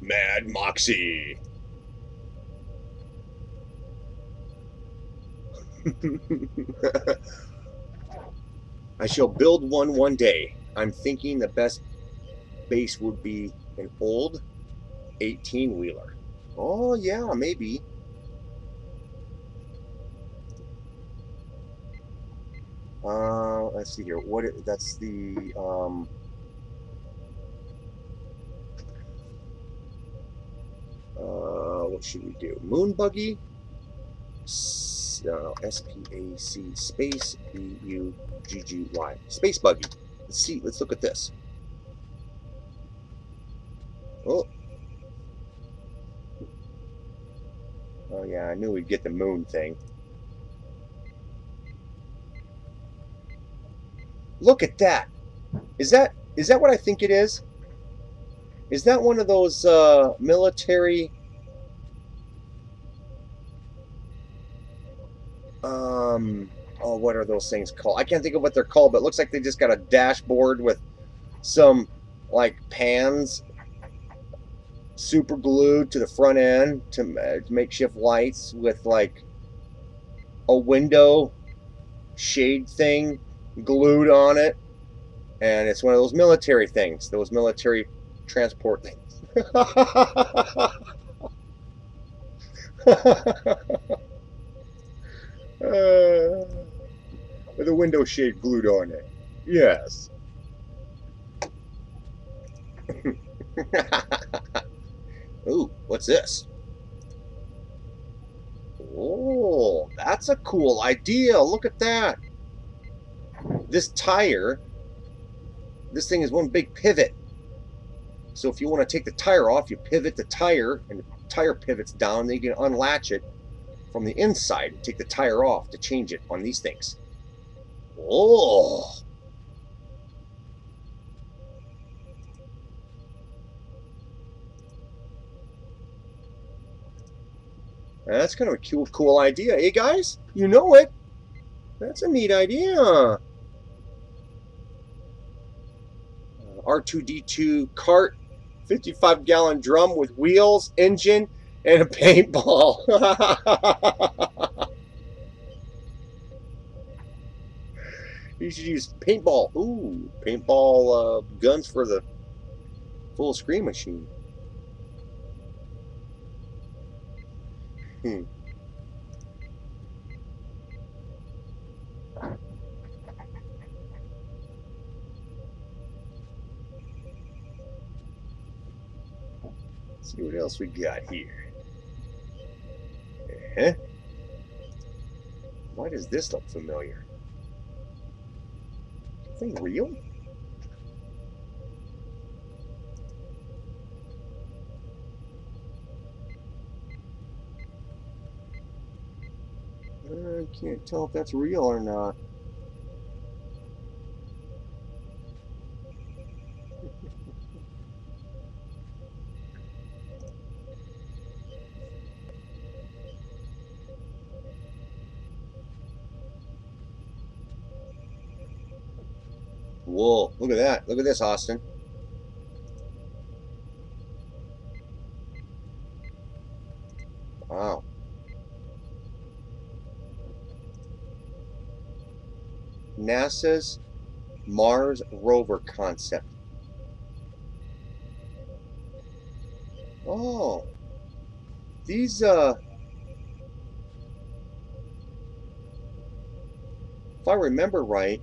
Mad Moxie. I shall build one day. I'm thinking the best base would be an old 18-wheeler. Oh, yeah, maybe. Let's see here. That's the, what should we do? Moon Buggy? S-P-A-C, space, B-U-G-G-Y. Space Buggy. Let's see. Let's look at this. Oh. Oh, yeah, I knew we'd get the moon thing. Look at that. Is that what I think it is? Is that one of those military oh, what are those things called? I can't think of what they're called, but it looks like they just got a dashboard with some like pans super glued to the front end to makeshift lights with like a window shade thing glued on it, and it's one of those military things, those military transport things. With a window shade glued on it. Yes. Ooh, what's this? Oh, that's a cool idea. Look at that. This tire, this thing is one big pivot. So if you want to take the tire off, you pivot the tire, and the tire pivots down, then you can unlatch it from the inside and take the tire off to change it on these things. Oh. That's kind of a cool idea. Hey guys, you know it. That's a neat idea. R2-D2 cart, 55-gallon drum with wheels, engine, and a paintball. You should use paintball. Ooh, paintball guns for the full screen machine. See what else we got here. Uh-huh. Why does this look familiar? Is this thing real? I can't tell if that's real or not. Whoa, look at that. Look at this, Austin. Wow. NASA's Mars rover concept. Oh. These, if I remember right,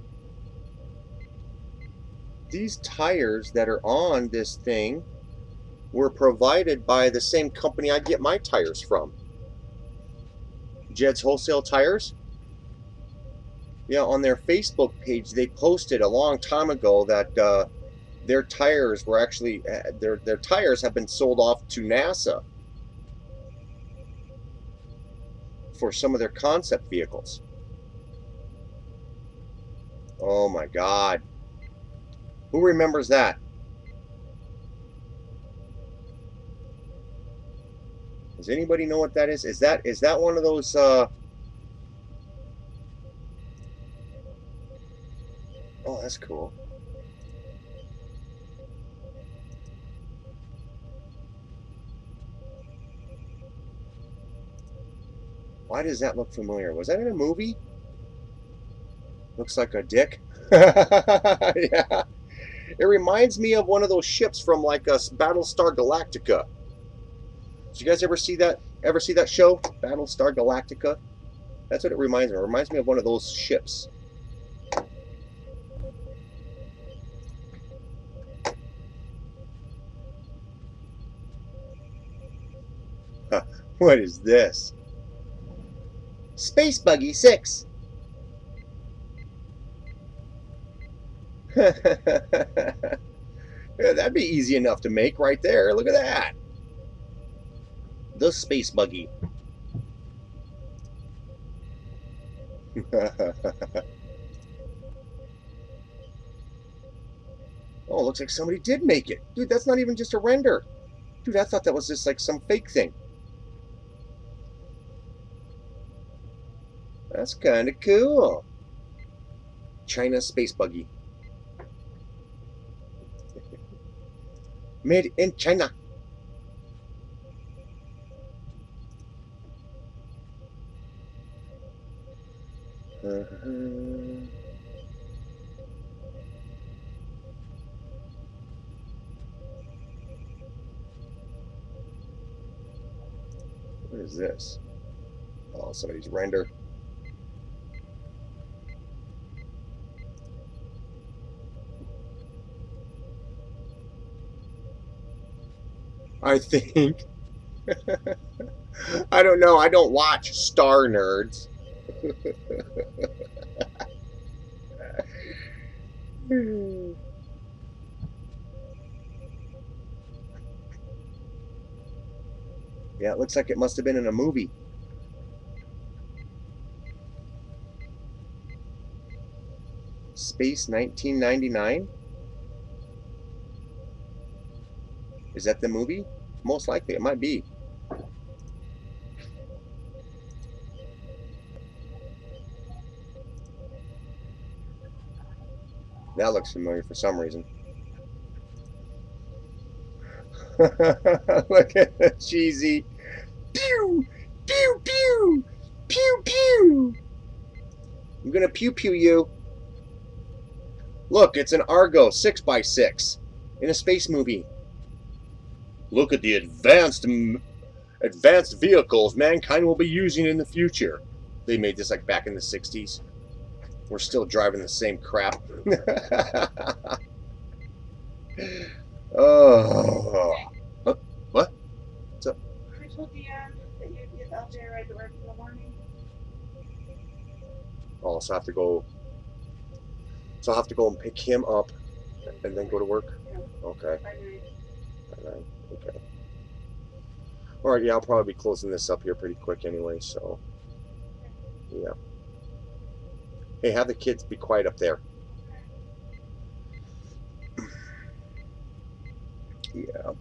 these tires that are on this thing were provided by the same company I get my tires from. Jed's Wholesale Tires. Yeah, on their Facebook page, they posted a long time ago that their tires were actually their tires have been sold off to NASA for some of their concept vehicles. Oh my God. Who remembers that? Does anybody know what that is? Is that one of those oh, that's cool. Why does that look familiar? Was that in a movie? Looks like a dick. Yeah. It reminds me of one of those ships from like a Battlestar Galactica. Did you guys ever see that? Ever see that show, Battlestar Galactica? That's what it reminds me of. It reminds me of one of those ships. Huh, what is this? Space Buggy 6. Yeah, that'd be easy enough to make right there. Look at that. The Space Buggy. Oh, looks like somebody did make it. Dude, that's not even just a render. Dude, I thought that was just like some fake thing. That's kind of cool. China Space Buggy. Made in China. What is this? Oh, somebody's render. I think. I don't know. I don't watch Star Nerds. Yeah, it looks like it must have been in a movie. Space 1999? Is that the movie? Most likely, it might be. That looks familiar for some reason. Look at the cheesy. Pew! Pew pew! Pew pew! I'm gonna pew pew you. Look, it's an Argo 6x6 in a space movie. Look at the advanced vehicles mankind will be using in the future. They made this like back in the 60s. We're still driving the same crap. Oh. What? Oh, so I have to go. So I have to go and pick him up, and then go to work. Okay. Okay. All right. Yeah, I'll probably be closing this up here pretty quick anyway. So, yeah. Hey, have the kids be quiet up there. Yeah.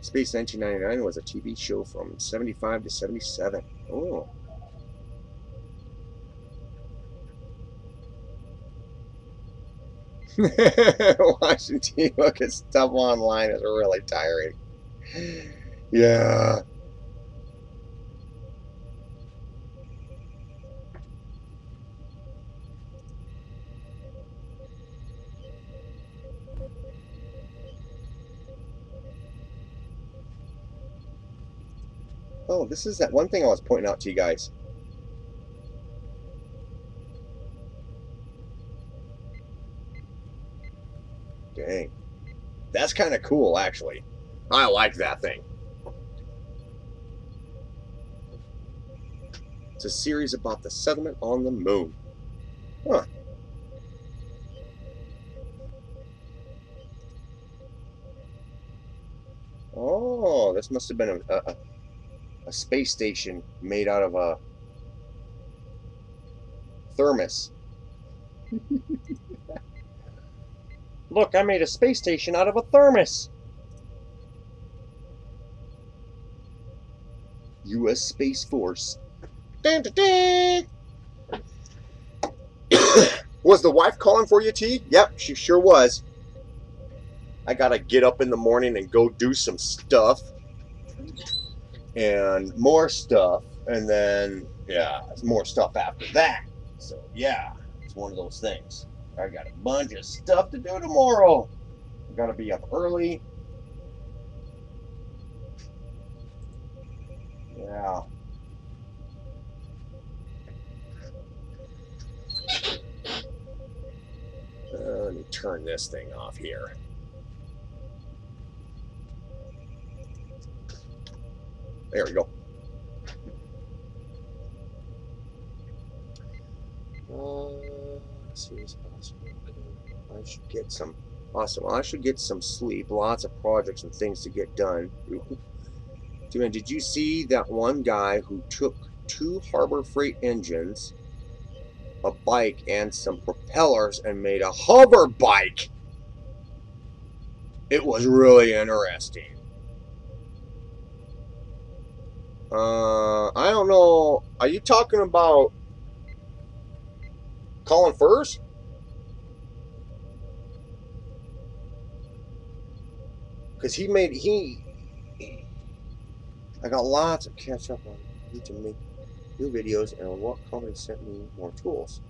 Space 1999 was a TV show from 75 to 77. Oh. Watching TV look at stuff online is really tiring. Yeah. Oh, this is that one thing I was pointing out to you guys. Dang. That's kind of cool, actually. I like that thing. It's a series about the settlement on the moon. Huh. Oh, this must have been a space station made out of a thermos. Look, I made a space station out of a thermos. U.S. Space Force. Dun, dun, dun. Was the wife calling for you, T? Yep, she sure was. I gotta get up in the morning and go do some stuff. And more stuff. And then, yeah, more stuff after that. So, yeah, it's one of those things. I got a bunch of stuff to do tomorrow. I gotta be up early. Yeah. Let me turn this thing off here. There we go. Let's see what's possible. Okay. I should get some. Awesome. I should get some sleep. Lots of projects and things to get done. Man, did you see that one guy who took 2 Harbor Freight engines, a bike, and some propellers and made a hover bike? It was really interesting. I don't know. Are you talking about Colin Furze? Because I got lots of catch up on need to make new videos, and what company sent me more tools.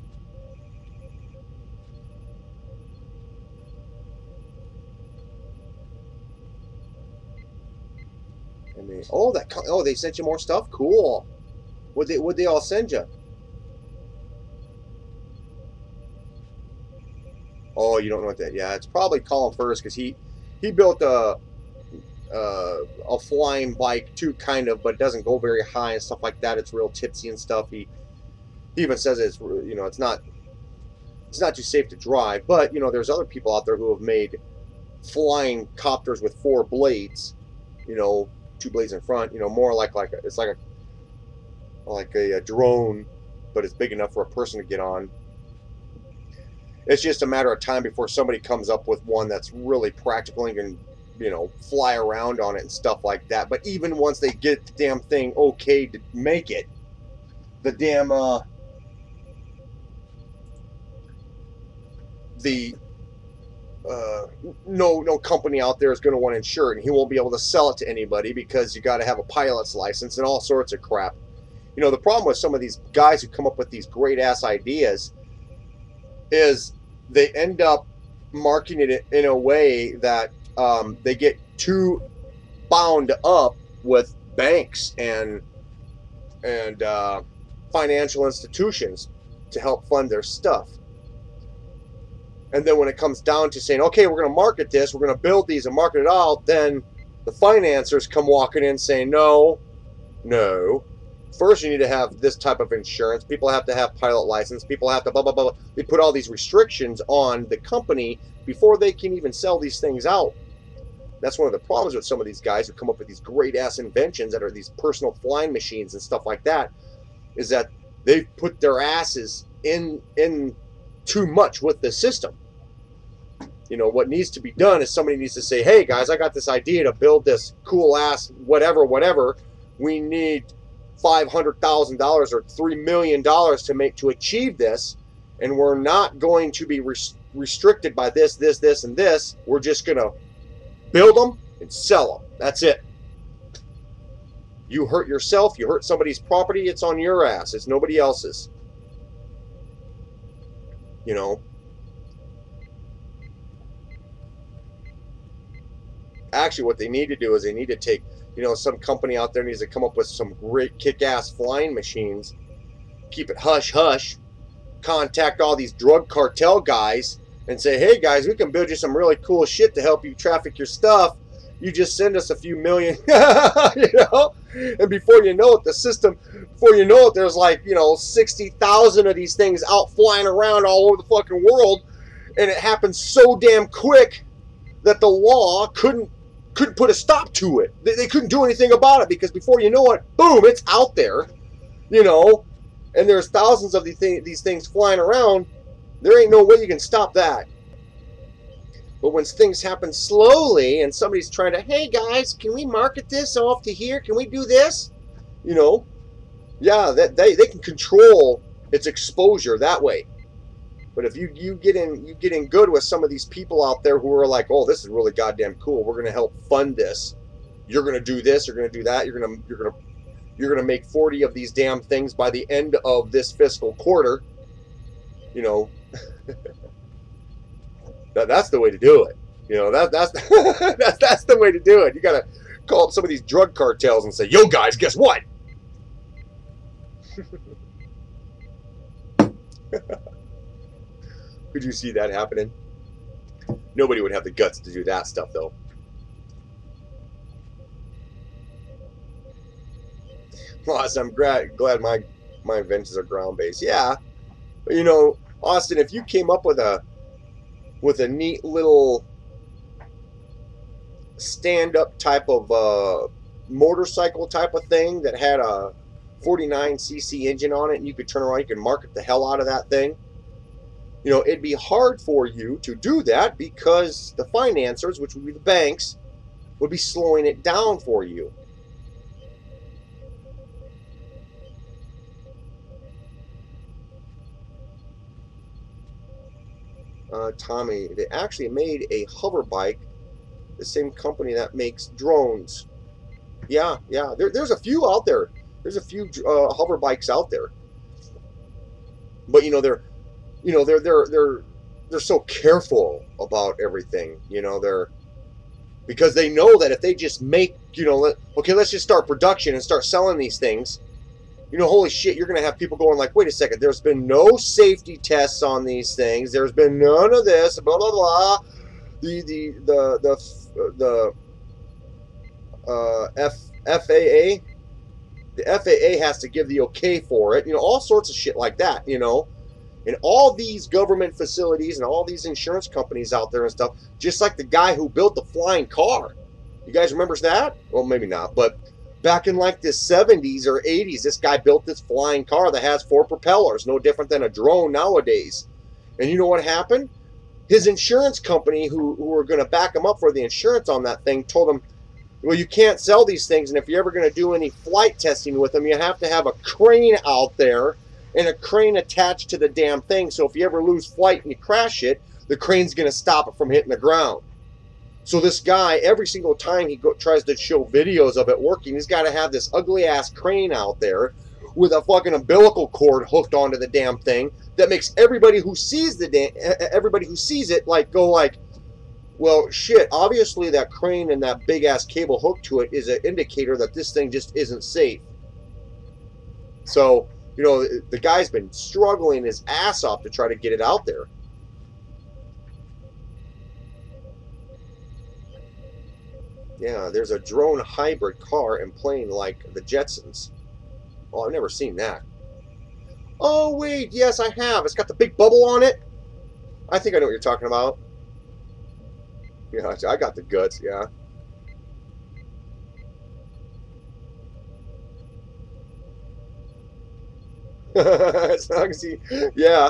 And they sent you more stuff. Cool. Would they all send you? Oh, you don't know what that? Yeah, it's probably Colin Furze, because he built a flying bike too, kind of, but it doesn't go very high and stuff like that. It's real tipsy and stuff. He even says it's not too safe to drive. But there's other people out there who have made flying copters with 4 blades. 2 blades in front. More like it's like a drone, but it's big enough for a person to get on. It's just a matter of time before somebody comes up with one that's really practical and can, fly around on it and stuff like that. But even once they get the damn thing okay to make it, the damn no company out there is going to want to insure it, and he won't be able to sell it to anybody because you got to have a pilot's license and all sorts of crap. The problem with some of these guys who come up with these great ass ideas is they end up marketing it in a way that they get too bound up with banks and financial institutions. to help fund their stuff. And then when it comes down to saying, okay, we're going to market this, we're going to build these and market it out, then the financiers come walking in saying, no, no. First, you need to have this type of insurance. People have to have pilot license. People have to blah, blah, blah. They put all these restrictions on the company before they can even sell these things out. That's one of the problems with some of these guys who come up with these great-ass inventions that are these personal flying machines and stuff like that, is that they've put their asses in too much with the system. You know, what needs to be done is somebody needs to say, hey, guys, I got this idea to build this cool-ass whatever. We need $500,000 or $3 million to achieve this, and we're not going to be restricted by this, and this. We're just going to build them and sell them. That's it. You hurt yourself, you hurt somebody's property, it's on your ass. It's nobody else's. You know. Actually, what they need to do is they need to take, you know, some company out there needs to come up with some great kick-ass flying machines. Keep it hush-hush. Contact all these drug cartel guys and say, hey, guys, we can build you some really cool shit to help you traffic your stuff. You just send us a few million, you know? And before you know it, the system, before you know it, there's like, you know, 60,000 of these things out flying around all over the fucking world. And it happens so damn quick that the law couldn't put a stop to it. They couldn't do anything about it because before you know it, boom, it's out there, you know? And there's thousands of these things flying around. There ain't no way you can stop that. But when things happen slowly and somebody's trying to, hey guys, can we market this off to here? Can we do this? You know, yeah, they can control its exposure that way. But if you get in good with some of these people out there who are like, oh, this is really goddamn cool. We're gonna help fund this. You're gonna do this. You're gonna do that. You're gonna make 40 of these damn things by the end of this fiscal quarter. You know. That's the way to do it. You know, that's that's the way to do it. You gotta call up some of these drug cartels and say, yo guys, guess what? Could you see that happening? Nobody would have the guts to do that stuff though. Well, I'm glad my inventions are ground based. Yeah. But, you know, Austin, if you came up with a neat little stand-up type of motorcycle type of thing that had a 49cc engine on it and you could turn around, you could market the hell out of that thing, you know, it'd be hard for you to do that because the financiers, which would be the banks, would be slowing it down for you. Tommy, they actually made a hover bike, the same company that makes drones. Yeah, there's a few out there. There's a few hover bikes out there. But you know they're so careful about everything. You know, because they know that if they just make, you know, okay, let's just start production and start selling these things. You know, holy shit, you're going to have people going like, wait a second, there's been no safety tests on these things. There's been none of this, blah, blah, blah. The FAA, the FAA has to give the okay for it. You know, all sorts of shit like that, you know. And all these government facilities and all these insurance companies out there and stuff, just like the guy who built the flying car. You guys remember that? Well, maybe not, but back in like the 70s or 80s, this guy built this flying car that has 4 propellers, no different than a drone nowadays. And you know what happened? His insurance company, who were going to back him up for the insurance on that thing, told him, well, you can't sell these things, and if you're ever going to do any flight testing with them, you have to have a crane out there and a crane attached to the damn thing. So if you ever lose flight and you crash it, the crane's going to stop it from hitting the ground. So this guy, every single time he tries to show videos of it working, he's got to have this ugly-ass crane out there with a fucking umbilical cord hooked onto the damn thing that makes everybody who sees it like go like, well, shit, obviously that crane and that big-ass cable hooked to it is an indicator that this thing just isn't safe. So You know, the guy's been struggling his ass off to try to get it out there. Yeah, there's a drone hybrid car and plane like the Jetsons. Oh, I've never seen that. Oh, wait, yes, I have. It's got the big bubble on it. I think I know what you're talking about. Yeah, I got the guts, yeah. As long as he, yeah.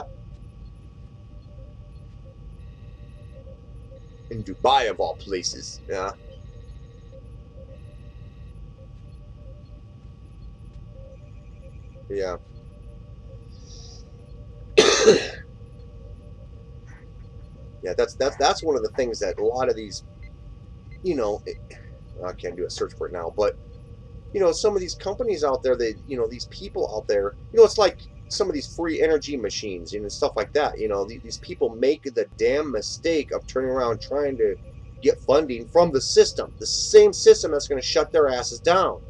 In Dubai, of all places, yeah. Yeah. Yeah, that's one of the things that a lot of these, you know, I can't do a search for it now, but you know, some of these companies out there, they, you know, these people out there, you know, it's like some of these free energy machines, you know, stuff like that. You know, these people make the damn mistake of turning around trying to get funding from the system, the same system that's going to shut their asses down.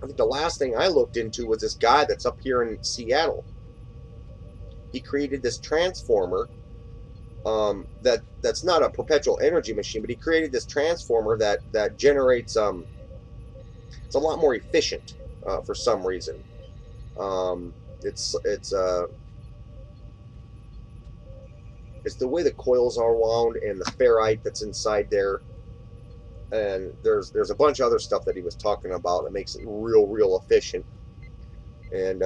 I think the last thing I looked into was this guy that's up here in Seattle. He created this transformer that's not a perpetual energy machine, but he created this transformer that generates it's a lot more efficient for some reason. It's the way the coils are wound and the ferrite that's inside there, and there's a bunch of other stuff that he was talking about that makes it real efficient. And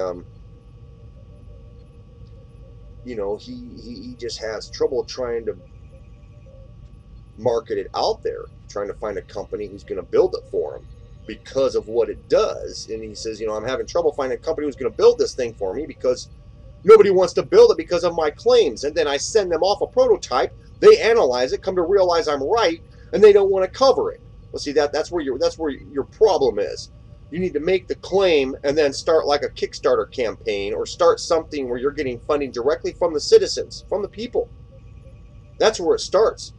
you know, he just has trouble trying to market it out there, trying to find a company who's going to build it for him because of what it does. And he says, you know, I'm having trouble finding a company who's going to build this thing for me because nobody wants to build it because of my claims. And then I send them off a prototype, they analyze it, come to realize I'm right, and they don't want to cover it. Well, see, that's where your problem is. You need to make the claim and then start like a Kickstarter campaign or start something where you're getting funding directly from the citizens, from the people. That's where it starts.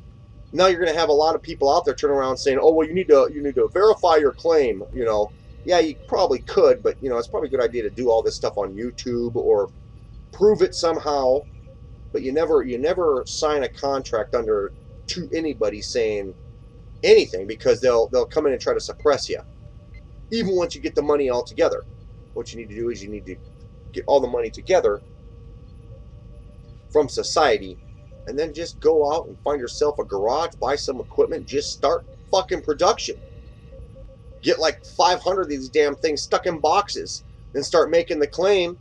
Now you're going to have a lot of people out there turn around saying, "Oh, well, you need to verify your claim." You know, yeah, you probably could, but you know, it's probably a good idea to do all this stuff on YouTube or prove it somehow. But you never sign a contract under to anybody saying anything, because they'll come in and try to suppress you. Even once you get the money all together, what you need to do is you need to get all the money together from society, and then just go out and find yourself a garage, buy some equipment, just start fucking production. Get like 500 of these damn things stuck in boxes, then start making the claim.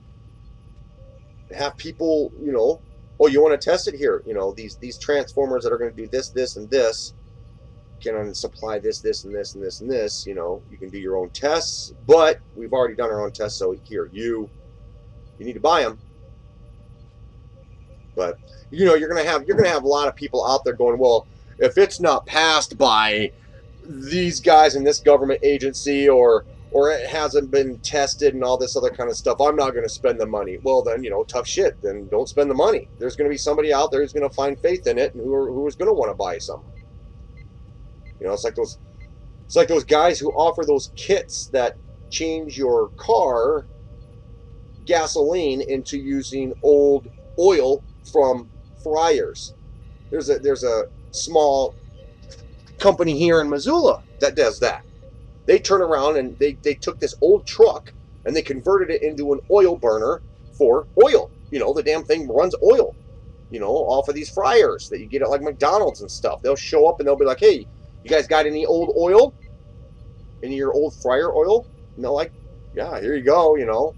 Have people, you know, oh, you want to test it here? You know, these transformers that are going to do this, this, and this can supply this, this, and this, and this, and this. You know, you can do your own tests, but we've already done our own tests, so here, you need to buy them. But you know, you're gonna have a lot of people out there going, well, if it's not passed by these guys in this government agency, or it hasn't been tested and all this other kind of stuff, I'm not going to spend the money. Well, then, you know, tough shit. Then don't spend the money. There's going to be somebody out there who's going to find faith in it and who is going to want to buy some. You know, it's like those guys who offer those kits that change your car gasoline into using old oil from fryers. There's a small company here in Missoula that does that. They turn around and they took this old truck and they converted it into an oil burner for oil. You know, the damn thing runs oil, you know, off of these fryers that you get at like McDonald's and stuff. They'll show up and they'll be like, hey, you guys got any old oil? Any of your old fryer oil? And they're like, yeah, here you go, you know.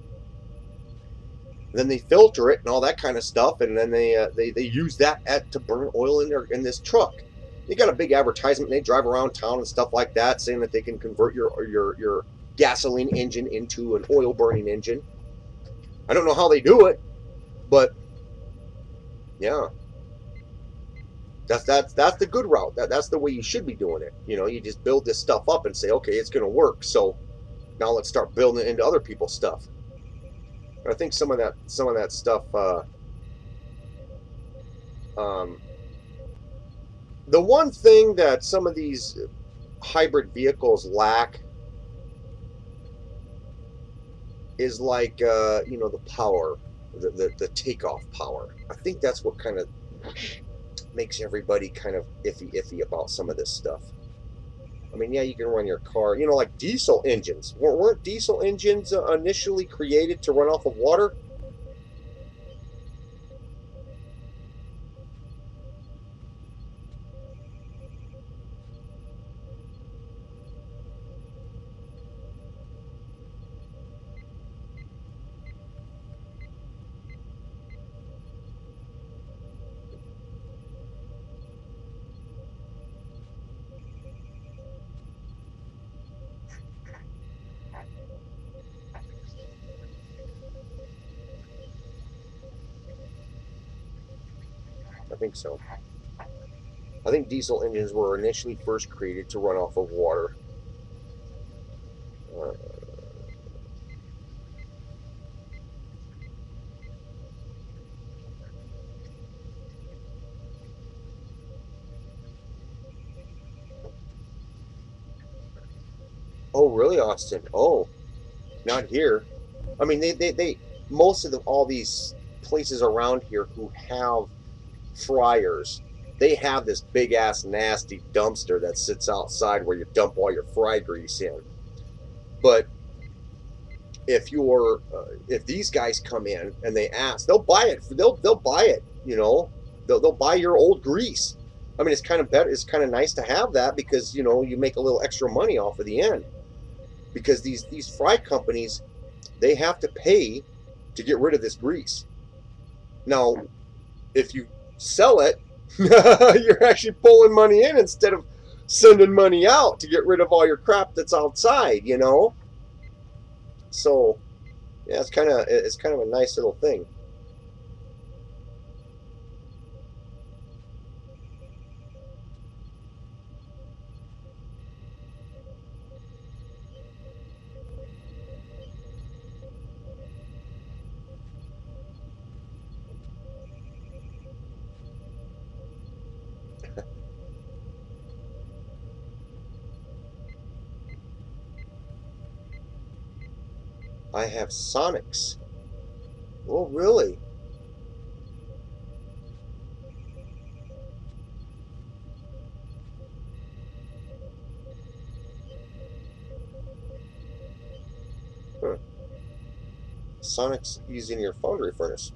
And then they filter it and all that kind of stuff, and then they use that to burn oil in this truck. They got a big advertisement. They drive around town and stuff like that, saying that they can convert your gasoline engine into an oil burning engine. I don't know how they do it, but yeah, that's the good route. That's the way you should be doing it. You know, you just build this stuff up and say, okay, it's going to work. So now let's start building it into other people's stuff. I think some of that stuff. The one thing that some of these hybrid vehicles lack is like, you know, the power, the takeoff power. I think that's what kind of makes everybody kind of iffy about some of this stuff. I mean, yeah, you can run your car, you know, like diesel engines. Weren't diesel engines initially created to run off of water? I think so. I think diesel engines were initially first created to run off of water. Oh, really, Austin? Oh, not here. I mean, they most of all these places around here who have fryers, they have this big ass nasty dumpster that sits outside where you dump all your fry grease in. But if these guys come in and they ask, they'll buy it. They'll buy it. You know, they'll buy your old grease. I mean, it's kind of better. It's kind of nice to have that because, you know, you make a little extra money off of the end. Because these fry companies, they have to pay to get rid of this grease. Now, if you sell it, you're actually pulling money in instead of sending money out to get rid of all your crap that's outside, you know. So, yeah, it's kind of a nice little thing. I have Sonics. Oh, really? Huh. Sonics using your foundry furnace.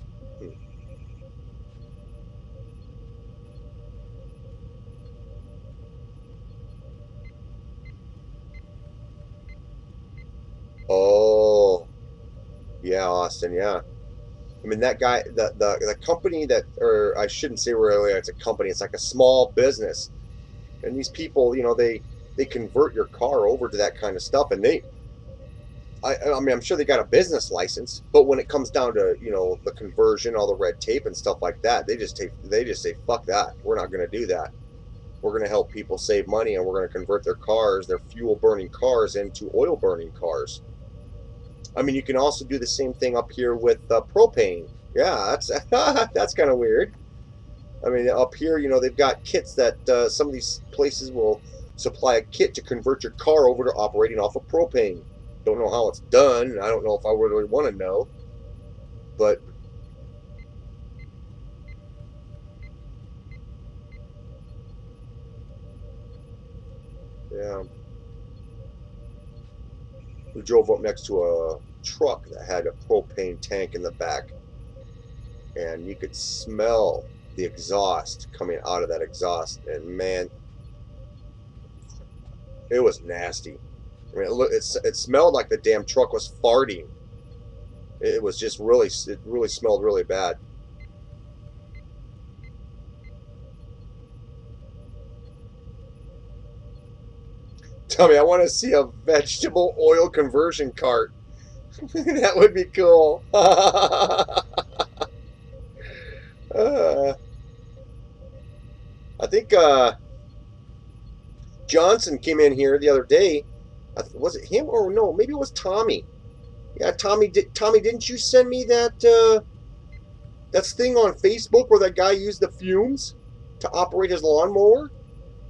Oh, yeah, Austin, yeah. I mean, that guy, the company that, or I shouldn't say really it's a company, it's like a small business. And these people, you know, they convert your car over to that kind of stuff. And I mean, I'm sure they got a business license, but when it comes down to, you know, the conversion, all the red tape and stuff like that, they just say, fuck that. We're not going to do that. We're going to help people save money, and we're going to convert their cars, their fuel-burning cars, into oil-burning cars. I mean, you can also do the same thing up here with propane. Yeah, that's kind of weird. I mean, up here, you know, they've got kits that some of these places will supply a kit to convert your car over to operating off of propane. Don't know how it's done. I don't know if I really want to know. But yeah. We drove up next to a truck that had a propane tank in the back, and you could smell the exhaust coming out of that exhaust, and man, it was nasty. I mean, it smelled like the damn truck was farting. It was just it really smelled really bad. Tell me, I want to see a vegetable oil conversion cart. That would be cool. I think Johnson came in here the other day. Was it him or no? Maybe it was Tommy. Yeah, Tommy. Tommy, didn't you send me that that thing on Facebook where that guy used the fumes to operate his lawnmower?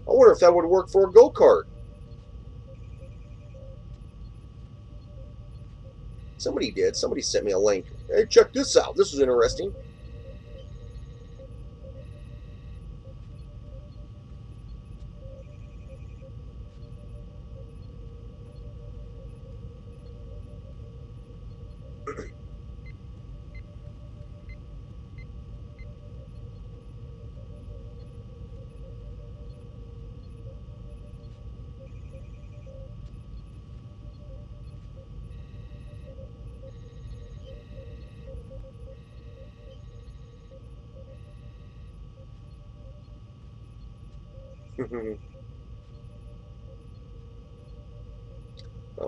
I wonder if that would work for a go-kart. Somebody did. Somebody sent me a link. Hey, check this out. This was interesting.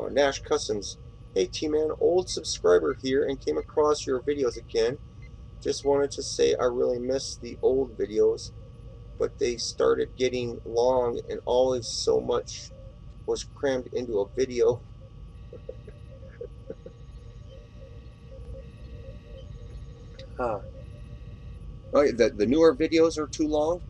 Nash Customs. Hey T-Man, old subscriber here and came across your videos again. Just wanted to say I really miss the old videos, but they started getting long and always so much was crammed into a video. Huh. Oh, the newer videos are too long?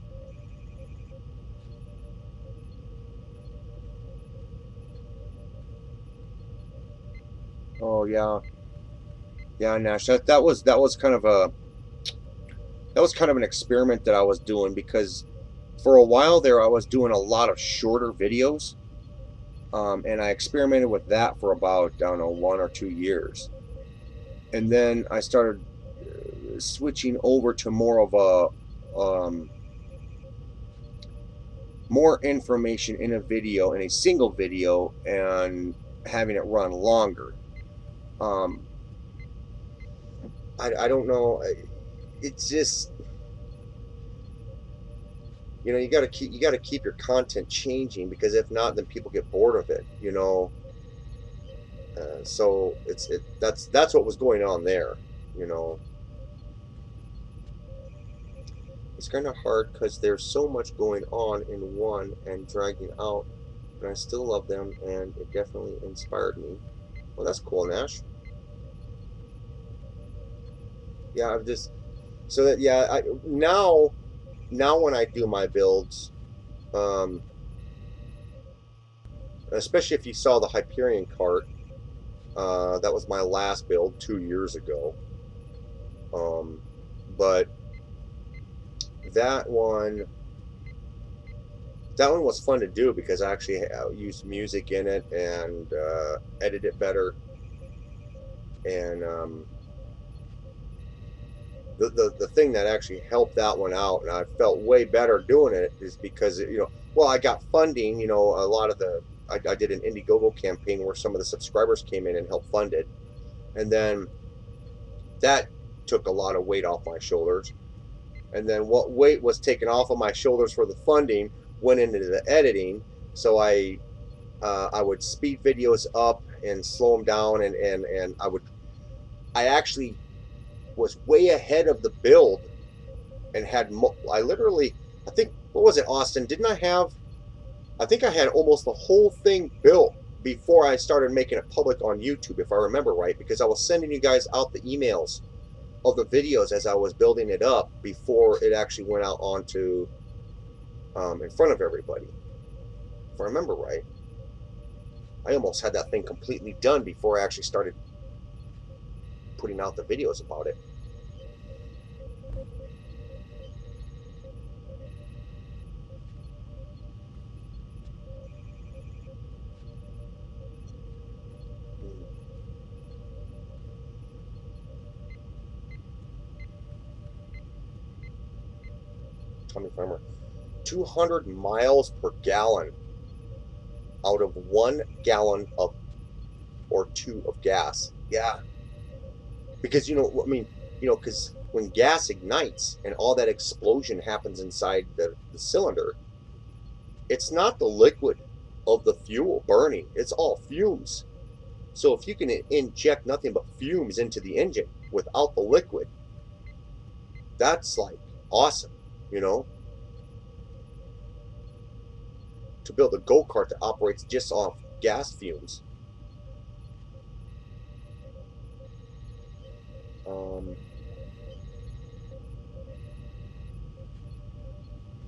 Oh yeah. Yeah, Nash. That was kind of an experiment that I was doing, because for a while there I was doing a lot of shorter videos. And I experimented with that for about, I don't know, 1 or 2 years. And then I started switching over to more of a more information in a video, in a single video, and having it run longer. I don't know. It's just, you know, you got to keep your content changing, because if not, then people get bored of it. You know. So that's what was going on there. You know. It's kind of hard because there's so much going on in one and dragging out, but I still love them, and it definitely inspired me. Well, that's cool, Nash. Yeah, I've just, so that, yeah, now when I do my builds, especially if you saw the Hyperion cart, that was my last build 2 years ago. But that one was fun to do because I actually used music in it and edited it better. And the thing that actually helped that one out, and I felt way better doing it, is because, you know, well, I got funding. You know, a lot of the I did an Indiegogo campaign where some of the subscribers came in and helped fund it, and then that took a lot of weight off my shoulders. And then what weight was taken off of my shoulders for the funding went into the editing. So I would speed videos up and slow them down, and I actually was way ahead of the build, and had I think, what was it, Austin? I think I had almost the whole thing built before I started making it public on YouTube, if I remember right, because I was sending you guys out the emails of the videos as I was building it up before it actually went out onto in front of everybody. If I remember right, I almost had that thing completely done before I actually started putting out the videos about it. Tommy Farmer, 200 miles per gallon out of 1 gallon of or 2 of gas. Yeah, because, you know, I mean, you know, because when gas ignites and all that explosion happens inside the cylinder, it's not the liquid of the fuel burning, it's all fumes. So if you can inject nothing but fumes into the engine without the liquid, that's like awesome, you know. To build a go-kart that operates just off gas fumes.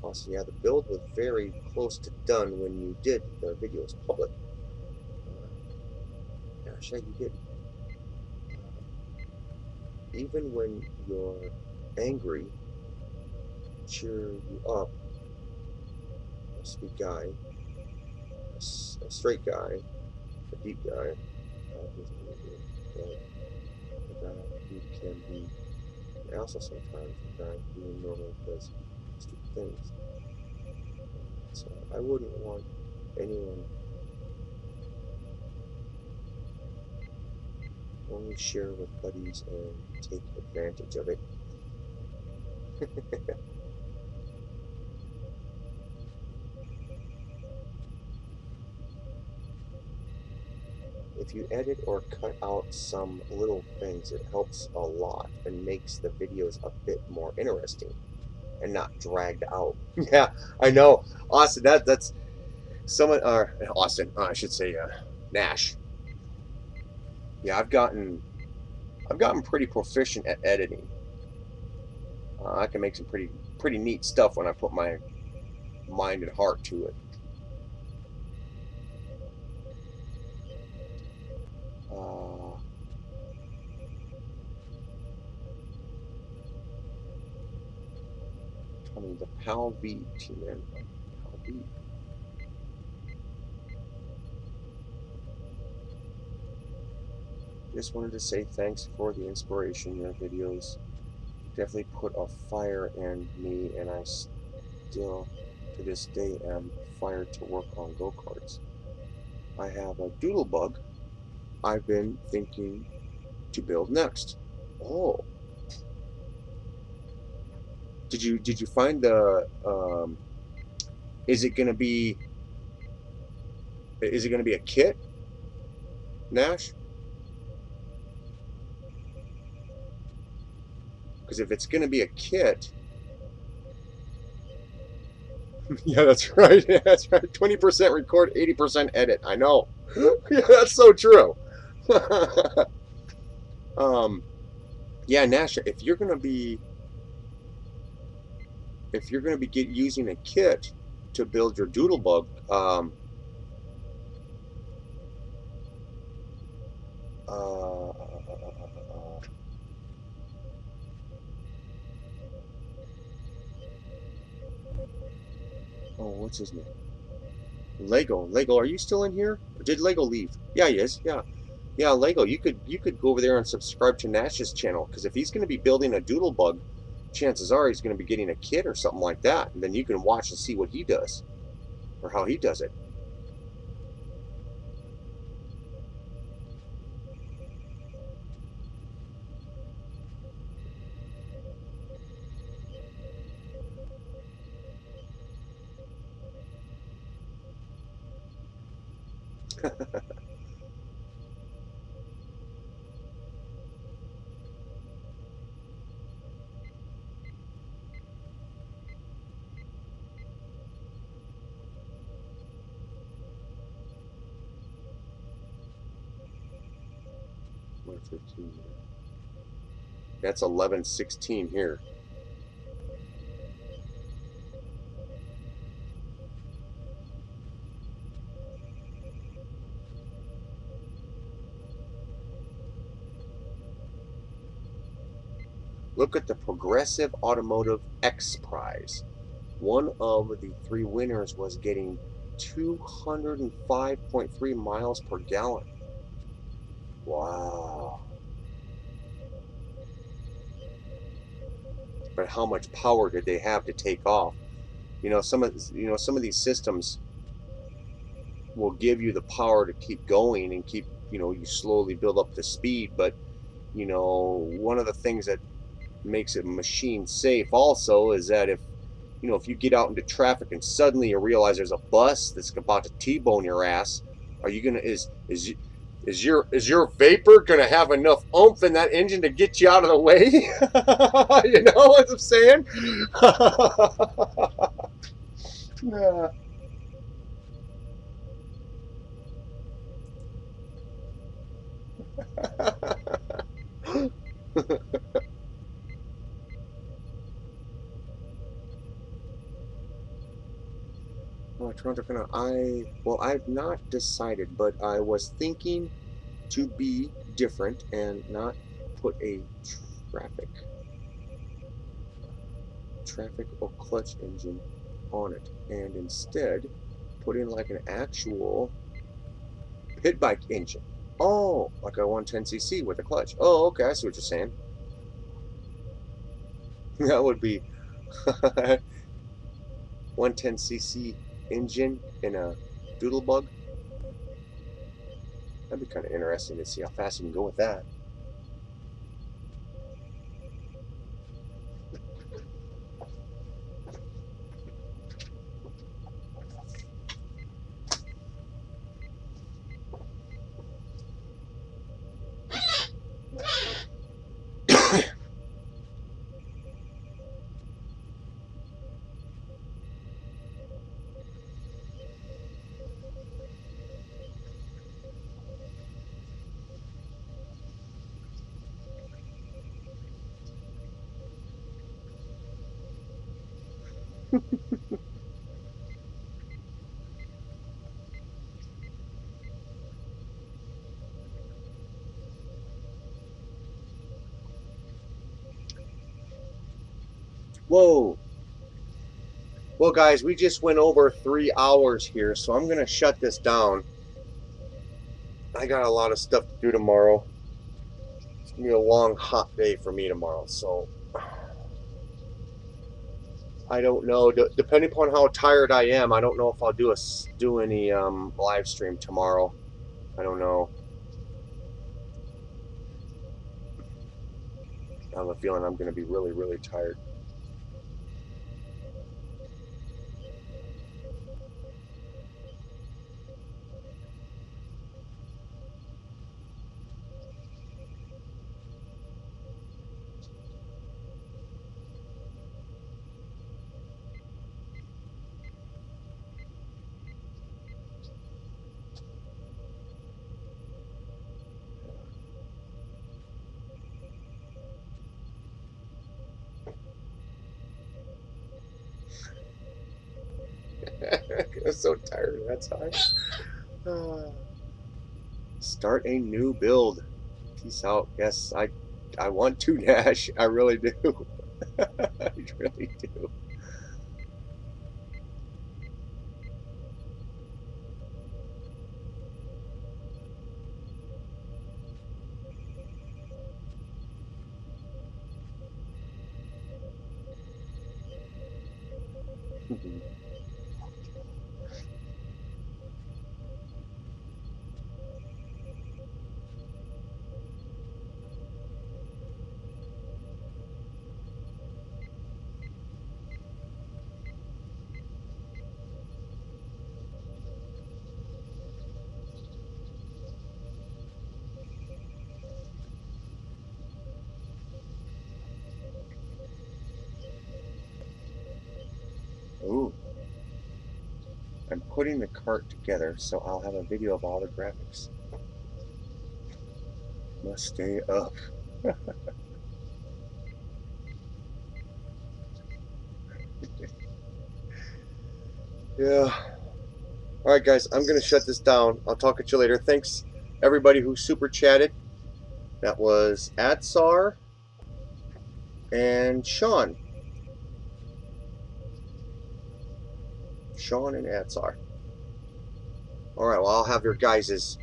Also, yeah, the build was very close to done when you did the videos public. Gosh, yeah, you did. even when you're angry, cheer you up. A sweet guy, a straight guy, a deep guy, a guy who can be also sometimes a guy who normally does stupid things. So I wouldn't want anyone only share with buddies and take advantage of it. If you edit or cut out some little things, it helps a lot and makes the videos a bit more interesting and not dragged out. Yeah, I know, Austin. That's someone. Austin. I should say Nash. Yeah, I've gotten pretty proficient at editing. I can make some pretty neat stuff when I put my mind and heart to it. The PAL V team, man. PAL V. Just wanted to say thanks for the inspiration. Your videos definitely put a fire in me, and I still, to this day, am fired to work on go-karts. I have a Doodlebug I've been thinking to build next. Oh. Did you find the is it gonna be a kit, Nash? Because if it's gonna be a kit, yeah, that's right. Yeah, that's right. 20% record, 80% edit. I know. Yeah, that's so true. Yeah, Nash, if you're gonna be using a kit to build your Doodlebug, oh, what's his name? Lego, are you still in here? Or did Lego leave? Yeah, he is. Yeah, Lego, you could go over there and subscribe to Nash's channel, because if he's going to be building a Doodlebug, chances are he's going to be getting a kit or something like that, and then you can watch and see what he does, or how he does it. That's 11:16 here. Look at the Progressive Automotive X Prize. One of the 3 winners was getting 205.3 miles per gallon. Wow. But how much power did they have to take off? Some of these systems will give you the power to keep going and keep, you slowly build up the speed, but one of the things that makes a machine safe also is that if you get out into traffic and suddenly you realize there's a bus that's about to T-bone your ass, are you gonna is your vapor gonna have enough oomph in that engine to get you out of the way? You know what I'm saying? Yeah. Oh, Toronto, I've not decided, but I was thinking to be different and not put a Traffic or clutch engine on it, and instead put in like an actual pit bike engine. Oh, like a 110cc with a clutch. Oh, okay, I see what you're saying. That would be 110cc engine in a Doodlebug. That'd be kind of interesting to see how fast you can go with that. Whoa. Well, guys, we just went over 3 hours here, so I'm going to shut this down. I got a lot of stuff to do tomorrow. It's going to be a long, hot day for me tomorrow, so I don't know. Depending upon how tired I am, I don't know if I'll do any live stream tomorrow. I don't know. I have a feeling I'm going to be really, really tired. I'm so tired of that time. Start a new build. Peace out. Yes, I want to, Nash. I really do. I really do. Ooh. I'm putting the cart together, so I'll have a video of all the graphics. Must stay up. Yeah. Alright guys, I'm going to shut this down. I'll talk at you later. Thanks everybody who super chatted. That was Adsar and Sean. Sean and Adsar. Alright, well I'll have your guys'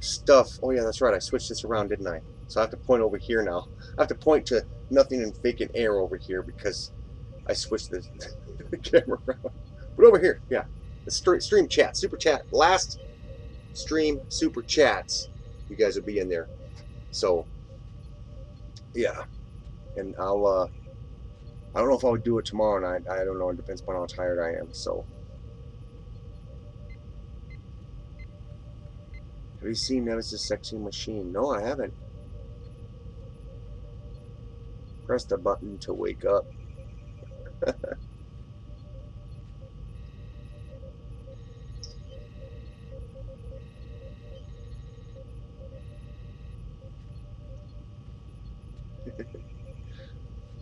stuff. Oh yeah, that's right, I switched this around, didn't I? So I have to point over here now. I have to point to nothing and vacant air over here because I switched the camera around. But over here, yeah. The stream chat, super chat. Last stream super chats. You guys will be in there. So yeah. And I'll I don't know if I would do it tomorrow night. I don't know. It depends upon how tired I am. So, have you seen Nemesis Sexy Machine? No, I haven't. Press the button to wake up.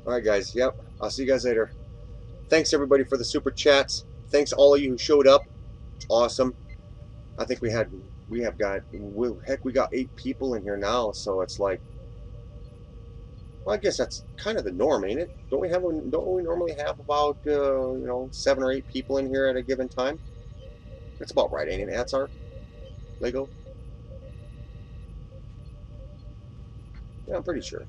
Alright guys, yep, I'll see you guys later. Thanks everybody for the super chats. Thanks all of you who showed up. It's awesome. I think we got 8 people in here now, so it's like Well, I guess that's kind of the norm, ain't it? Don't we normally have about 7 or 8 people in here at a given time? That's about right, ain't it, Atsar? Lego? Yeah, I'm pretty sure.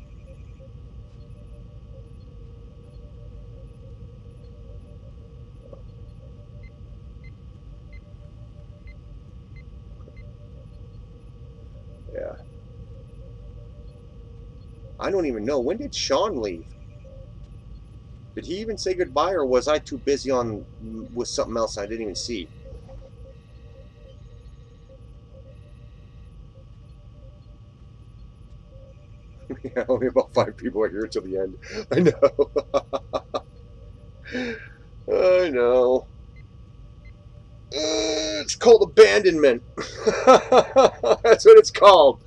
Yeah. I don't even know. When did Sean leave? Did he even say goodbye, or was I too busy with something else I didn't even see? Yeah, only about 5 people are here till the end. I know. I know. It's called abandonment. That's what it's called.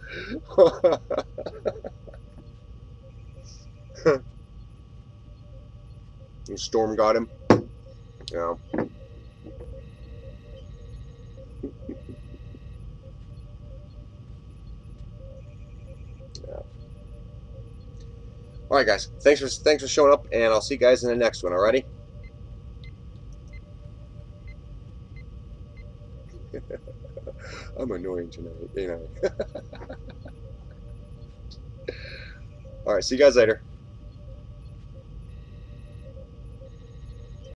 Storm got him. Yeah. All right, guys. Thanks for showing up, and I'll see you guys in the next one. Alrighty. I'm annoying tonight, ain't I? All right. See you guys later.